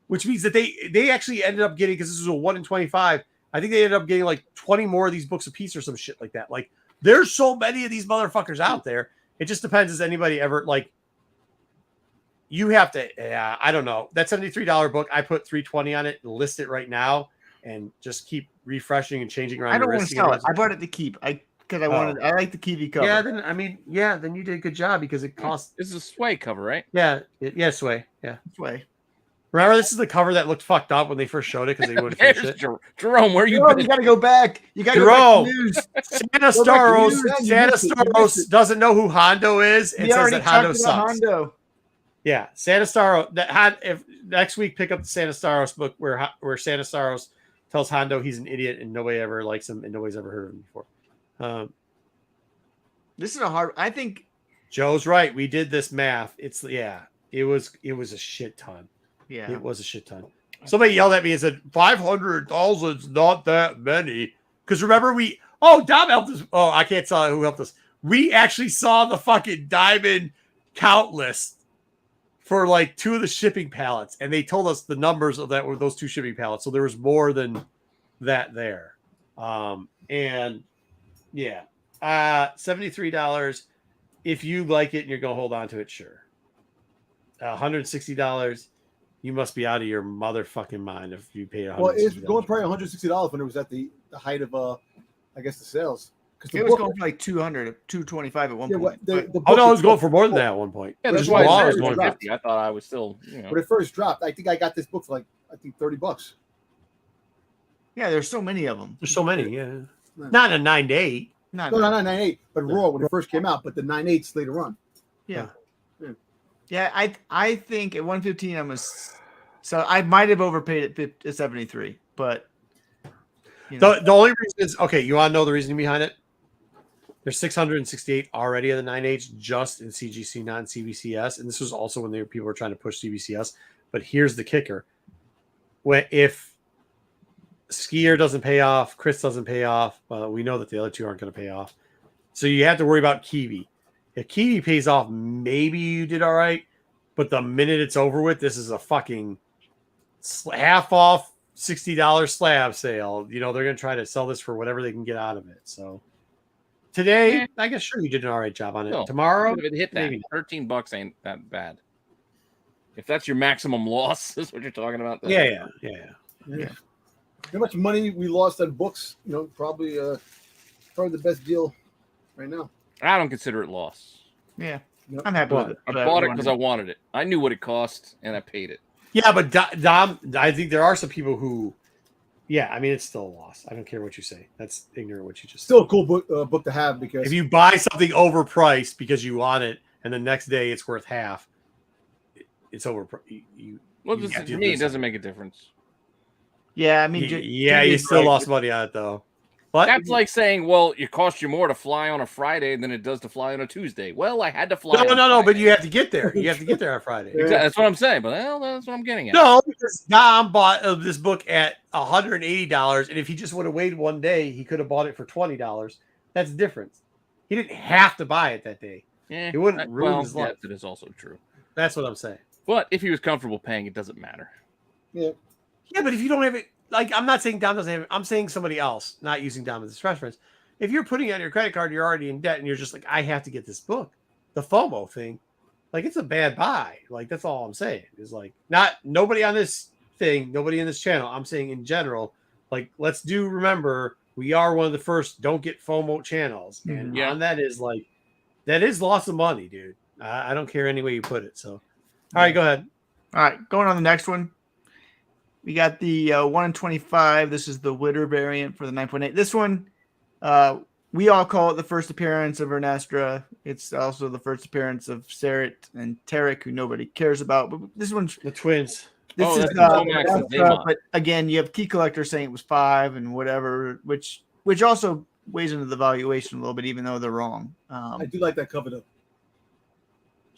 which means that they actually ended up getting, because this was a 1 in 25. I think they ended up getting like 20 more of these books a piece or some shit like that. Like there's so many of these motherfuckers out there. It just depends. Has anybody ever like? you have to. Yeah, I don't know. That $73 book, I put $320 on it and list it right now, and just keep refreshing and changing around. I don't your want to listing sell and it. I bought it to keep. Because I wanted. I like the Kiwi cover. Yeah, then I mean, then you did a good job because it costs. This is a Sway cover, right? Yeah, Sway. Yeah, Sway. Remember, this is the cover that looked fucked up when they first showed it because they wouldn't finish it. Jerome, where you Jerome, been? you got to go back. You got to go Jerome. back to news. Santa Go back to Staros. news, man. You Santa missed it. You Staros missed it. doesn't know who Hondo is and We says already that Hondo talked about sucks. Hondo. Yeah, Santa Staros. If next week pick up the Santa Staros book where Santa Staros tells Hondo he's an idiot and nobody ever likes him and nobody's ever heard of him before. This is a hard. I think. Joe's right. We did this math. It was a shit ton. Yeah. It was a shit ton. Somebody yelled at me and said 500,000's not that many. Because remember Dom helped us. Oh, I can't tell who helped us. We actually saw the fucking diamond count list for like 2 of the shipping pallets, and they told us the numbers of that were those 2 shipping pallets. So there was more than that there. And yeah, $73. If you like it and you're gonna hold on to it, sure. $160. You must be out of your motherfucking mind if you pay $160. Well, it's going probably $160 when it was at the height of I guess the sales. It was going for like 200, 225 at one point. The Oh no, it was going for more than that at one point. Yeah, That's that's why why I it's said it was 150. I thought I was still, When it first dropped, I think I got this book for like $30. Yeah, there's so many of them. There's so many, yeah. Not a 9 to 8. Not No, not 9.8, but Raw when it first came out, but the 9.8s later on. Yeah. Yeah, I think at 115 so I might have overpaid at 73, but The only reason is okay. You want to know the reasoning behind it? There's 668 already of the 9H just in CGC, not in CBCS, and this was also when people were trying to push CBCS. But here's the kicker: if Skier doesn't pay off, Chris doesn't pay off, we know that the other 2 aren't going to pay off. So you have to worry about Kiwi. If Kiwi pays off, maybe you did all right. But the minute it's over with, this is a fucking half off $60 slab sale. They're going to try to sell this for whatever they can get out of it. So today, I guess sure you did an all right job on it. No, Tomorrow, if it hit that, maybe $13 ain't that bad. If that's your maximum loss, is what you're talking about. Yeah. How much money we lost on books? Probably the best deal right now. I don't consider it loss. yeah, I'm happy with it. I bought it because I wanted it. I knew what it cost, and I paid it. Yeah, but Dom, I think there are some people who, it's still a loss. I don't care what you say. That's ignorant what you just Still a cool book to have because if you buy something overpriced because you want it, and the next day it's worth half, it's overpriced. To me, it doesn't make a difference. Yeah, I mean, you still lost money on it though. But That's like saying, well, it costs you more to fly on a Friday than it does to fly on a Tuesday. Well, I had to fly. No, but you have to get there. You have to get there on Friday. Exactly. That's what I'm saying. But that's what I'm getting at. No, because Dom bought this book at $180, and if he just would have waited one day, he could have bought it for $20. That's the difference. He didn't have to buy it that day. Yeah, It wouldn't ruin his life. That is also true. That's what I'm saying. But if he was comfortable paying, it doesn't matter. Yeah. Yeah, but if you don't have it, like I'm not saying Dom doesn't have it. I'm saying somebody else, not using Dom as a reference. If you're putting it on your credit card, you're already in debt, and you're just like, I have to get this book. The FOMO thing, like it's a bad buy. Like that's all I'm saying. Is like nobody on this thing, nobody in this channel. I'm saying in general, like remember we are one of the first don't get FOMO channels, and on that is loss of money, dude. I don't care any way you put it. So, all right, go ahead. All right, going on the next one. We got the 1 in 25. This is the Witter variant for the 9.8. This one, we all call it the first appearance of Ernestra. It's also the first appearance of Sarit and Tarek, who nobody cares about. But this one's The twins. this is but again, you have Key Collector saying it was 5 and whatever, which also weighs into the valuation a little bit, even though they're wrong. I do like that cover though.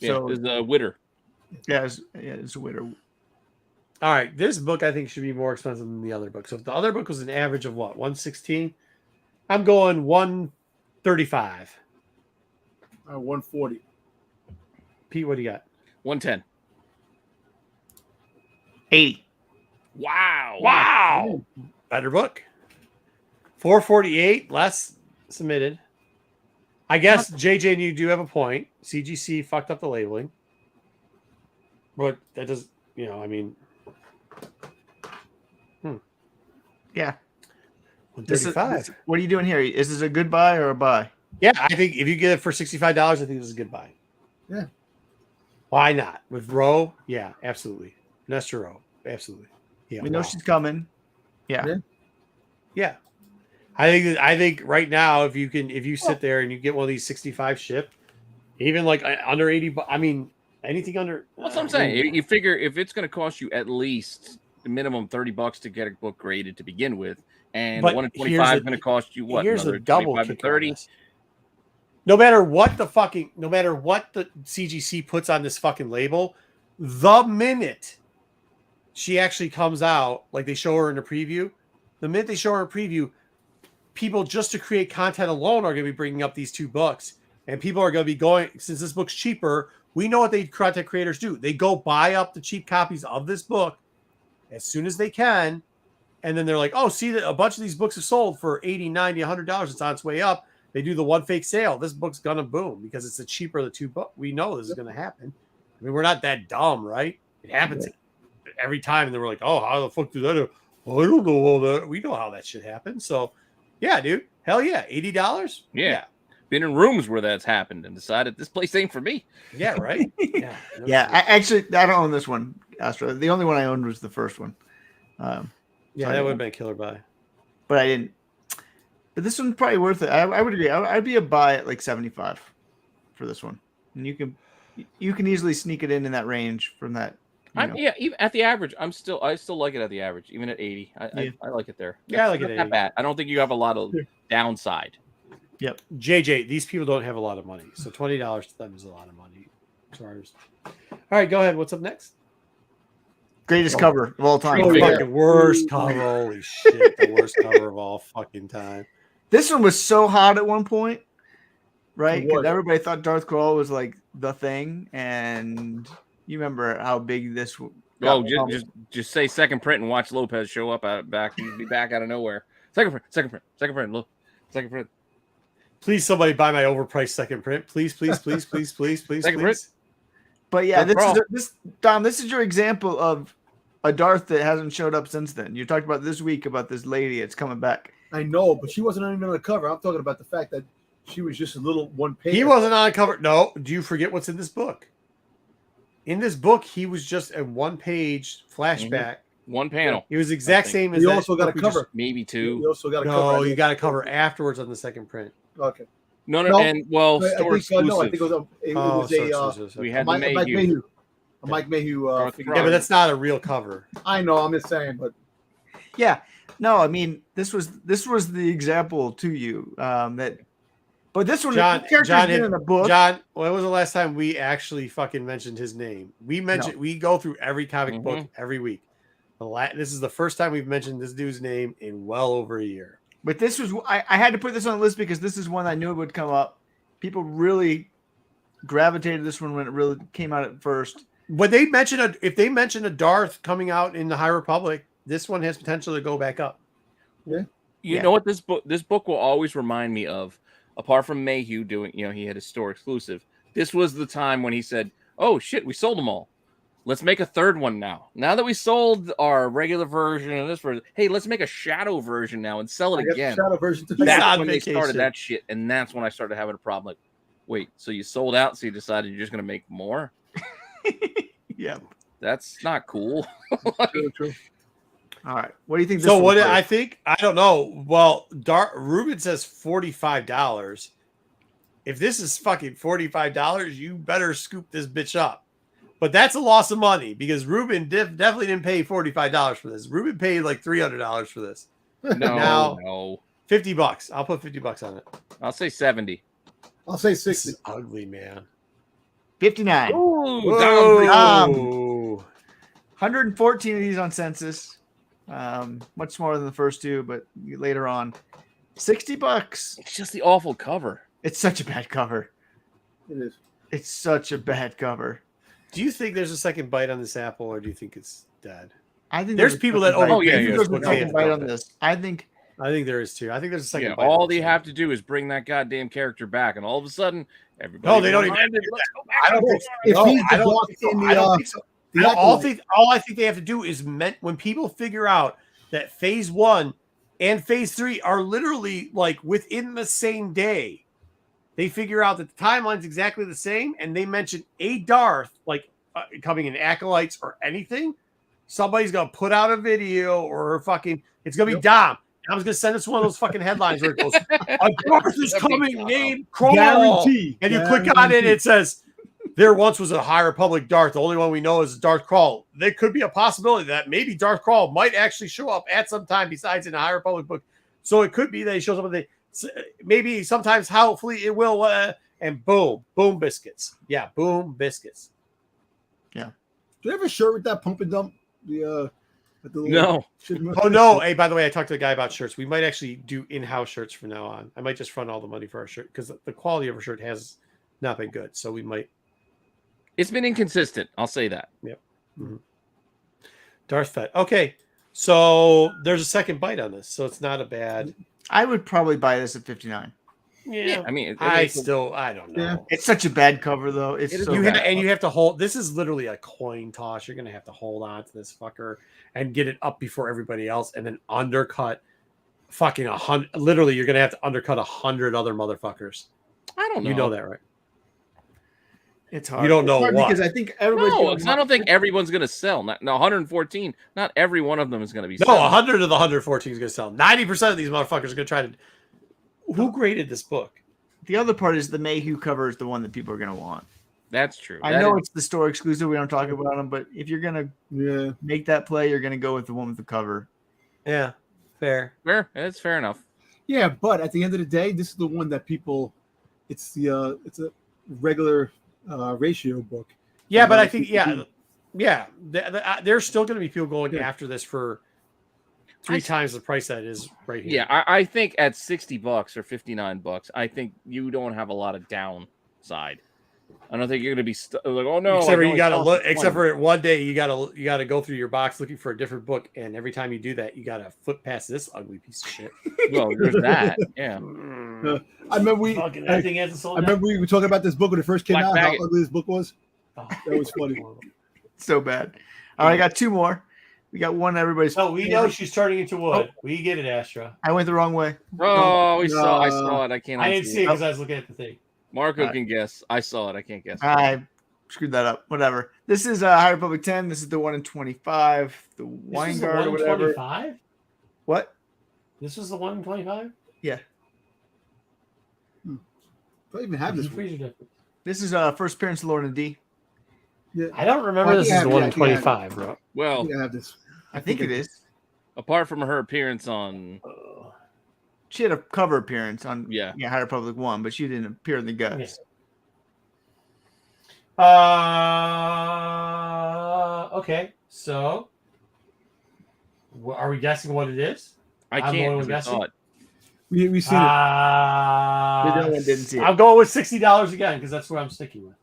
So is the Witter. Yeah, it's a Witter. All right, this book I think should be more expensive than the other book. So if the other book was an average of what, 116, I'm going 135. 140. Pete, what do you got? 110. 80. Wow. Better book. 448, less submitted. I guess JJ and you do have a point. CGC fucked up the labeling. But that does, I mean, Yeah. $135. What are you doing here? Is this a good buy or a buy? Yeah, I think if you get it for $65, I think this is a good buy. Yeah. Why not? With Roe, yeah, absolutely. Nestor Rowe, absolutely. Yeah, We know she's coming. Yeah. Yeah. I think right now, if you sit there and you get one of these 65 shipped, even like under 80, I mean, anything under. That's what I'm saying. You figure if it's going to cost you at least the minimum $30 to get a book graded to begin with, and But one in here's 25 the- is going to cost you what? Here's the Another double 25 to kicker on 30. this. No matter what the CGC puts on this fucking label, the minute she actually comes out, like they show her in the preview, people just to create content alone are going to be bringing up these two books, and people are going to be going, since this book's cheaper, we know what the content creators do. They go buy up the cheap copies of this book as soon as they can, and then they're like, oh, see that a bunch of these books are sold for $80, $90, $100. It's on its way up. They do the one fake sale. This book's gonna boom because it's the cheaper of the two books. We know this is gonna happen. I mean, we're not that dumb, right? It happens every time, and then we're like, "Oh, how the fuck did that? I don't know all that." We know how that shit happens. So, yeah, dude, hell yeah, $80. Yeah. Been in rooms where that's happened and decided this place ain't for me. Yeah, right. Yeah, I don't own this one, Astro. The only one I owned was the first one. Yeah, that would have been a killer buy. But I didn't. But this one's probably worth it. I would agree. I'd be a buy at like 75 for this one, and you can easily sneak it in that range from that. Yeah, even at the average, I still like it at the average, even at 80. I like it there. Yeah, I like it not at that 80. bad. I don't think you have a lot of downside. Yep. JJ, these people don't have a lot of money, so $20 to them is a lot of money. All right, go ahead. What's up next? Greatest cover of all time. Fucking worst cover. Holy shit, the worst cover of all fucking time. This one was so hot at one point, right? It Because was. everybody thought Darth Crawl was like the thing, and you remember how big this. Oh, just say second print and watch Lopez show up back. He'd be back out of nowhere. Second print. Look, second print. Please, somebody buy my overpriced second print. Please. Second print. But yeah, Darth Dom. This is your example of a Darth that hasn't showed up since then. You talked about this week about this lady that's coming back. I know, but she wasn't even on the cover. I'm talking about the fact that she was just a little one page. He wasn't on cover. No, do you forget what's in this book? In this book, he was just a one-page flashback. One panel. He was the exact same as You that also got a book we cover. just- Maybe two. You also got a No, cover. you got a cover afterwards on the second print. Okay. No, No, and well, I store think, exclusive. no, I think it was We a had Mike, the Mike Mayhew. Mayhew. A Mike Mayhew. Darth figure. Yeah, but that's not a real cover. I know. I'm just saying, but Yeah, no, I mean this was the example to you that. But this one, John, the character's been in the book. John, when was the last time we actually fucking mentioned his name? We go through every comic book every week. This is the first time we've mentioned this dude's name in well over a year. But this was I had to put this on the list because this is one I knew would come up. People really gravitated to this one when it really came out at first. When if they mention a Darth coming out in the High Republic, this one has potential to go back up. You know what this book will always remind me of, apart from Mayhew doing, he had his store exclusive. This was the time when he said, "Oh shit, we sold them all. Let's make a third one now. Now that we sold our regular version of this version, hey, let's make a shadow version now and sell it again." Shadow version. That's when they started that shit, and that's when I started having a problem. Like, wait, so you sold out, so you decided you're just gonna make more? Yeah, that's not cool. True. All right, what do you think? So what I think, I don't know. Well, Ruben says $45. If this is fucking $45, you better scoop this bitch up. But that's a loss of money because Ruben definitely didn't pay $45 for this. Ruben paid like $300 for this. No. $50. I'll put $50 on it. I'll say 70. I'll say This 60. is ugly, man. 59. Ooh, Whoa. 114 of these on census. Much smaller than the first two, but later on, $60. it's just the awful cover. It's such a bad cover. It is. It's such a bad cover. Do you think there's a second bite on this apple, or do you think it's dead? I think There's people that second bite. overpay I think for there's this a second book. bite on this. I think I think there is too. I think there's a second bite. All on they this have to do is bring that goddamn character back, and all of a sudden, everybody. No, they don't even- reminded, let's go back. I don't think so. If No, he's I the don't boss think so. in I don't the think so. all I think they have to do is when people figure out that phase 1 and phase 3 are literally like within the same day, they figure out that the timeline's exactly the same, and they mention a Darth like coming in acolytes or anything. Somebody's gonna put out a video or fucking it's gonna be Dom. I was gonna send us one of those fucking headlines where it goes, "A Darth is coming, named Crawl," Guarantee. and you click on it, and it says, "There once was a High Republic Darth. The only one we know is Darth Crawl." There could be a possibility that maybe Darth Crawl might actually show up at some time besides in a High Republic book. So it could be that he shows up in maybe sometimes hopefully it will, and boom biscuits. Yeah, boom biscuits. Do you have a shirt with that pump and dump? No. Oh no! Hey, by the way, I talked to the guy about shirts. We might actually do in-house shirts from now on. I might just front all the money for our shirt because the quality of our shirt has not been good. So we might. It's been inconsistent. I'll say that. Yep. Mm-hmm. Darth Fett. Okay, so there's a second bite on this, so it's not a bad. I would probably buy this at 59. Yeah, I mean, I don't know. Yeah. It's such a bad cover, though. It's so you bad. have to hold. This is literally a coin toss. You're gonna have to hold on to this fucker and get it up before everybody else, and then undercut fucking 100. Literally, you're gonna have to undercut 100 other motherfuckers. I don't know. You know that, right? It's hard. You don't know Hard what. because I think everybody. No, I don't think everyone's going to sell. No, 114. Not every one of them is going to be. No, selling. 100 of the 114 is going to sell. 90% of these motherfuckers are going to try to. Who graded this book? The other part is the Mayhew cover is the one that people are going to want. That's true. I know it's the store exclusive. We don't talk about them, but if you're going Yeah. to make that play, you're going to go with the one with the cover. Yeah, fair. fair. It's fair enough. Yeah, but at the end of the day, this is the one that people. It's a regular ratio book. Yeah, but I think there's still going to be people going after this for 3 times the price that is right here. Yeah, I think at $60 or $59, I think you don't have a lot of downside. I don't think you're going to be like, oh no. Except for you got to look. Except for one day you got to go through your box looking for a different book, and every time you do that, you got to flip past this ugly piece of shit. Well, there's that. Yeah. I remember we were talking about this book when it first came out. How ugly this book was. That was funny. So bad. All right, I got 2 more. We got one everybody's. Oh, we know she's turning into wood. We get it, Astra. I went the wrong way. Oh, I saw it. I can't. I didn't see it because I was looking at the thing. Marco can guess. I saw it. I can't guess. I screwed that up. Whatever. This is High Republic 10. This is the 1 in 25. The Wine Guard or whatever. 25? What? This was the 1 in 25? Yeah. I don't even have this. This is first appearance of Lorna D. Yeah. I don't remember this is the 1 in 25, bro. Well, I have this. I think it is. Apart from her appearance on. She had a cover appearance on High Republic 1, but she didn't appear in the guts. Yeah. Okay, so are we guessing what it is? I can't guess it. We seen it. The other one didn't see it. I'm going with $60 again because that's what I'm sticking with.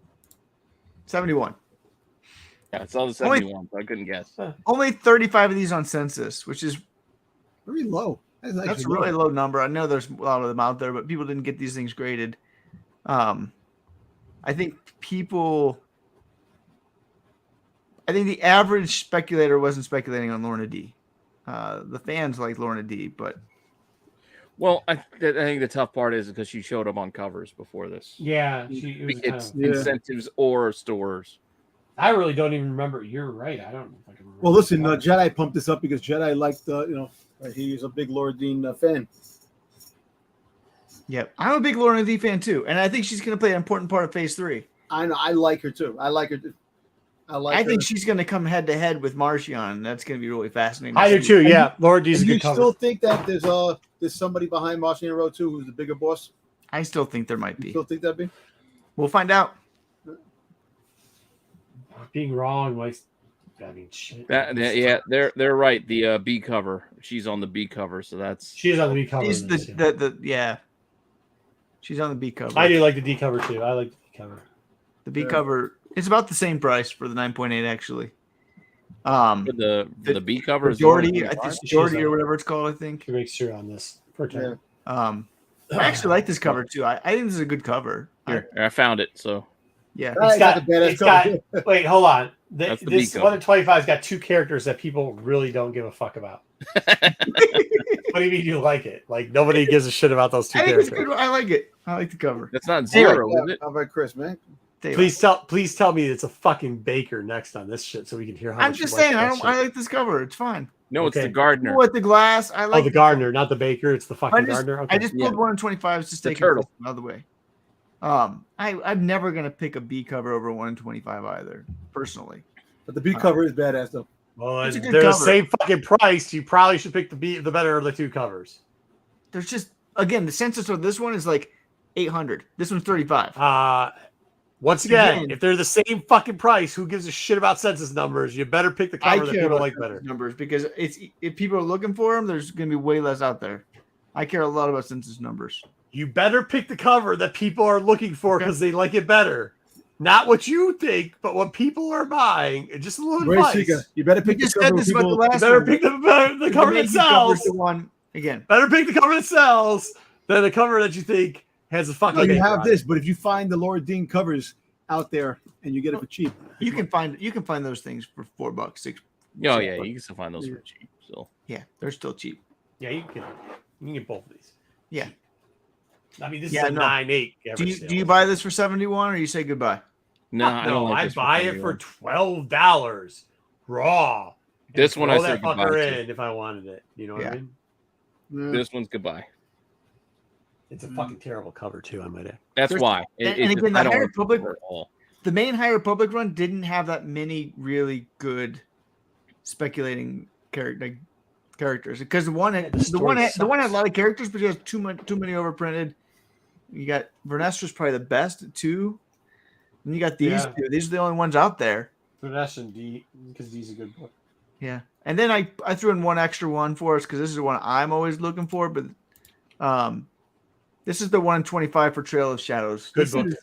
71. Yeah, it's all the 71, so I couldn't guess. Only 35 of these on census, which is very low. That's a really low number. I know there's a lot of them out there, but people didn't get these things graded. I think the average speculator wasn't speculating on Lorna D. The fans like Lorna D, but well, I think the tough part is because she showed up on covers before this. Yeah, it's incentives or stores. I really don't even remember. You're right. I don't know if I can remember. Well, listen, Jedi pumped this up because Jedi liked, he's a big Laura Dean fan. Yep. I'm a big Lorna D fan too, and I think she's going to play an important part of Phase 3. I know. I like her too. I think she's going to come head to head with Marcion. That's going to be really fascinating. I do too. Yeah, Laura D's a good cover. You still think that there's somebody behind Marcion Road too who's the bigger boss? I still think there might be. You still think that'd be? We'll find out. Being wrong, shit. They're right. The B cover. She's on the B cover, so that's she's on the B cover. She's She's on the B cover. I do like the D cover too. I like the D cover. The B cover. It's about the same price for the 9.8 actually. The B cover is Jordy. I think it's Jordy or whatever it's called. I think. To make sure on this. I actually like this cover too. I think this is a good cover. Here, I found it. So Yeah. It's got, a badass it's got cover. wait, hold on. That's the This B 1 in 25's got 2 characters that people really don't give a fuck about. What do you mean you like it? Like nobody gives a shit about those 2 I think it's characters. good. I like it. I like the cover. That's not Anyway, zero, is it? How about Chris, man? Please tell me it's a fucking baker next on this shit so we can hear how I'm much just you like saying, that shit. I like this cover. It's fine. No, it's Okay. the gardener. With the glass, I like the gardener, not the baker. It's the fucking gardener. Okay. I just pulled 1 in 25s to The take turtle. it another way. I'm never gonna pick a B cover over 1 in 25 either, personally. But the B cover is badass though. Well, It's a good they're the cover. same fucking price. You probably should pick the better of the 2 covers. There's just again the census of this one is like 800. This one's 35. Once again, if they're the same fucking price, who gives a shit about census numbers? You better pick the cover that people like better. Numbers because if people are looking for them, there's gonna be way less out there. I care a lot about census numbers. You better pick the cover that people are looking for because they like it better. Not what you think, but what people are buying. Just a little Ray advice. Seeker, you better pick the just said cover. this about the People, last You better one. pick the cover that Yankee cover's sells. the one again. Better pick the cover that sells than the cover that you think has a fucking. no, you baker have on this, it. but if you find the Laura Dean covers out there and you get it for cheap, You can find those things for $4, $6. Oh yeah, you can still find those for cheap. So Yeah, they're still cheap. Yeah, you can get both of these. Yeah. I mean, this Yeah, is a no. 9.8. Do you buy this for 71 or you say goodbye? no, I don't like I this buy it for $12 raw. And This one I throw say that fucker goodbye to. in if I wanted it. You know what I mean? This one's goodbye. It's a fucking terrible cover too. I might add. That's There's- why. and again, I the don't High like Republic- it at all. The main High Republic run didn't have that many really good speculating characters because the one had a lot of characters, but you have too many overprinted. You got Vernestra's probably the best at 2. And you got these 2. These are the only ones out there. Vanessa and D, because D's a good book. Yeah. And then I threw in one extra one for us because this is the one I'm always looking for. But this is the 1 in 25 for Trail of Shadows. Good This book. is,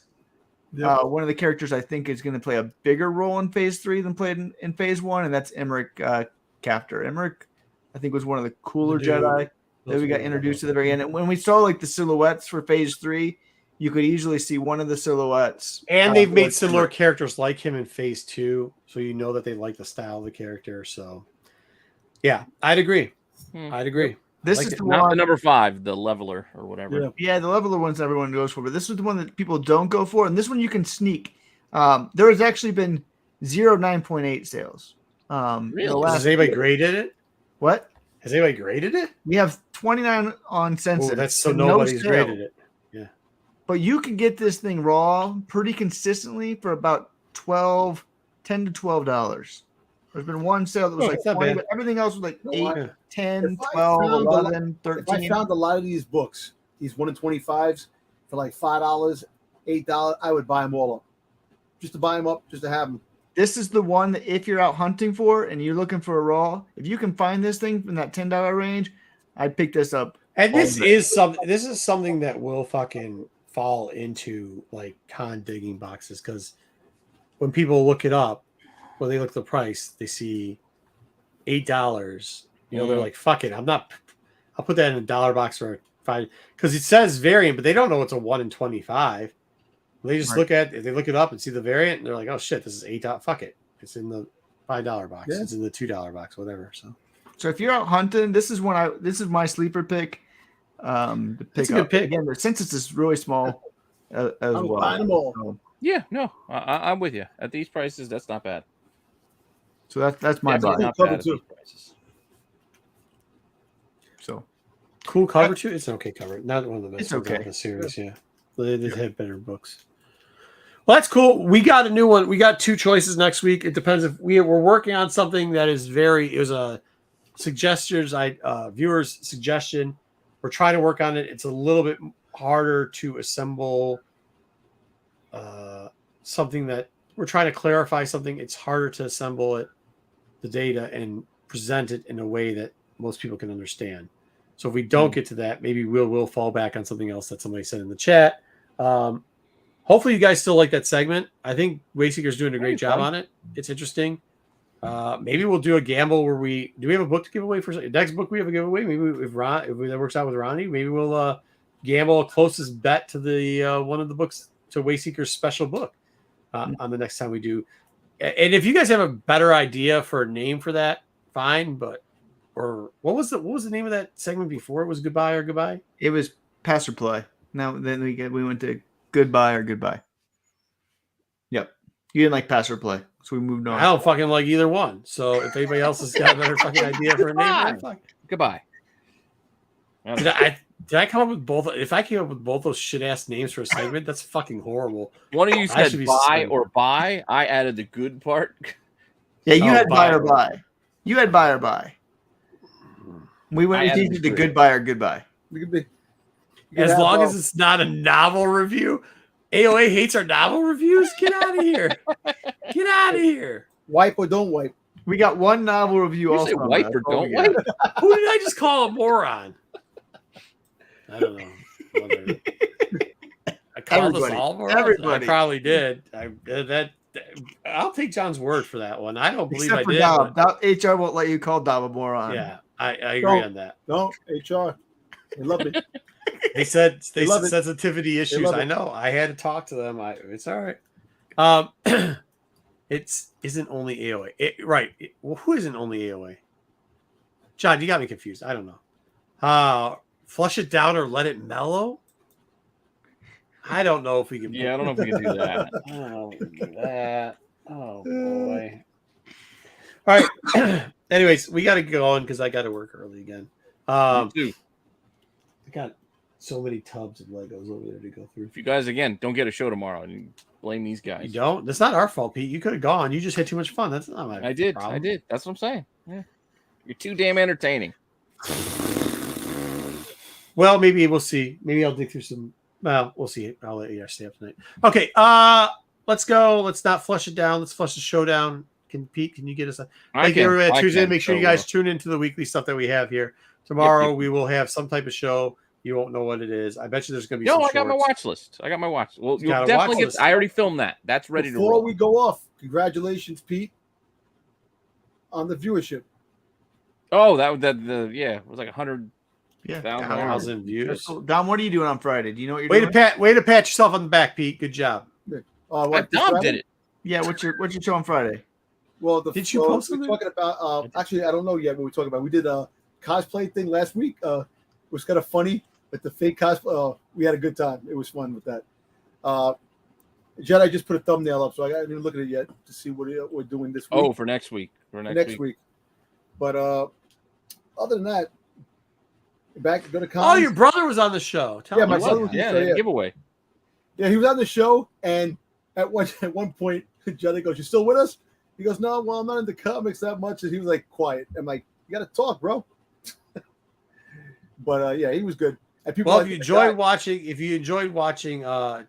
one of the characters I think is going to play a bigger role in Phase 3 than played in Phase 1, and that's Emmerich Kafter. Emmerich, I think, was one of the cooler Jedi that we got introduced to the very end. And when we saw like the silhouettes for Phase 3, you could easily see one of the silhouettes. And they've made like similar Emmerich. characters like him in Phase 2, so you know that they like the style of the character. So, yeah, I'd agree. I'd agree. This Like is it. the Not one. the number 5, the leveler or whatever. Yeah, the leveler ones everyone goes for, but this is the one that people don't go for, and this one you can sneak. There has actually been 0 9.8 sales. Really? Has anybody graded it? What? Has anybody graded it? We have 29 on census. Oh, that's so but no nobody's sale. graded it. But you can get this thing raw pretty consistently for about $10 to $12. There's been one sale that was like it's not 20, bad. but everything else was like You know 8, what? 10, If I 12, found 11, if I 13. found a lot of these books, these 1 in 25s, for like $5, $8, I would buy them all up. Just to buy them up, just to have them. This is the one that if you're out hunting for and you're looking for a raw, if you can find this thing in that $10 range, I'd pick this up. And this all day. is something that will fucking fall into like con digging boxes because when people look it up, when they look at the price, they see $8. You know, they're like, "Fuck it, I'll put that in a dollar box or $5," because it says variant, but they don't know it's a 1 in 25. They just look at it, they look it up and see the variant, and they're like, "Oh shit, this is $8. Fuck it, it's in the $5 box. Yeah. It's in the $2 box, whatever." So if you're out hunting, this is my sleeper pick. To pick It's a good up. pick. Again, the census is really small as I'm well. buying them all. Yeah, no, I'm with you. At these prices, that's not bad. So that's my Definitely buy. not Cover bad at too. these prices. So cool cover too. It's an okay cover. Not one of the best. It's ones out okay. of the series. Yeah, they have better books. Well, that's cool. We got a new one. We got 2 choices next week. It depends if we're working on something that is it was a viewer's suggestion. We're trying to work on it. It's a little bit harder to assemble something that we're trying to clarify something. It's harder to assemble the data and present it in a way that most people can understand. So if we don't get to that, maybe we'll fall back on something else that somebody said in the chat. Hopefully you guys still like that segment. I think Wayseeker's doing a great job on it. It's interesting. Maybe we'll do a gamble where we have a book to give away for next book. We have a giveaway. Maybe if that works out with Ronnie, maybe we'll gamble closest bet to the one of the books to Wayseeker's special book. on the next time we do. And if you guys have a better idea for a name for that, fine. But or what was the name of that segment before? It was Goodbye or Goodbye. It was pass or play. Now then we went to Goodbye or Goodbye. Yep. You didn't like pass or play, so we moved on. I don't fucking like either one. So if anybody else has got a better fucking idea for a name, then fuck. Goodbye. Did I come up with both? If I came up with both those shit ass names for a segment, that's fucking horrible. One of you I said should be buy suspended. or buy. I added the good part. Yeah, you Oh, had buy buy or or buy. You had buy or buy. We went I with added the the Goodbye or Goodbye. We could be. you could As have, long as it's not a novel review. AOA hates our novel reviews. Get out of here. Get out of here. wipe or don't wipe. We got one novel review You also. say on wipe that. or That's all don't we got. wipe? Who did I just call a moron? I don't know. Whatever. I called us Everybody. all morons? Everybody. I probably did. I'll take John's word for that one. I don't believe Except I for did. Dob. but- HR won't let you call Dob a moron. Yeah, I agree Don't. on that. No, HR. They love me. They said They love it. sensitivity issues. love I it. know. I had to talk to them. It's all right. Isn't only AOA. Well, who isn't only AOA? John, you got me confused. I don't know. Flush it down or let it mellow. I don't know if we can. Yeah, I don't know if we can do that. I don't know if we can do that. Oh boy. All right. Anyways, we got to go on because I got to work early again. Me too. I got so many tubs of Legos over there to go through. If you guys again don't get a show tomorrow, and you blame these guys. You don't? That's not our fault, Pete. You could have gone. You just had too much fun. That's not my I did. problem. I did. That's what I'm saying. Yeah. You're too damn entertaining. Well, maybe we'll see. Maybe I'll dig through some. Well, we'll see. I'll let you stay up tonight. Okay. Let's go. Let's not flush it down. Let's flush the show down. Can you get us a thank you everybody that tunes in. Make sure you guys tune into the weekly stuff that we have here. Tomorrow we will have some type of show. You won't know what it is. I bet you there's gonna be some I got my shorts. watch list. I got my watch. Well, You you'll got a definitely watch get. list. I already filmed that. That's ready to Before roll. we go off, congratulations, Pete, on the viewership. Oh, it was like 100. Yeah. 1,000 views. Dom, what are you doing on Friday? Do you know what you're Way doing? to pat yourself on the back, Pete. Good job. What, this Dom Friday? did it. Yeah, what's your show on Friday? Well, Did you post we're something? talking about? Actually, I don't know yet what we're talking about. We did a cosplay thing last week. It was kind of funny, but the fake cosplay. We had a good time. It was fun with that. Jedi just put a thumbnail up, so I didn't look at it yet to see what we're doing this week. Oh, for next week. next week. But other than that, go to cons. Oh, your brother was on the show. Tell Yeah, me my about son that. was- Yeah, so, they had yeah. a giveaway. Yeah, he was on the show, and at one point, Jedi goes, "You still with us?" He goes, "No, well, I'm not into comics that much." And he was like quiet. I'm like, "You got to talk, bro." But yeah, he was good. And people Well, like if you the enjoyed guy. watching, what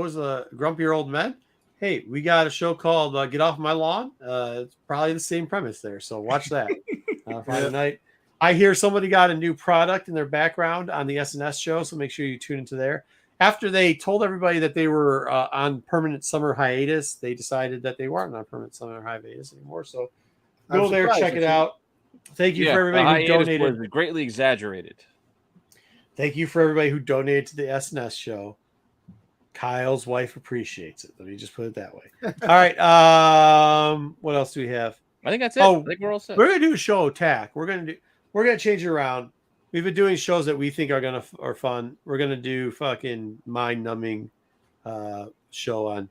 was the Grumpier Old Men? Hey, we got a show called Get Off My Lawn. It's probably the same premise there, so watch that Friday night. I hear somebody got a new product in their background on the SNS show, so make sure you tune into there. After they told everybody that they were on permanent summer hiatus, they decided that they weren't on permanent summer hiatus anymore. So I'm go there, surprised, check it actually. out. Thank you for the everybody who hiatus donated. was greatly exaggerated. Thank you for everybody who donated to the SNS show. Kyle's wife appreciates it. Let me just put it that way. All right. What else do we have? I think that's it. Oh, I think we're all set. We're gonna do a show attack. We're gonna change it around. We've been doing shows that we think are fun. We're gonna do fucking mind numbing show on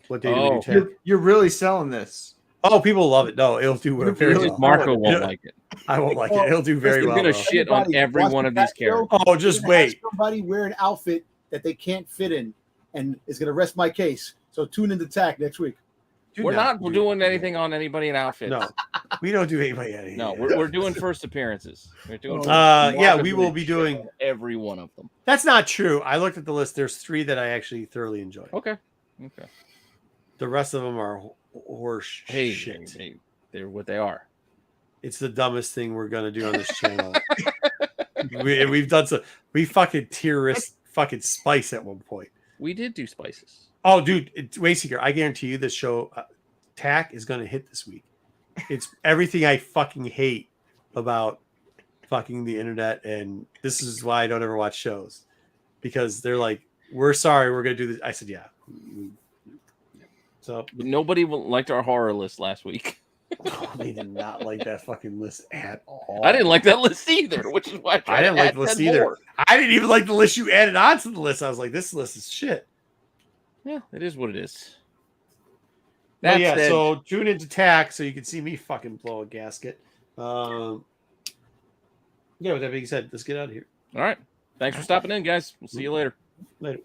what day do we do attack? You're really selling this. Oh, people love it. No, it'll do very really well. Marco won't like it. I won't like it. It'll do very He's well. gonna though. shit on every Watch one the of these back show. characters. Oh, just You're gonna have wait. Somebody wear an outfit that they can't fit in, and is going to rest my case. So tune into TAC next week. Do We're not do- doing anything on anybody in outfits. No, we don't do anybody anything. No, we're doing first appearances. We're doing yeah, we will be shit doing. on every one of them. That's not true. I looked at the list. There's 3 that I actually thoroughly enjoy. Okay. The rest of them are horse shit. They're what they are. It's the dumbest thing we're gonna do on this channel. We've done so. We fucking tier fucking Spice at one point. We did do spices. Oh, dude, Wayseeker, I guarantee you this show, TAC is gonna hit this week. It's everything I fucking hate about fucking the internet, and this is why I don't ever watch shows, because they're like, "We're sorry, we're gonna do this." I said, "Yeah." So But nobody liked our horror list last week. They did not like that fucking list at all. I didn't like that list either, which is why I didn't like the list either. I didn't even like the list you added onto the list. I was like, this list is shit. Yeah, it is what it is. But That yeah, said, so tune into TAC so you can see me fucking blow a gasket. Yeah, with that being said, let's get out of here. all right. Thanks for stopping in, guys. We'll see you later. Later.